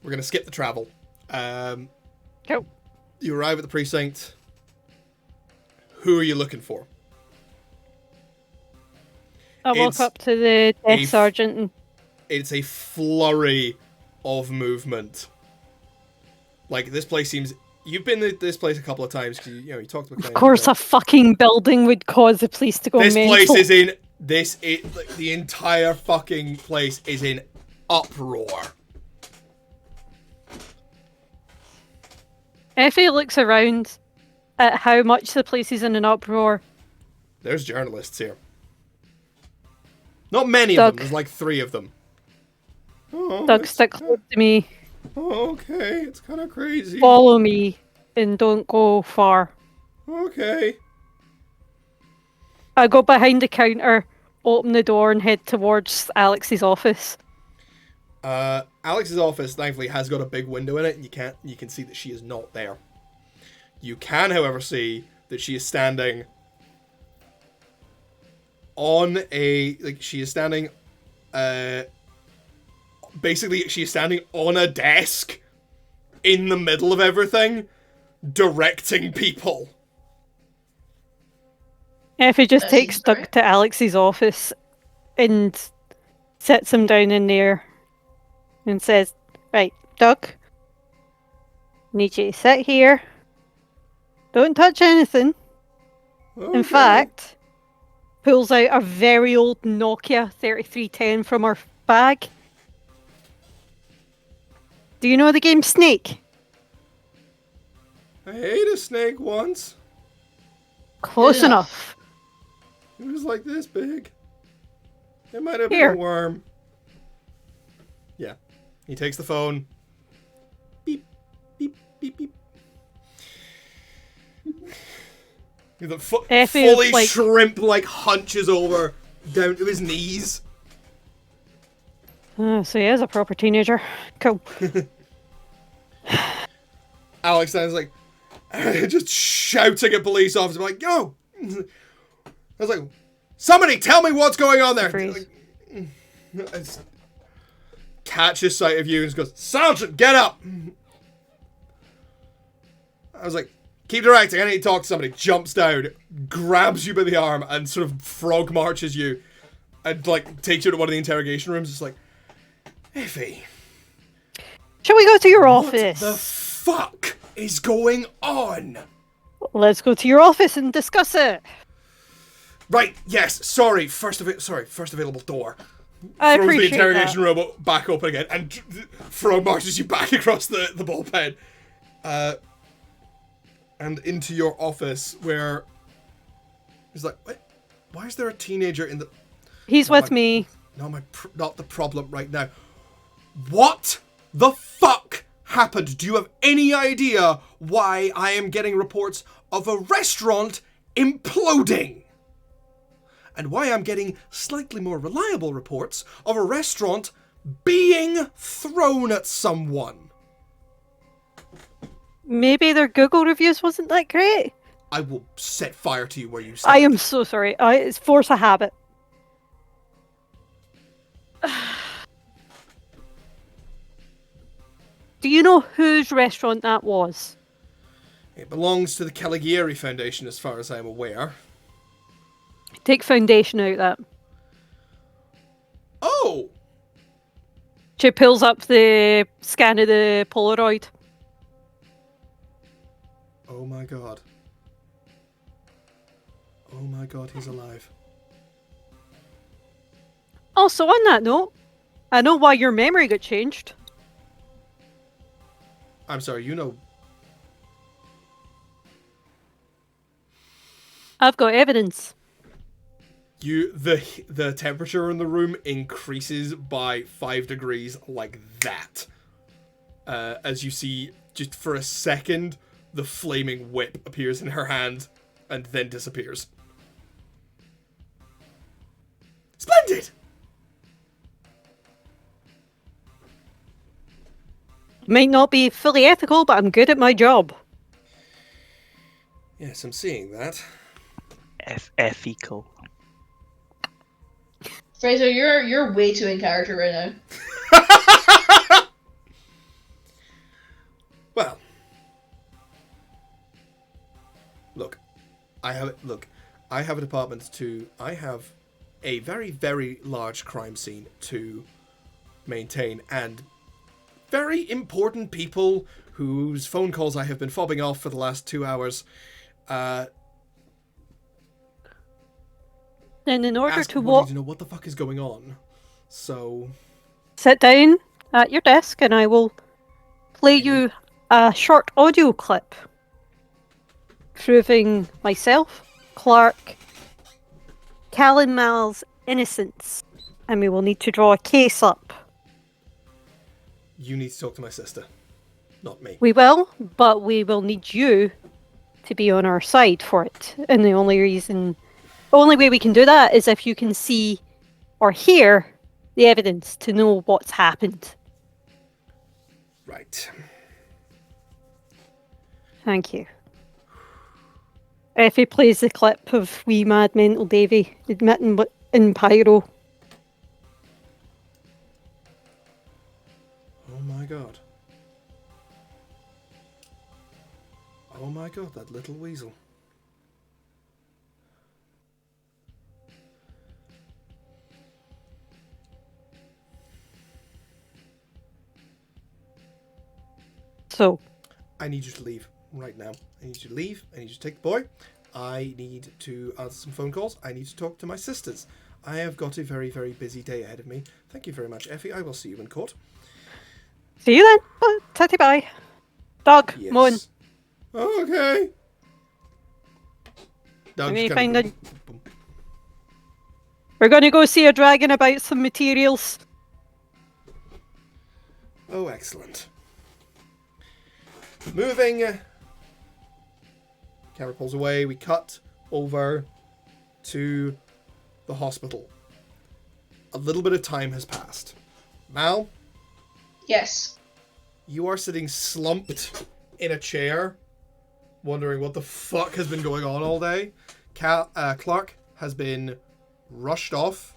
Speaker 2: We're gonna skip the travel.
Speaker 1: Go.
Speaker 2: You arrive at the precinct. Who are you looking for?
Speaker 1: I walk
Speaker 2: It's
Speaker 1: up to the
Speaker 2: a
Speaker 1: desk sergeant and...
Speaker 2: It's a flurry of movement. Like, this place seems... You've been to this place a couple of times, because you talked to McLean.
Speaker 1: Of course a fucking building would cause the police to go
Speaker 2: This
Speaker 1: mental.
Speaker 2: place is in... the entire fucking place is in uproar.
Speaker 1: Effie looks around at how much the place is in an uproar.
Speaker 2: There's journalists here. Not many of them.
Speaker 1: Doug.
Speaker 2: There's like 3 of them. Oh,
Speaker 1: Doug,
Speaker 2: it's-
Speaker 1: stick close to me.
Speaker 2: Oh, okay. It's kind of crazy.
Speaker 1: Follow me and don't go far.
Speaker 2: Okay.
Speaker 1: I go behind the counter, open the door and head towards Alex's office.
Speaker 2: Alex's office, thankfully, has got a big window in it, and you can see that she is not there. You can, however, see that she is standing on a she is standing basically she is standing on a desk in the middle of everything, directing people.
Speaker 1: Effie just
Speaker 3: That
Speaker 1: takes
Speaker 3: seems
Speaker 1: Doug
Speaker 3: great.
Speaker 1: to Alex's office and sits him down in there and says, right, Doug, need you to sit here. Don't touch anything.
Speaker 2: Okay.
Speaker 1: In fact, pulls out a very old Nokia 3310 from her bag. Do you know the game Snake?
Speaker 2: I ate a snake once.
Speaker 1: Close
Speaker 3: Good
Speaker 1: enough.
Speaker 2: It was like this big. It might have been
Speaker 1: Here.
Speaker 2: a worm. Yeah. He takes the phone. Beep, beep, beep, beep. The
Speaker 1: Effie is
Speaker 2: fully
Speaker 1: like-
Speaker 2: shrimp hunches over down to his knees.
Speaker 1: So he is a proper teenager. Cool.
Speaker 2: Alex sounds like just shouting at police officers, like, yo! I was like, somebody tell me what's going on there!
Speaker 1: Freeze.
Speaker 2: Like, catches sight of you and just goes, Sergeant, get up! I was like, keep directing, I need to talk to somebody. Jumps down, grabs you by the arm, and sort of frog marches you, and like takes you to one of the interrogation rooms. It's like, Effie,
Speaker 1: Shall we go to your
Speaker 2: what
Speaker 1: office?
Speaker 2: the fuck is going on?
Speaker 1: Let's go to your office and discuss it.
Speaker 2: Right, yes, sorry, first available door.
Speaker 1: I
Speaker 2: Throws the
Speaker 1: appreciate
Speaker 2: interrogation
Speaker 1: that.
Speaker 2: room back open again, and frog marches you back across the bullpen. And into your office, where he's like, wait, why is there a teenager in the...
Speaker 1: He's with me.
Speaker 2: Not the problem right now. What the fuck happened? Do you have any idea why I am getting reports of a restaurant imploding? And why I'm getting slightly more reliable reports of a restaurant being thrown at someone?
Speaker 1: Maybe their Google reviews wasn't that great.
Speaker 2: I will set fire to you where you stand.
Speaker 1: I am so sorry. It's force of habit. Do you know whose restaurant that was?
Speaker 2: It belongs to the Caligieri Foundation, as far as I'm aware.
Speaker 1: Take foundation out of that.
Speaker 2: Oh!
Speaker 1: She pulls up the scan of the Polaroid.
Speaker 2: Oh my god. Oh my god, he's alive.
Speaker 1: Also, on that note, I know why your memory got changed.
Speaker 2: I'm sorry, you know...
Speaker 1: I've got evidence.
Speaker 2: The temperature in the room increases by 5 degrees like that. As you see, just for a second, the flaming whip appears in her hand and then disappears. Splendid!
Speaker 1: Might not be fully ethical, but I'm good at my job.
Speaker 2: Yes, I'm seeing that.
Speaker 5: Ethical.
Speaker 3: Fraser, you're way too in character right now.
Speaker 2: Well, look, I have a department to. I have a very, very large crime scene to maintain, and very important people whose phone calls I have been fobbing off for the last 2 hours.
Speaker 1: And in order
Speaker 2: Ask
Speaker 1: to
Speaker 2: Woody
Speaker 1: what?
Speaker 2: to know what the fuck is going on. So,
Speaker 1: Sit down at your desk and I will play you a short audio clip proving myself, Clark, Cal and Mal's innocence. And we will need to draw a case up.
Speaker 2: you need to talk to my sister, not me.
Speaker 1: We will, but we will need you to be on our side for it. And the only way we can do that is if you can see or hear the evidence to know what's happened.
Speaker 2: Right.
Speaker 1: Thank you. Effie plays the clip of wee mad mental Davy admitting what in Pyro.
Speaker 2: Oh my god. Oh my god, that little weasel.
Speaker 1: So,
Speaker 2: I need you to leave right now. I need you to leave. I need you to take the boy. I need to answer some phone calls. I need to talk to my sisters. I have got a very, very busy day ahead of me. Thank you very much, Effie. I will see you in court.
Speaker 1: see you then. Tatty bye. Dog,
Speaker 2: Yes.
Speaker 1: Moan.
Speaker 2: Okay. Dog's
Speaker 1: me
Speaker 2: kinda
Speaker 1: find
Speaker 2: boom,
Speaker 1: a-
Speaker 2: boom.
Speaker 1: We're going to go see a dragon about some materials.
Speaker 2: Oh, excellent. Moving. Camera pulls away. We cut over to the hospital. A little bit of time has passed. Mal,
Speaker 3: Yes.
Speaker 2: you are sitting slumped in a chair, wondering what the fuck has been going on all day. Clark has been rushed off.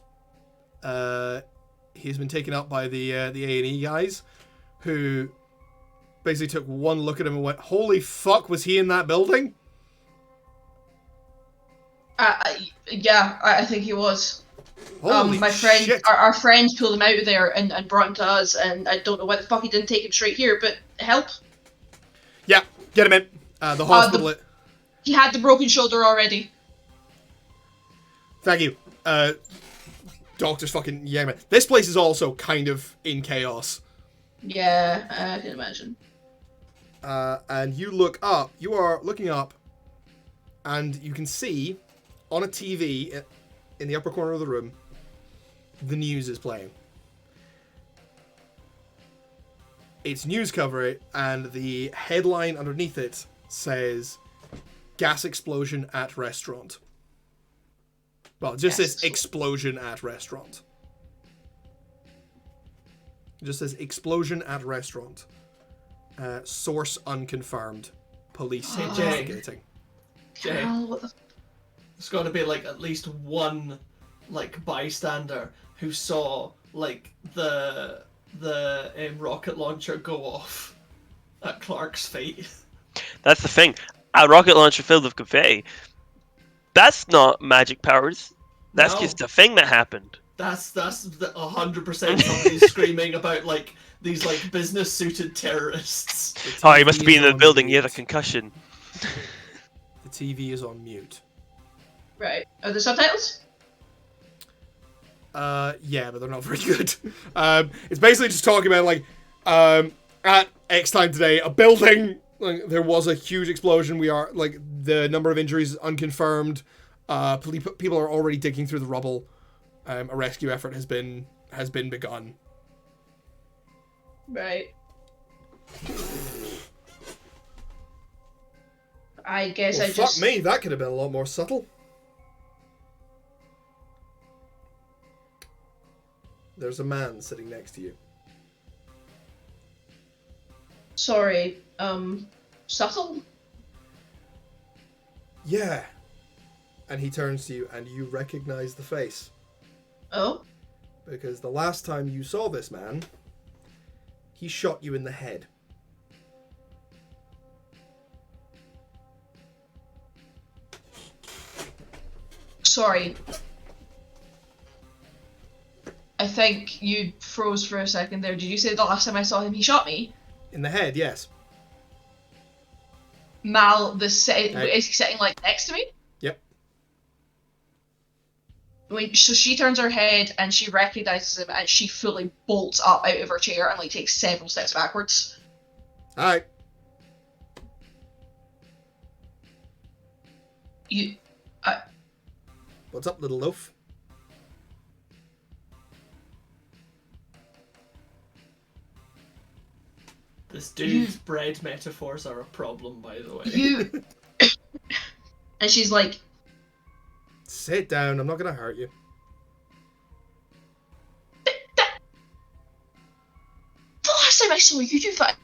Speaker 2: He's been taken up by the A&E guys, who basically took one look at him and went, "Holy fuck, was he in that building?"
Speaker 3: Yeah, I think he was.
Speaker 2: Holy
Speaker 3: My friend,
Speaker 2: shit.
Speaker 3: our friend pulled him out of there and brought him to us, and I don't know why the fuck he didn't take him straight here, but help.
Speaker 2: Yeah, get him in. The hospital.
Speaker 3: He had the broken shoulder already.
Speaker 2: Thank you. Doctor's fucking yeah, man. This place is also kind of in chaos.
Speaker 3: Yeah, I can imagine.
Speaker 2: And you look up. You are looking up, and you can see on a TV in the upper corner of the room, the news is playing. It's news coverage, and the headline underneath it says, "Gas explosion at restaurant." Well, it just says explosion at restaurant. It just says explosion at restaurant. Source unconfirmed. Police investigating.
Speaker 4: Jay,
Speaker 3: What the
Speaker 4: there's got to be like at least one like bystander who saw like the rocket launcher go off at Clark's feet.
Speaker 5: That's the thing. A rocket launcher filled with confetti. That's not magic powers. That's
Speaker 4: No.
Speaker 5: just a thing that happened.
Speaker 4: That's 100% somebody screaming about like these like business suited terrorists.
Speaker 5: Oh, he must have been in the
Speaker 2: on
Speaker 5: building. He
Speaker 2: mute.
Speaker 5: had a concussion.
Speaker 2: The TV is on mute.
Speaker 3: Right. Are there subtitles?
Speaker 2: Yeah, but they're not very good. It's basically just talking about like, at X time today, a building. Like, there was a huge explosion. We are like the number of injuries is unconfirmed. People are already digging through the rubble. A rescue effort has been begun.
Speaker 3: Right. I guess
Speaker 2: Well,
Speaker 3: I
Speaker 2: fuck
Speaker 3: just.
Speaker 2: me, that could have been a lot more subtle. There's a man sitting next to you.
Speaker 3: Sorry. Subtle?
Speaker 2: Yeah. And he turns to you, and you recognize the face.
Speaker 3: Oh?
Speaker 2: Because the last time you saw this man, he shot you in the head.
Speaker 3: Sorry. I think you froze for a second there. Did you say the last time I saw him he shot me?
Speaker 2: In the head, yes.
Speaker 3: Mal, is he sitting like next to me?
Speaker 2: Yep.
Speaker 3: So she turns her head and she recognizes him and she fully bolts up out of her chair and like takes several steps backwards.
Speaker 2: Alright. What's up, little loaf?
Speaker 4: This dude's bread metaphors are a problem, by the way.
Speaker 3: You and she's like,
Speaker 2: Sit down, I'm not gonna hurt you.
Speaker 3: the last time I saw you do that.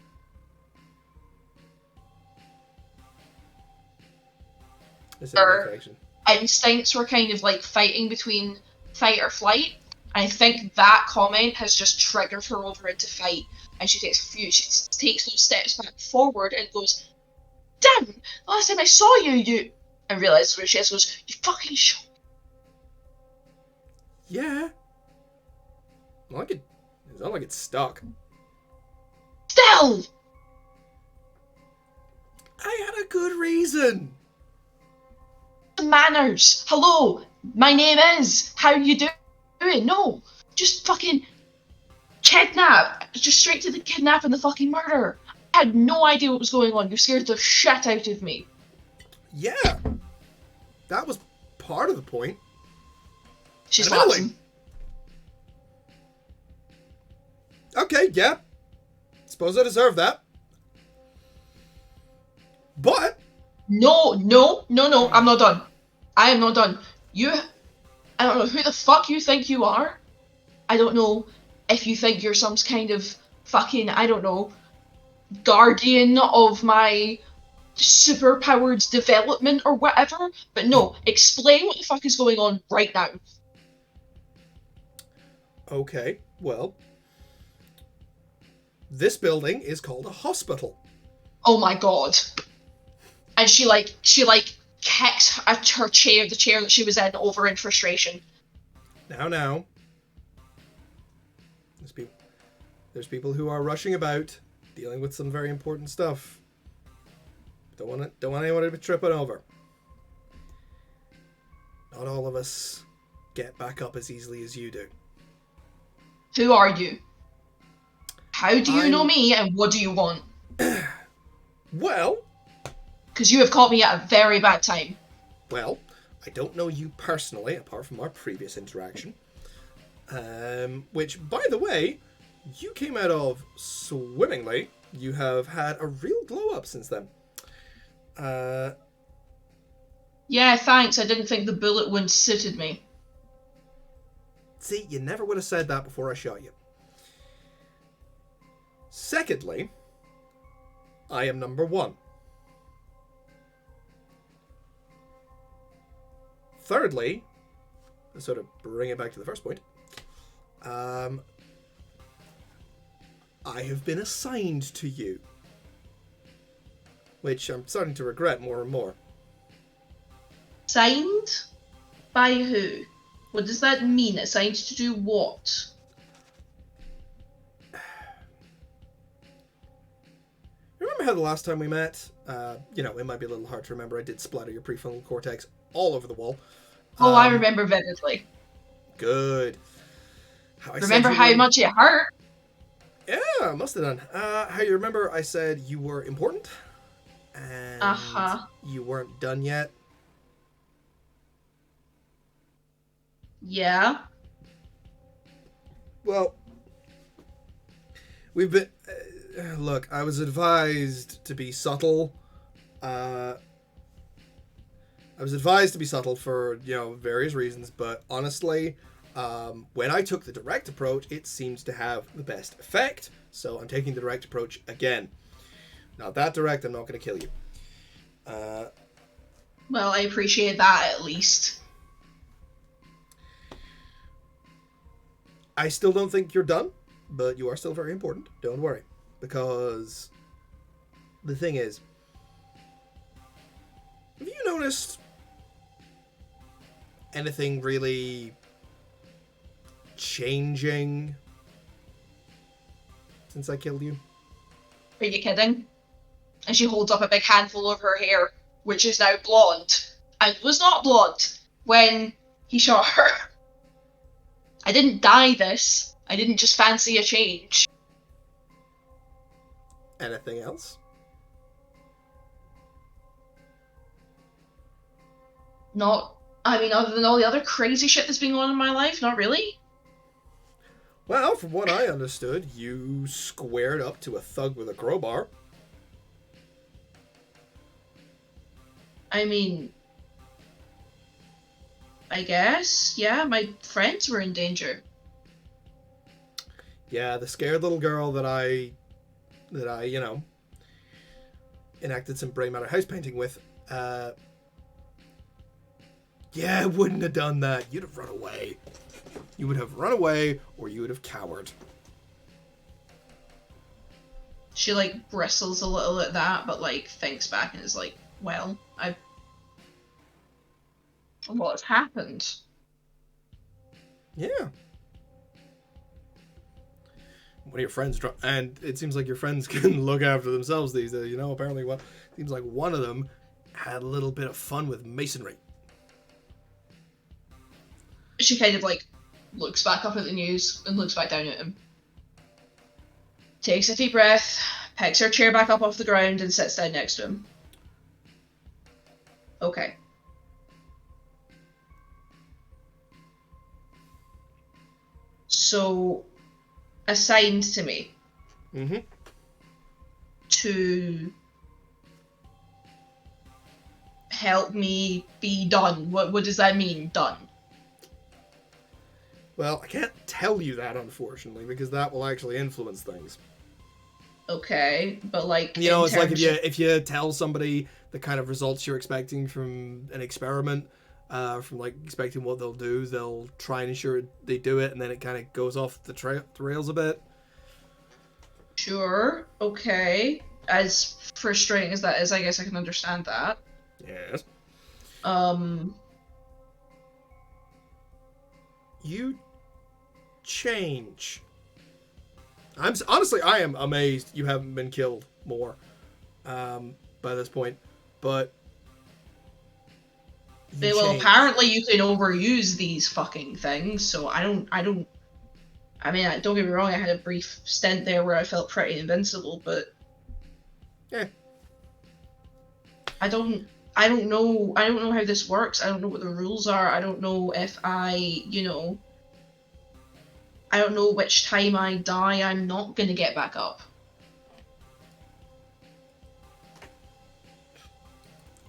Speaker 2: This is an infection.
Speaker 3: Instincts were kind of like fighting between fight or flight. And I think that comment has just triggered her over into fight. And she takes those steps back forward and goes, "Damn! The last time I saw you," and realizes where she is. Goes, "You fucking shot."
Speaker 2: Yeah. It's not like it's stuck.
Speaker 3: Still,
Speaker 2: I had a good reason.
Speaker 3: manners. Hello, my name is. How you doing? No, just fucking kidnap. Just straight to the kidnap and the fucking murder. I had no idea what was going on. You scared the shit out of me.
Speaker 2: Yeah. That was part of the point.
Speaker 3: She's
Speaker 2: Really?
Speaker 3: laughing.
Speaker 2: Okay, yeah. Suppose I deserve that. But
Speaker 3: No, I'm not done. I am not done. I don't know who the fuck you think you are. I don't know if you think you're some kind of fucking, I don't know, guardian of my superpowered development or whatever. But no, explain what the fuck is going on right now.
Speaker 2: Okay, well, this building is called a hospital.
Speaker 3: Oh my god. And she kicks her chair, the chair that she was in, over in frustration.
Speaker 2: Now. There's people who are rushing about, dealing with some very important stuff. Don't want anyone to be tripping over. Not all of us get back up as easily as you do.
Speaker 3: Who are you? How do you know me, and what do you want?
Speaker 2: Well...
Speaker 3: Because you have caught me at a very bad time.
Speaker 2: Well, I don't know you personally, apart from our previous interaction. Which, by the way, you came out of swimmingly. You have had a real glow up since then.
Speaker 3: Yeah, thanks. I didn't think the bullet wound suited me.
Speaker 2: See, you never would have said that before I shot you. Secondly, I am number 1. Thirdly, to sort of bring it back to the first point, I have been assigned to you, which I'm starting to regret more and more.
Speaker 3: Signed? By who? What does that mean? Assigned to do what?
Speaker 2: Remember how the last time we met, it might be a little hard to remember, I did splatter your prefrontal cortex all over the wall.
Speaker 3: Oh, I remember vividly.
Speaker 2: Good.
Speaker 3: Remember how much it hurt?
Speaker 2: Yeah, I must have done. How you remember I said you were important? And you weren't done yet?
Speaker 3: Yeah.
Speaker 2: Well, we've been... look, I was advised to be subtle. I was advised to be subtle for, various reasons, but honestly, when I took the direct approach, it seems to have the best effect, so I'm taking the direct approach again. Not that direct, I'm not going to kill you.
Speaker 3: Well, I appreciate that, at least.
Speaker 2: I still don't think you're done, but you are still very important. Don't worry. Because the thing is, have you noticed anything really changing since I killed you?
Speaker 3: Are you kidding? And she holds up a big handful of her hair, which is now blonde, and was not blonde when he shot her. I didn't dye this. I didn't just fancy a change.
Speaker 2: Anything else?
Speaker 3: Other than all the other crazy shit that's been going on in my life, not really.
Speaker 2: Well, from what I understood, you squared up to a thug with a crowbar.
Speaker 3: I guess, yeah, my friends were in danger.
Speaker 2: Yeah, the scared little girl that I enacted some brain matter house painting with, yeah, wouldn't have done that. You'd have run away. You would have run away, or you would have cowered.
Speaker 3: She, bristles a little at that, but, thinks back and is like, well, what has happened?
Speaker 2: Yeah. One of your friends, and it seems like your friends can look after themselves these days, apparently seems like one of them had a little bit of fun with masonry.
Speaker 3: She kind of, looks back up at the news and looks back down at him. Takes a deep breath, picks her chair back up off the ground and sits down next to him. Okay. So, assigned to me.
Speaker 2: Mm-hmm.
Speaker 3: To help me be done. What does that mean, done?
Speaker 2: Well, I can't tell you that, unfortunately, because that will actually influence things.
Speaker 3: Okay, but like
Speaker 2: You know,
Speaker 3: in
Speaker 2: it's like
Speaker 3: terms
Speaker 2: if you tell somebody the kind of results you're expecting from an experiment, from like expecting what they'll do, they'll try and ensure they do it, and then it kind of goes off the rails a bit.
Speaker 3: Sure, okay. As frustrating as that is, I guess I can understand that.
Speaker 2: Yes. You change. Honestly, I am amazed you haven't been killed more by this point, but you
Speaker 3: Well,
Speaker 2: change.
Speaker 3: apparently you can overuse these fucking things, so I mean, don't get me wrong, I had a brief stint there where I felt pretty invincible, but
Speaker 2: Yeah.
Speaker 3: I don't know how this works. I don't know what the rules are. I don't know if I don't know which time I die I'm not gonna get back up.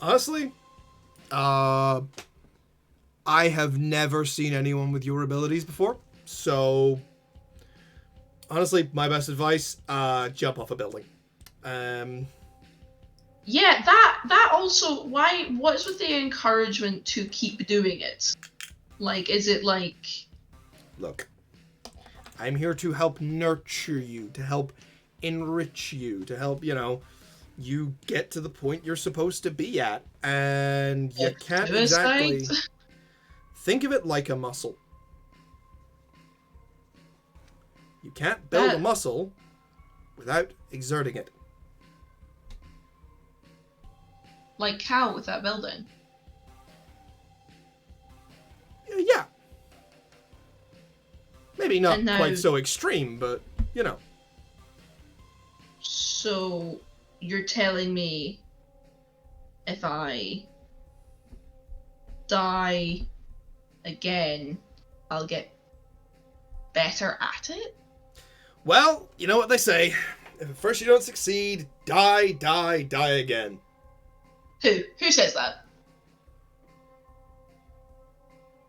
Speaker 2: Honestly, I have never seen anyone with your abilities before, so honestly, my best advice: jump off a building.
Speaker 3: Yeah, that also, what's with the encouragement to keep doing it? Like, is it like...
Speaker 2: Look, I'm here to help nurture you, to help enrich you, to help, you get to the point you're supposed to be at. And you can't exactly... Think of it like a muscle. You can't build a muscle without exerting it.
Speaker 3: Like Cal with that building.
Speaker 2: Yeah. Maybe not
Speaker 3: now,
Speaker 2: quite so extreme, but,
Speaker 3: So, you're telling me if I die again, I'll get better at it?
Speaker 2: Well, you know what they say. If at first you don't succeed, die again.
Speaker 3: Who says that?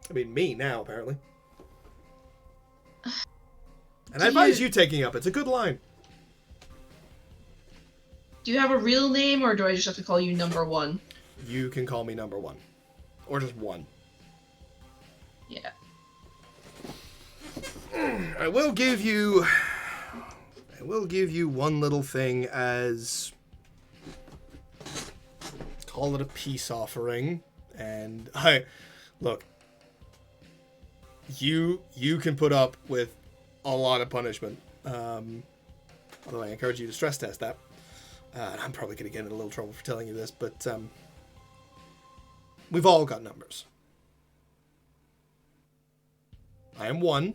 Speaker 2: I mean, me now, apparently. And I advise you taking up. It's a good line.
Speaker 3: Do you have a real name, or do I just have to call you number one?
Speaker 2: You can call me number one. Or just one.
Speaker 3: Yeah.
Speaker 2: I will give you one little thing as... Call it a peace offering. And look, you can put up with a lot of punishment. Although I encourage you to stress test that. I'm probably going to get in a little trouble for telling you this, but we've all got numbers. I am 1.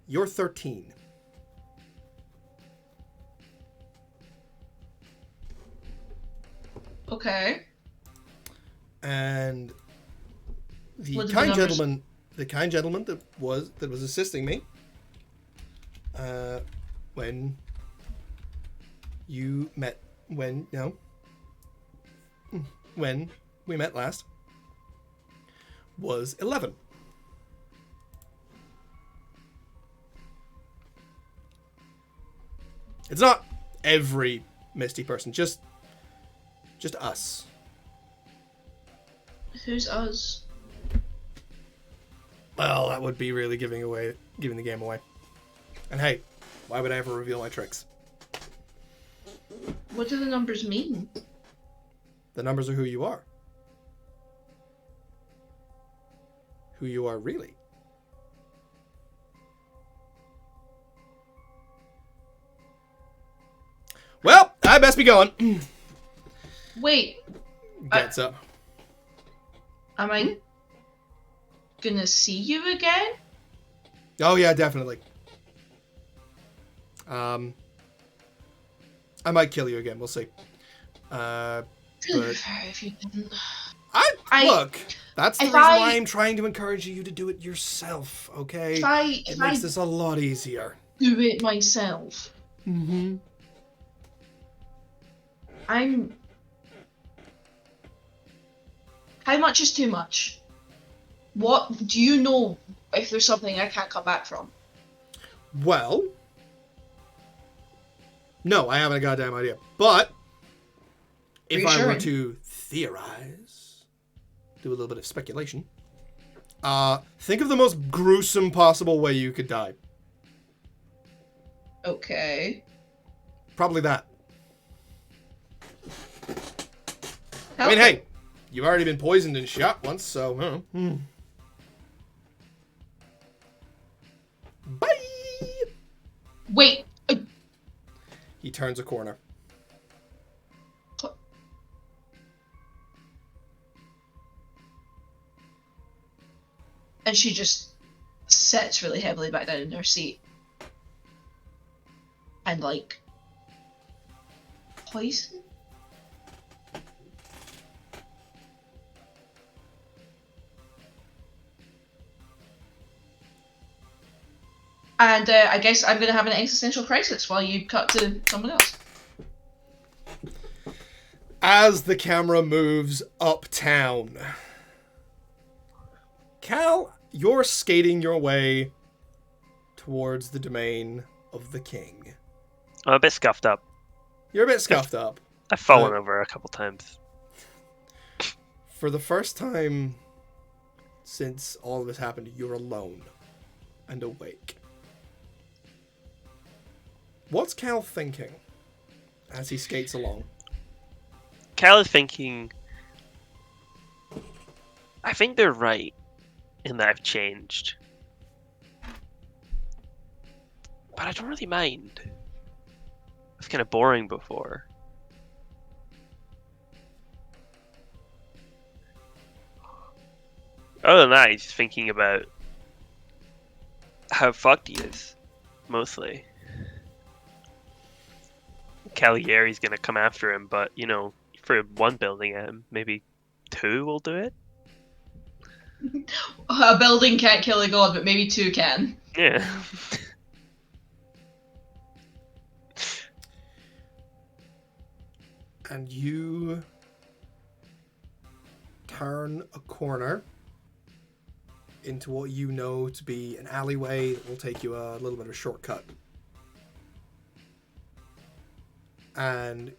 Speaker 2: You're 13.
Speaker 3: Okay.
Speaker 2: And the
Speaker 3: What
Speaker 2: kind
Speaker 3: the numbers?
Speaker 2: gentleman that was assisting me, when we met last, was 11. It's not every Misty person, just us.
Speaker 3: Who's us?
Speaker 2: Well, that would be really giving the game away. And hey, why would I ever reveal my tricks?
Speaker 3: What do the numbers mean?
Speaker 2: The numbers are who you are. Who you are really. Well, I best be going.
Speaker 3: Wait,
Speaker 2: Gets up.
Speaker 3: am I gonna see you again?
Speaker 2: Oh yeah, definitely. I might kill you again. We'll see.
Speaker 3: Really
Speaker 2: But
Speaker 3: prefer if you didn't.
Speaker 2: look. That's the reason why I'm trying to encourage you to do it yourself. Okay. It makes this a lot easier.
Speaker 3: Do it myself.
Speaker 2: Mm-hmm.
Speaker 3: How much is too much? What do you know if there's something I can't come back from?
Speaker 2: Well, no, I haven't a goddamn idea. But if I were
Speaker 3: Reassuring.
Speaker 2: to theorize, do a little bit of speculation, think of the most gruesome possible way you could die.
Speaker 3: Okay.
Speaker 2: Probably that. I mean, hey, you've already been poisoned and shot once, so... Bye!
Speaker 3: Wait.
Speaker 2: He turns a corner.
Speaker 3: And she just sits really heavily back down in her seat. And like... Poison? And I guess I'm going to have an existential crisis while you cut to someone else.
Speaker 2: As the camera moves uptown, Cal, you're skating your way towards the domain of the king.
Speaker 5: I'm a bit scuffed up.
Speaker 2: You're a bit scuffed up.
Speaker 5: I've fallen over a couple times.
Speaker 2: For the first time since all of this happened, you're alone and awake. What's Cal thinking as he skates along?
Speaker 5: Cal is thinking, I think they're right in that I've changed. But I don't really mind. It was kind of boring before. Other than that, he's just thinking about how fucked he is, mostly. Caligieri's gonna come after him, but, you know, for one building at him, maybe two will do it?
Speaker 3: A building can't kill a god, but maybe two can.
Speaker 5: Yeah.
Speaker 2: And you turn a corner into what you know to be an alleyway that will take you a little bit of a shortcut. And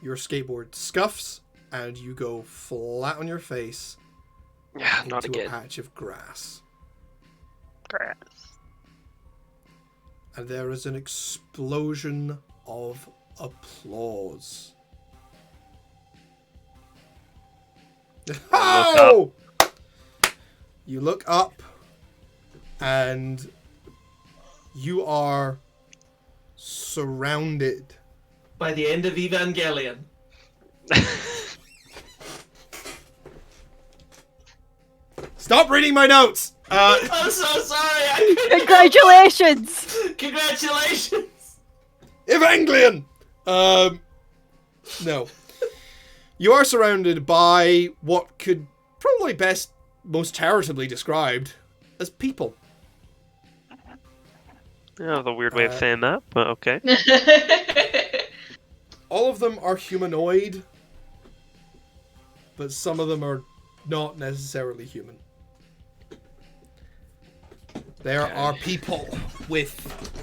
Speaker 2: your skateboard scuffs and you go flat on your face
Speaker 5: Yeah, not
Speaker 2: into a
Speaker 5: again.
Speaker 2: patch of grass.
Speaker 5: Grass.
Speaker 2: And there is an explosion of applause. Oh! You look up and you are surrounded.
Speaker 4: By the end of Evangelion.
Speaker 2: Stop reading my notes!
Speaker 4: I'm so sorry. I couldn't-
Speaker 1: Congratulations!
Speaker 4: Congratulations.
Speaker 2: Evangelion! No. You are surrounded by what could probably best, most charitably described as people.
Speaker 5: Yeah, the weird way of saying that, but okay.
Speaker 2: All of them are humanoid, but some of them are not necessarily human. There are people with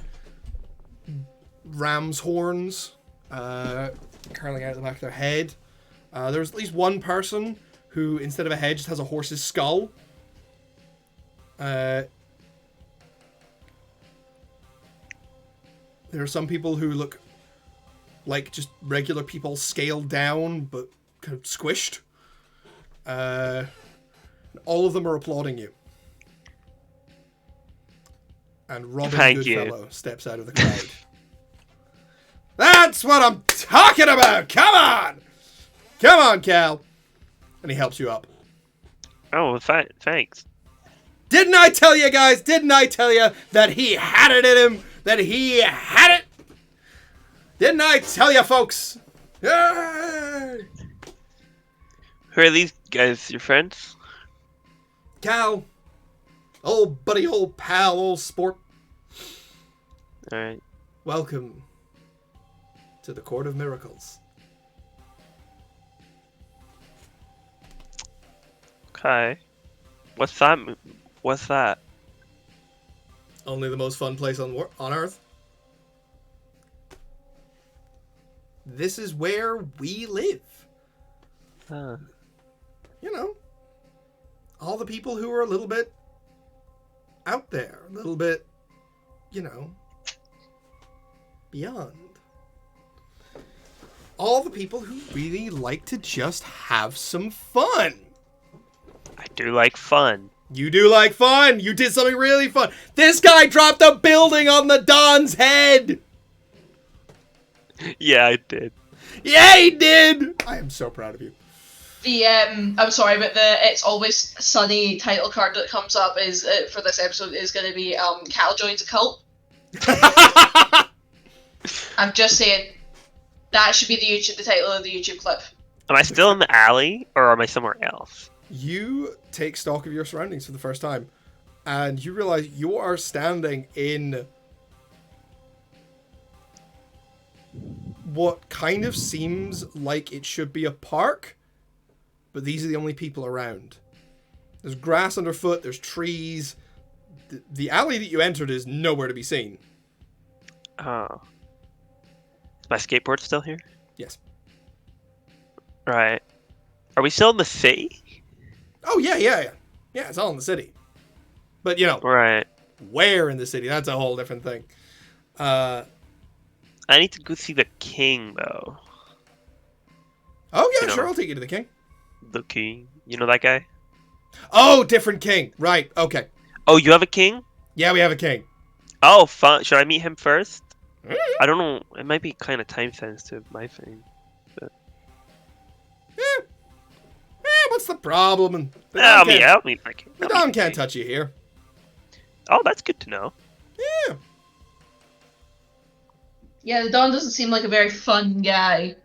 Speaker 2: ram's horns curling out the back of their head. There's at least one person who, instead of a head, just has a horse's skull. There are some people who look like just regular people scaled down, but kind of squished. All of them are applauding you. And Robin
Speaker 5: Thank you.
Speaker 2: Goodfellow steps out of the crowd. That's what I'm talking about! Come on! Come on, Cal! And he helps you up.
Speaker 5: Oh, well, thanks.
Speaker 2: Didn't I tell you guys? Didn't I tell you that he had it in him? That he had it? Didn't I tell you, folks? Yay!
Speaker 5: Who are these guys, your friends?
Speaker 2: Cal. Old buddy, old pal, old sport.
Speaker 5: Alright.
Speaker 2: Welcome to the Court of Miracles.
Speaker 5: Hi. What's that? What's that?
Speaker 2: Only the most fun place on Earth. This is where we live.
Speaker 5: Huh.
Speaker 2: You know, all the people who are a little bit out there, a little bit, you know, beyond. All the people who really like to just have some fun.
Speaker 5: I do like fun.
Speaker 2: You do like fun. You did something really fun. This guy dropped a building on the Don's head.
Speaker 5: Yeah, I did.
Speaker 2: Yeah, he did. I am so proud of you.
Speaker 3: The I'm sorry, but the "It's Always Sunny" title card that comes up is for this episode is going to be Cal joins a cult. I'm just saying that should be the title of the YouTube clip.
Speaker 5: Am I still in the alley, or am I somewhere else?
Speaker 2: You take stock of your surroundings for the first time, and you realize you are standing in what kind of seems like it should be a park, but these are the only people around. There's grass underfoot, there's trees. The alley that you entered is nowhere to be seen.
Speaker 5: Oh. Is my skateboard still here?
Speaker 2: Yes.
Speaker 5: Right. Are we still in the city?
Speaker 2: Oh, yeah. Yeah, it's all in the city. But, you know,
Speaker 5: Right.
Speaker 2: where in the city? That's a whole different thing.
Speaker 5: I need to go see the king, though.
Speaker 2: Oh, yeah,
Speaker 5: You know.
Speaker 2: sure, I'll take you to the king.
Speaker 5: The king. You know that guy?
Speaker 2: Oh, different king. Right, okay.
Speaker 5: Oh, you have a king?
Speaker 2: Yeah, we have a king.
Speaker 5: Oh, fun. Should I meet him first?
Speaker 2: Mm.
Speaker 5: I don't know. It might be kind of time sensitive, my thing.
Speaker 2: What's the problem? And the
Speaker 5: I'll
Speaker 2: Don
Speaker 5: meet my king.
Speaker 2: The
Speaker 5: I'll
Speaker 2: Don
Speaker 5: meet the
Speaker 2: can't
Speaker 5: king.
Speaker 2: touch you here.
Speaker 5: Oh, that's good to know.
Speaker 2: Yeah.
Speaker 3: Yeah, the Don doesn't seem like a very fun guy.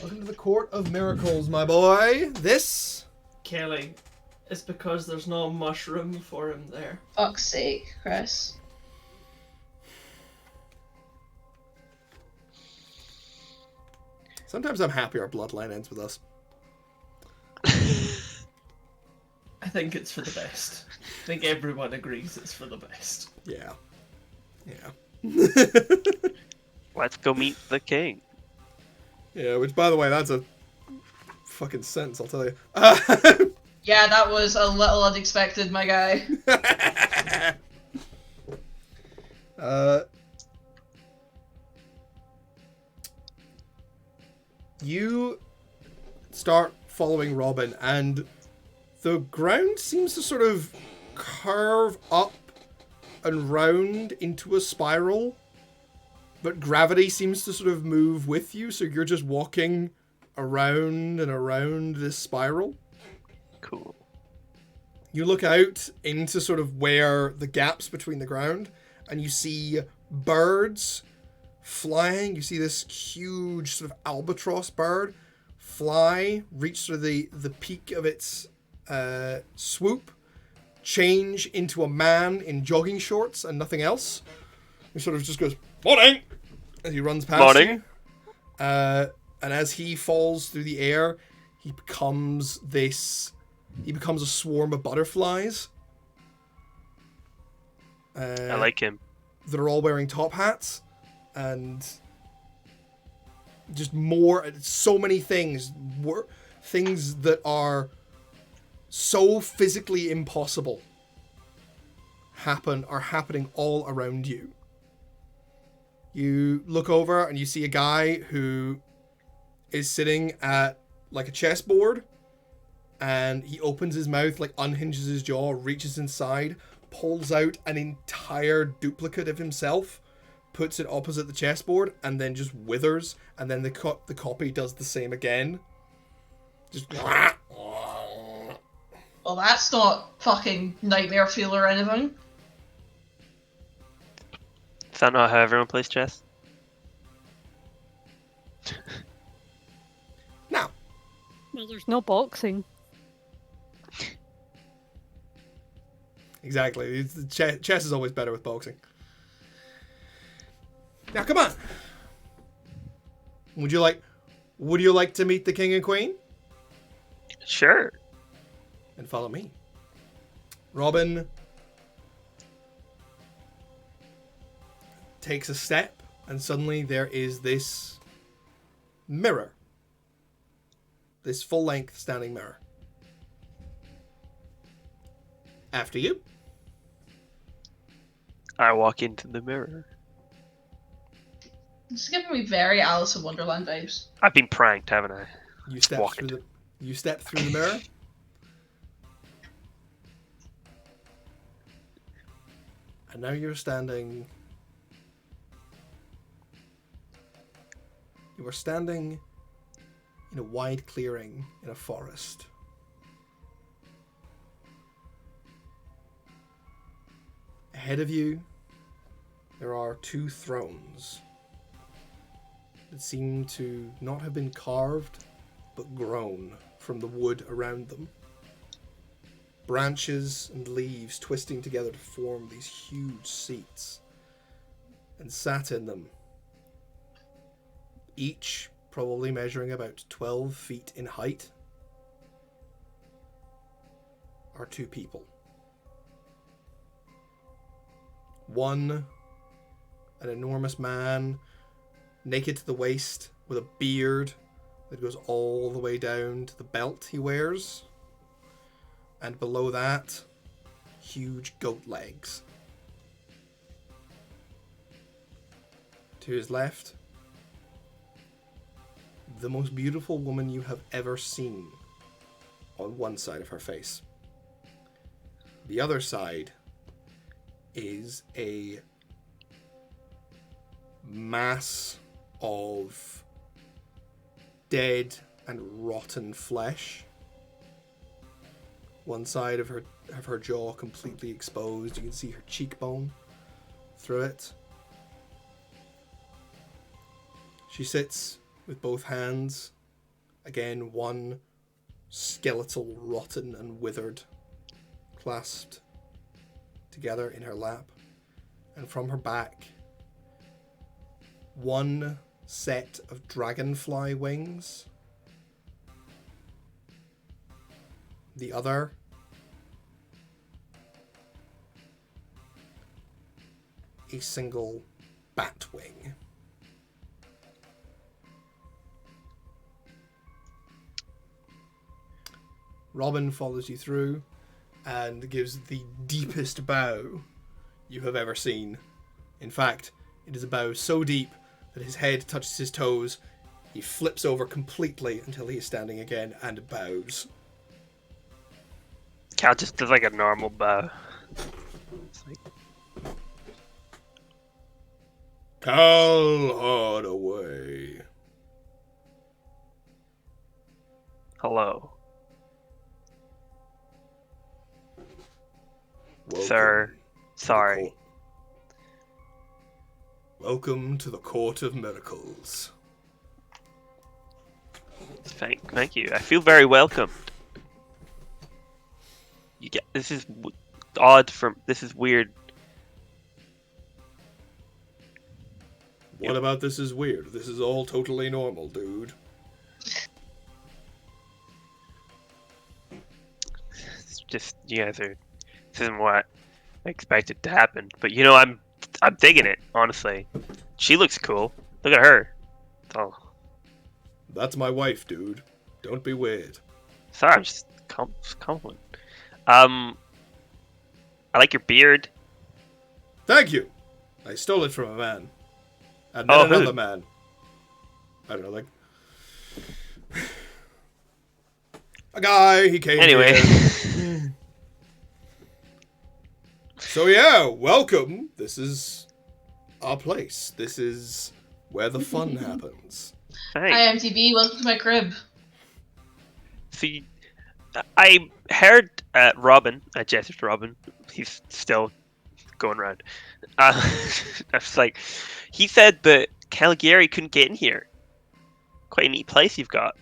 Speaker 2: Welcome to the Court of Miracles, my boy. This...
Speaker 4: Kelly, it's because there's no mushroom for him there.
Speaker 3: Fuck's sake, Chris.
Speaker 2: Sometimes I'm happy our bloodline ends with us.
Speaker 4: I think it's for the best. I think everyone agrees it's for the best.
Speaker 2: Yeah. Yeah.
Speaker 5: Let's go meet the king.
Speaker 2: Yeah, which, by the way, that's a fucking sentence, I'll tell you.
Speaker 3: Yeah, that was a little unexpected, my guy.
Speaker 2: You start following Robin, and the ground seems to sort of curve up and round into a spiral, but gravity seems to sort of move with you, so you're just walking around and around this spiral.
Speaker 5: Cool.
Speaker 2: You look out into sort of where the gaps between the ground, and you see birds flying. You see this huge sort of albatross bird fly, reach sort of the peak of its swoop, change into a man in jogging shorts and nothing else. He sort of just goes, "Morning!" as he runs past
Speaker 5: Morning.
Speaker 2: you. And as he falls through the air, he becomes a swarm of butterflies.
Speaker 5: I like him.
Speaker 2: That are all wearing top hats, and just so many things, things that are so physically impossible are happening all around you. You look over and you see a guy who is sitting at like a chessboard, and he opens his mouth, like unhinges his jaw, reaches inside, pulls out an entire duplicate of himself, puts it opposite the chessboard, and then just withers, and then the copy does the same again. Just...
Speaker 3: Well, that's not fucking nightmare fuel or anything.
Speaker 5: Is that not how everyone plays chess?
Speaker 2: Now,
Speaker 1: Well, there's no boxing.
Speaker 2: exactly. Chess is always better with boxing. Now, come on. Would you like to meet the king and queen?
Speaker 5: Sure.
Speaker 2: And follow me. Robin takes a step, and suddenly there is this mirror. This full-length standing mirror. After you.
Speaker 5: I walk into the mirror.
Speaker 3: This is giving me very Alice in Wonderland vibes.
Speaker 5: I've been pranked, haven't I?
Speaker 2: You step
Speaker 5: Walk
Speaker 2: through
Speaker 5: it.
Speaker 2: the mirror. And now you're standing. You are standing in a wide clearing in a forest. Ahead of you, there are two thrones that seem to not have been carved, but grown from the wood around them. Branches and leaves twisting together to form these huge seats, and sat in them, each probably measuring about 12 feet in height, are two people. One, an enormous man, naked to the waist, with a beard that goes all the way down to the belt he wears. And below that, huge goat legs. To his left, the most beautiful woman you have ever seen on one side of her face. The other side is a mass of dead and rotten flesh. One side of her jaw completely exposed. You can see her cheekbone through it. She sits with both hands, again one skeletal, rotten and withered, clasped together in her lap, and from her back, one set of dragonfly wings, the other a single bat wing. Robin follows you through and gives the deepest bow you have ever seen. In fact, it is a bow so deep that his head touches his toes. He flips over completely until he is standing again and bows.
Speaker 5: Cal just does like a normal bow. It's like,
Speaker 2: Cal Hardaway.
Speaker 5: hello,
Speaker 2: Welcome
Speaker 5: sir.
Speaker 2: to the
Speaker 5: Sorry.
Speaker 2: court. Welcome to the Court of Miracles.
Speaker 5: Thank you. I feel very welcomed. You get this is odd from this is weird.
Speaker 2: What about this is weird? This is all totally normal, dude.
Speaker 5: It's just you guys are. This isn't what I expected to happen, but you know I'm digging it honestly. She looks cool. Look at her. Oh,
Speaker 2: That's my wife, dude. Don't be weird.
Speaker 5: sorry, I'm just compliment. I like your beard.
Speaker 2: Thank you. I stole it from a man. And then
Speaker 5: Oh, who?
Speaker 2: another man. I don't know, like... a guy, he came
Speaker 5: Anyway,
Speaker 2: here. So yeah, welcome. This is our place. This is where the fun happens.
Speaker 5: thanks.
Speaker 3: Hi MTV, welcome to my crib.
Speaker 5: See, I heard Robin. I gestured to Robin. He's still going around. I was like, he said that Caligieri couldn't get in here. Quite a neat place you've got.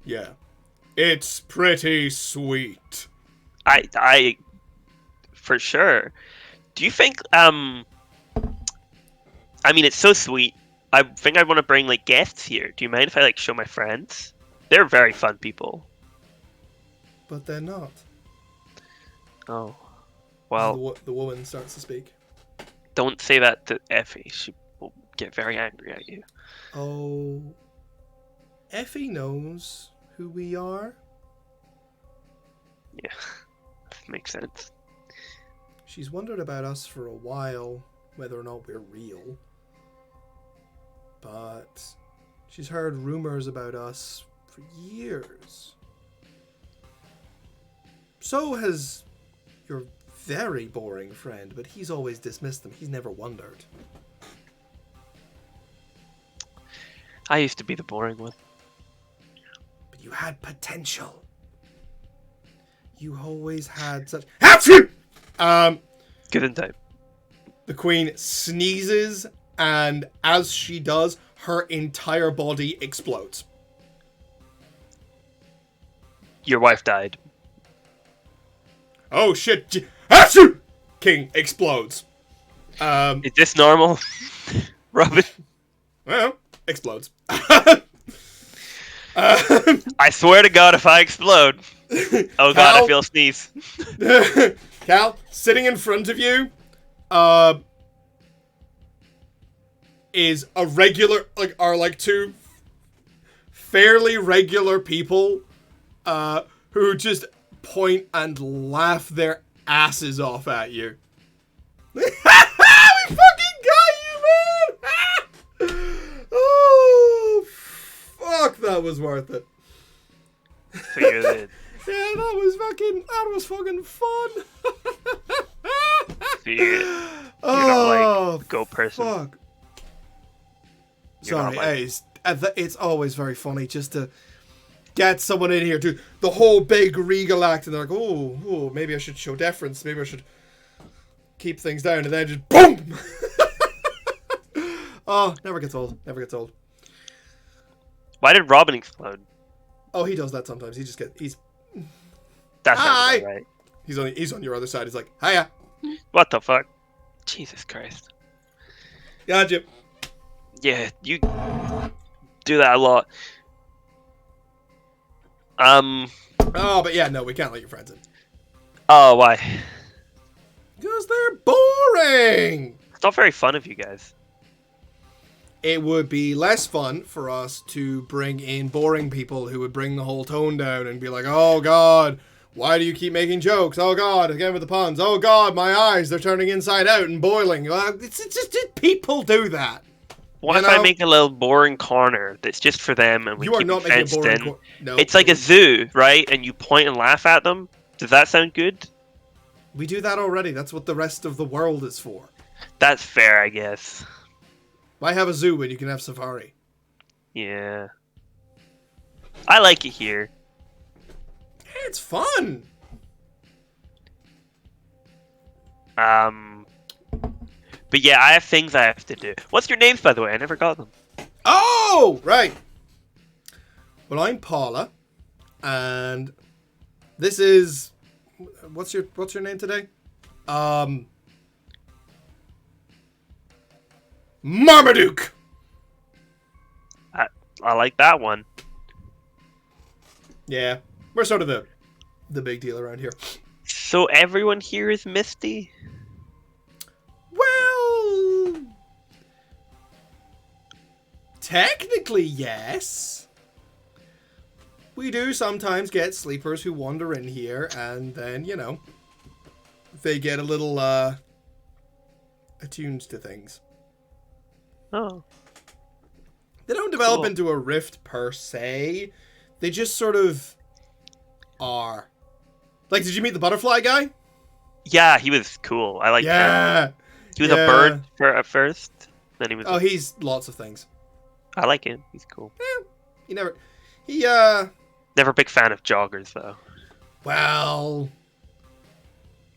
Speaker 2: Yeah. It's pretty sweet.
Speaker 5: I, for sure. Do you think? I mean, it's so sweet. I think I want to bring like guests here. Do you mind if I like show my friends? They're very fun people.
Speaker 2: But they're not.
Speaker 5: Oh, well,
Speaker 2: The woman starts to speak.
Speaker 5: don't say that to Effie. She will get very angry at you.
Speaker 2: Oh, Effie knows who we are.
Speaker 5: Yeah, makes sense.
Speaker 2: She's wondered about us for a while, whether or not we're real. But she's heard rumors about us for years. So has your very boring friend, but he's always dismissed them. He's never wondered.
Speaker 5: I used to be the boring one.
Speaker 2: But you had potential. You always had such... Hatchet!
Speaker 5: Good in time.
Speaker 2: The queen sneezes, and as she does, her entire body explodes.
Speaker 5: Your wife died.
Speaker 2: Oh shit! Hatchet! King explodes.
Speaker 5: Is this normal, Robin?
Speaker 2: Well, explodes.
Speaker 5: I swear to God, if I explode, oh God, I feel a sneeze.
Speaker 2: Cal, sitting in front of you, is a regular, are two fairly regular people, who just point and laugh their asses off at you. We fucking got you, man! Oh, fuck, that was worth it.
Speaker 5: So you're the,
Speaker 2: Yeah, that was fucking fun.
Speaker 5: so you're not
Speaker 2: Oh,
Speaker 5: like go person.
Speaker 2: fuck.
Speaker 5: You're not
Speaker 2: Sorry,
Speaker 5: like-
Speaker 2: it's always very funny just to get someone in here to the whole big regal act, and they're like, oh, maybe I should show deference, maybe I should keep things down, and then just boom. Oh, never gets old.
Speaker 5: Why did Robin explode?
Speaker 2: Oh, he does that sometimes. He's
Speaker 5: That
Speaker 2: Hi.
Speaker 5: sounds about right.
Speaker 2: he's on your other side. He's like, hiya,
Speaker 5: What the fuck? Jesus Christ.
Speaker 2: gotcha.
Speaker 5: Yeah, you do that a lot.
Speaker 2: Oh, but yeah, no, we can't let your friends in
Speaker 5: Oh, why?
Speaker 2: because they're boring.
Speaker 5: It's not very fun of you guys.
Speaker 2: It would be less fun for us to bring in boring people who would bring the whole tone down and be like, oh god, why do you keep making jokes? Oh god, again with the puns. Oh god, my eyes, they're turning inside out and boiling. It's just people do that.
Speaker 5: What
Speaker 2: You
Speaker 5: if I
Speaker 2: know?
Speaker 5: make a little boring corner that's just for them and we
Speaker 2: You are
Speaker 5: keep
Speaker 2: not
Speaker 5: it
Speaker 2: making a
Speaker 5: fenced
Speaker 2: boring
Speaker 5: in?
Speaker 2: no.
Speaker 5: It's like a zoo, right? And you point and laugh at them. Does that sound good?
Speaker 2: We do that already. That's what the rest of the world is for.
Speaker 5: That's fair, I guess.
Speaker 2: Why have a zoo when you can have safari?
Speaker 5: Yeah. I like it here.
Speaker 2: It's fun.
Speaker 5: But yeah, I have things I have to do. What's your names, by the way? I never got them.
Speaker 2: Oh, right. Well, I'm Paula, and this is what's your name today? Marmaduke.
Speaker 5: I like that one.
Speaker 2: Yeah, we're sort of the big deal around here.
Speaker 5: So everyone here is Misty?
Speaker 2: Well, technically, yes. We do sometimes get sleepers who wander in here, and then, you know, they get a little attuned to things.
Speaker 5: Oh.
Speaker 2: They don't develop
Speaker 5: Cool.
Speaker 2: into a rift per se. They just sort of are. Like, did you meet the butterfly guy?
Speaker 5: Yeah, he was cool. I like him.
Speaker 2: Yeah.
Speaker 5: He was
Speaker 2: yeah.
Speaker 5: a bird at first. Then he was.
Speaker 2: Oh, he's lots of things.
Speaker 5: I like him. He's cool.
Speaker 2: He
Speaker 5: Never a big fan of joggers though.
Speaker 2: well,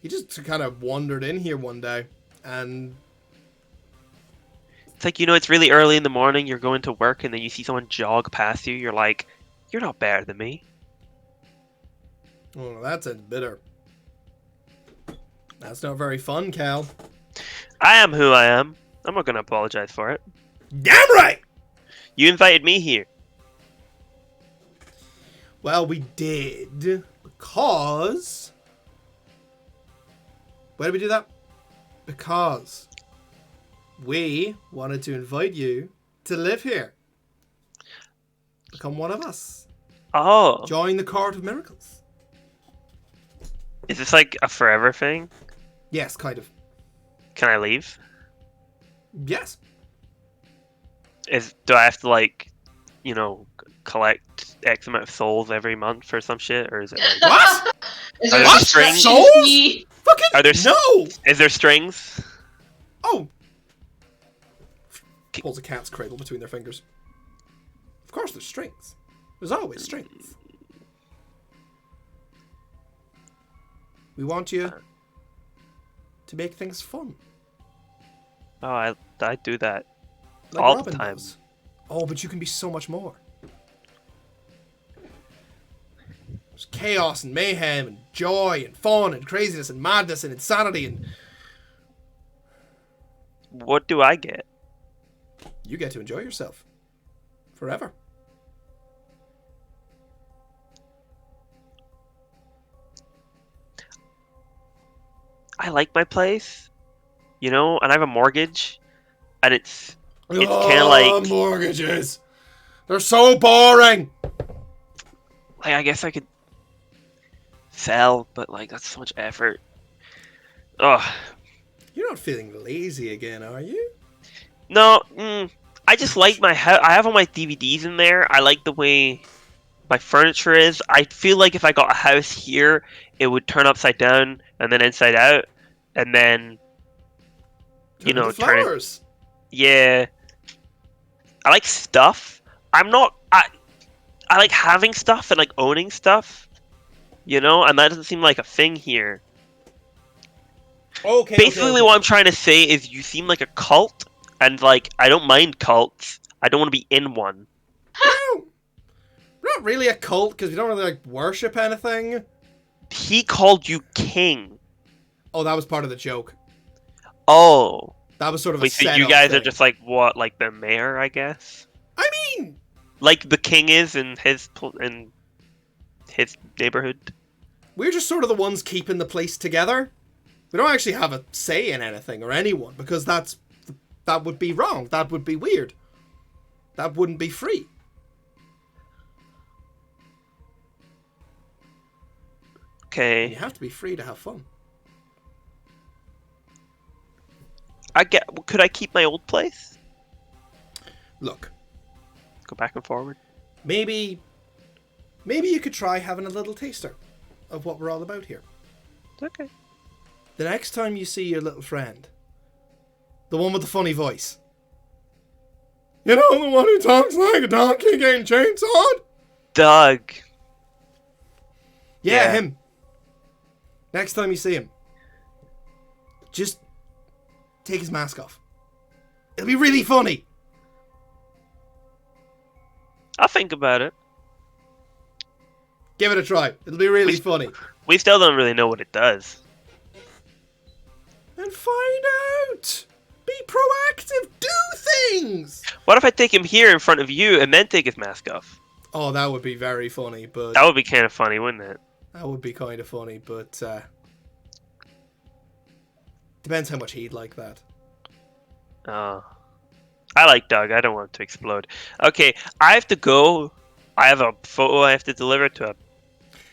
Speaker 2: he just kind of wandered in here one day, and
Speaker 5: It's like, it's really early in the morning, you're going to work, and then you see someone jog past you, you're like, you're not better than me.
Speaker 2: oh, that sounds bitter. That's not very fun, Cal.
Speaker 5: I am who I am. I'm not going to apologize for it.
Speaker 2: Damn right!
Speaker 5: You invited me here.
Speaker 2: Well, we did, because... Why did we do that? Because we wanted to invite you to live here. Become one of us.
Speaker 5: Oh.
Speaker 2: Join the Court of Miracles.
Speaker 5: Is this like a forever thing?
Speaker 2: Yes, kind of.
Speaker 5: Can I leave?
Speaker 2: Yes.
Speaker 5: Do I have to like, collect X amount of souls every month or some shit, or is it like
Speaker 2: What?
Speaker 3: Is
Speaker 5: Are
Speaker 3: there
Speaker 5: there
Speaker 3: a
Speaker 5: strings?
Speaker 2: Souls?
Speaker 3: fee?
Speaker 2: Fucking
Speaker 5: Are there
Speaker 2: no!
Speaker 5: Is there strings?
Speaker 2: Oh. Pulls a cat's cradle between their fingers. Of course there's strings. There's always strings. We want you to make things fun.
Speaker 5: Oh, I do that
Speaker 2: Like
Speaker 5: all
Speaker 2: Robin
Speaker 5: the time.
Speaker 2: does. Oh, but you can be so much more. There's chaos and mayhem and joy and fun and craziness and madness and insanity, and
Speaker 5: What do I get?
Speaker 2: you get to enjoy yourself. Forever.
Speaker 5: I like my place, and I have a mortgage, and it's kind of like
Speaker 2: mortgages. They're so boring.
Speaker 5: I guess I could sell, but like that's so much effort. Ugh.
Speaker 2: You're not feeling lazy again, are you?
Speaker 5: No, I just like my house. I have all my DVDs in there. I like the way my furniture is. I feel like if I got a house here, it would turn upside down and then inside out, and then
Speaker 2: Turn into
Speaker 5: turn it.
Speaker 2: flowers.
Speaker 5: Yeah, I like stuff. I like having stuff and like owning stuff, and that doesn't seem like a thing here.
Speaker 2: Okay.
Speaker 5: Basically, what I'm trying to say is you seem like a cult, and like I don't mind cults. I don't want to be in one.
Speaker 2: No, we're not really a cult because we don't really like worship anything.
Speaker 5: He called you king.
Speaker 2: Oh, that was part of the joke.
Speaker 5: Oh.
Speaker 2: That was sort of a
Speaker 5: Wait, so
Speaker 2: setup
Speaker 5: you guys
Speaker 2: thing.
Speaker 5: are just like what, like the mayor, I guess?
Speaker 2: I mean,
Speaker 5: Like the king is in his neighborhood.
Speaker 2: we're just sort of the ones keeping the place together. We don't actually have a say in anything or anyone because that would be wrong. That would be weird. That wouldn't be free.
Speaker 5: Okay.
Speaker 2: You have to be free to have fun.
Speaker 5: Could I keep my old place?
Speaker 2: Look,
Speaker 5: Go back and forward.
Speaker 2: maybe you could try having a little taster of what we're all about here.
Speaker 5: Okay.
Speaker 2: The next time you see your little friend, the one with the funny voice, the one who talks like a donkey getting chainsawed?
Speaker 5: Doug.
Speaker 2: Yeah,
Speaker 5: Yeah.
Speaker 2: him. Next time you see him, just take his mask off. It'll be really funny.
Speaker 5: I'll think about it.
Speaker 2: Give it a try. It'll be really funny.
Speaker 5: We still don't really know what it does.
Speaker 2: And find out. Be proactive. Do things.
Speaker 5: What if I take him here in front of you and then take his mask off?
Speaker 2: Oh, that would be very funny, but
Speaker 5: That would be kind of funny, wouldn't it?
Speaker 2: that would be kind of funny, but depends how much he'd like that.
Speaker 5: Oh. I like Doug. I don't want him to explode. Okay, I have to go. I have a photo I have to deliver to a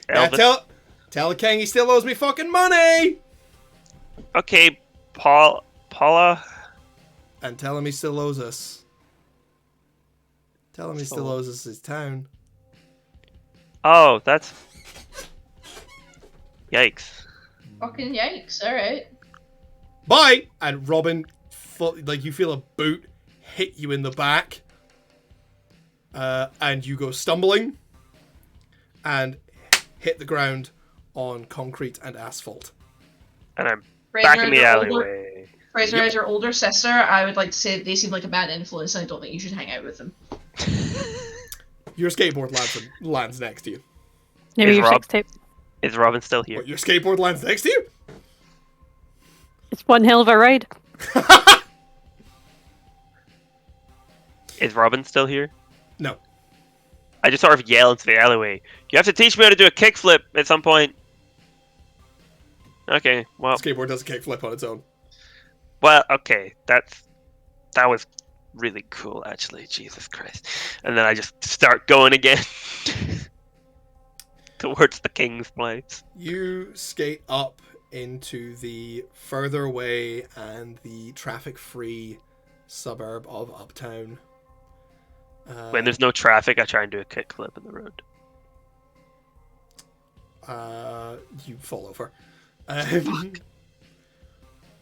Speaker 2: Yeah,
Speaker 5: Elvis.
Speaker 2: tell the king he still owes me fucking money.
Speaker 5: Okay, Paula.
Speaker 2: And tell him he still owes us. Tell him he still
Speaker 5: So-
Speaker 2: owes us his town.
Speaker 5: Oh, that's... Yikes.
Speaker 3: Fucking yikes, alright.
Speaker 2: Bye! And Robin, you feel a boot hit you in the back. And you go stumbling. And hit the ground on concrete and asphalt.
Speaker 5: And I'm
Speaker 3: Fraser,
Speaker 5: back in the
Speaker 3: as your
Speaker 5: alleyway.
Speaker 3: Fraser,
Speaker 2: Yep.
Speaker 3: as your older sister, I would like to say that they seem like a bad influence and I don't think you should hang out with them.
Speaker 2: Your skateboard lands next to you.
Speaker 1: Maybe
Speaker 5: Is
Speaker 1: your
Speaker 5: Rob-
Speaker 1: sex tape.
Speaker 5: Is Robin still here?
Speaker 2: What, your skateboard lands next to you?
Speaker 1: It's one hell of a ride.
Speaker 5: Is Robin still here?
Speaker 2: No.
Speaker 5: I just sort of yell into the alleyway. You have to teach me how to do a kickflip at some point. Okay, well,
Speaker 2: Skateboard does a kickflip on its own.
Speaker 5: okay, that was really cool, actually. Jesus Christ! And then I just start going again towards the king's place.
Speaker 2: You skate up into the further away and the traffic-free suburb of Uptown.
Speaker 5: When there's no traffic, I try and do a kickflip in the road.
Speaker 2: You fall over.
Speaker 3: How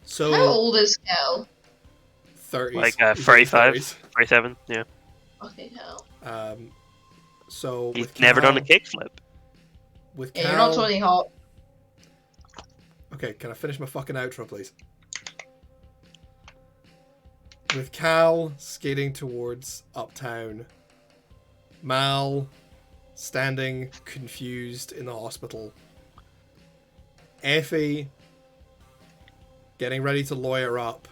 Speaker 2: So
Speaker 3: old is Cal?
Speaker 2: 30s.
Speaker 5: Like
Speaker 2: he's in his
Speaker 5: 35,
Speaker 2: 30s.
Speaker 5: 37, yeah.
Speaker 3: Fucking hell.
Speaker 2: So
Speaker 5: He's
Speaker 2: with
Speaker 5: never done a
Speaker 2: Cal-
Speaker 5: kickflip.
Speaker 2: With
Speaker 3: Yeah,
Speaker 2: Cal,
Speaker 3: you're not Tony Hawk.
Speaker 2: Okay, can I finish my fucking outro, please? With Cal skating towards Uptown, Mal standing confused in the hospital, Effie getting ready to lawyer up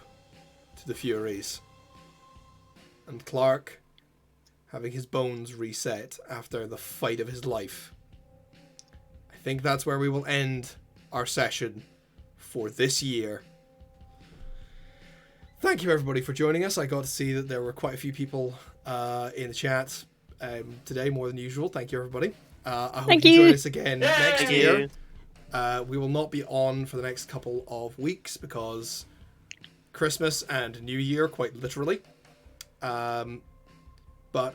Speaker 2: to the Furies, and Clark having his bones reset after the fight of his life. I think that's where we will end our session for this year. Thank you everybody for joining us. I got to see that there were quite a few people in the chat today, more than usual. Thank you everybody. I hope
Speaker 1: Thank
Speaker 2: you
Speaker 1: you.
Speaker 2: join us again next
Speaker 5: Thank
Speaker 2: year.
Speaker 5: you.
Speaker 2: We will not be on for the next couple of weeks because Christmas and New Year, quite literally. But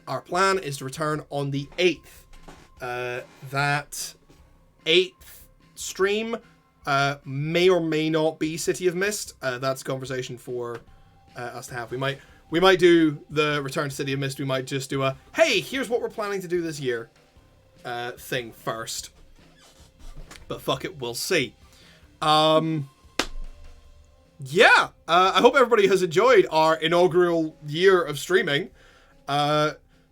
Speaker 2: our plan is to return on the 8th. That 8th stream may or may not be City of Mist. That's a conversation for us to have. We might do the Return to City of Mist. We might just do a, hey, here's what we're planning to do this year thing first. But fuck it, we'll see. Yeah, I hope everybody has enjoyed our inaugural year of streaming.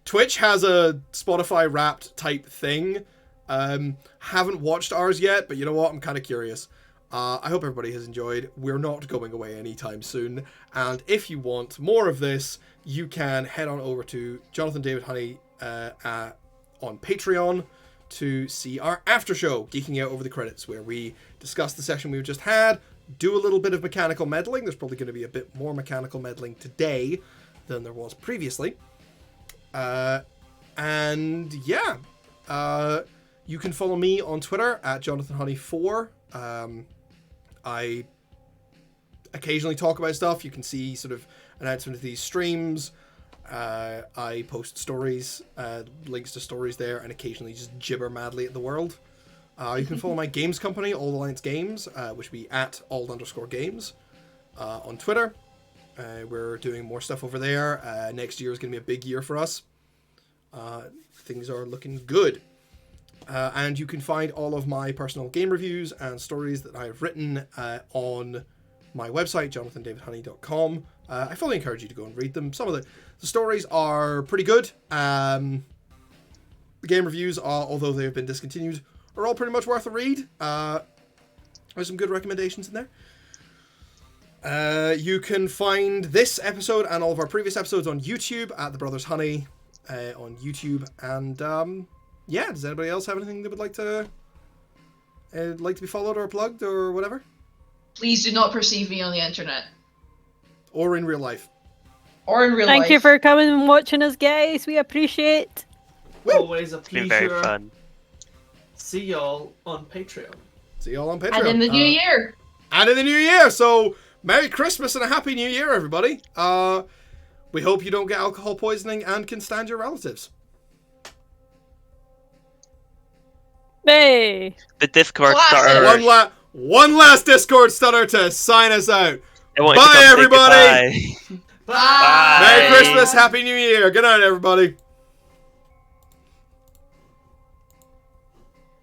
Speaker 2: Twitch has a Spotify Wrapped type thing. Haven't watched ours yet, but you know what? I'm kind of curious. I hope everybody has enjoyed. We're not going away anytime soon. And if you want more of this, you can head on over to Jonathan David Honey on Patreon to see our after show, Geeking Out Over the Credits, where we discuss the session we've just had, do a little bit of mechanical meddling. There's probably going to be a bit more mechanical meddling today than there was previously. And yeah, you can follow me on Twitter at JonathanHoney4. I occasionally talk about stuff. You can see sort of announcements of these streams. I post stories, links to stories there, and occasionally just gibber madly at the world. You can follow my games company, Old Alliance Games, which will be at @old_games on Twitter. We're doing more stuff over there. Next year is going to be a big year for us. Things are looking good. And you can find all of my personal game reviews and stories that I've written on my website, jonathandavidhoney.com. I fully encourage you to go and read them. Some of the stories are pretty good. The game reviews are, although they have been discontinued, are all pretty much worth a read. There's some good recommendations in there. You can find this episode and all of our previous episodes on YouTube at The Brothers Honey on YouTube. And yeah, does anybody else have anything they would like to be followed or plugged or whatever?
Speaker 3: Please do not perceive me on the internet.
Speaker 2: Or in real life.
Speaker 3: Or in real life.
Speaker 1: Thank you for coming and watching us, guys. We appreciate.
Speaker 4: Always a
Speaker 5: It's been very
Speaker 4: pleasure.
Speaker 5: fun.
Speaker 4: See y'all on Patreon.
Speaker 2: See y'all on Patreon.
Speaker 3: And in the new year.
Speaker 2: And in the new year. So, Merry Christmas and a Happy New Year, everybody. We hope you don't get alcohol poisoning and can stand your relatives.
Speaker 1: Hey.
Speaker 5: The Discord
Speaker 3: Classic.
Speaker 5: starter.
Speaker 2: One last Discord stunner to sign us out.
Speaker 5: I want you
Speaker 2: Bye,
Speaker 5: to come say
Speaker 2: everybody.
Speaker 5: goodbye.
Speaker 3: Bye.
Speaker 2: Merry Christmas, Happy New Year. Good night, everybody.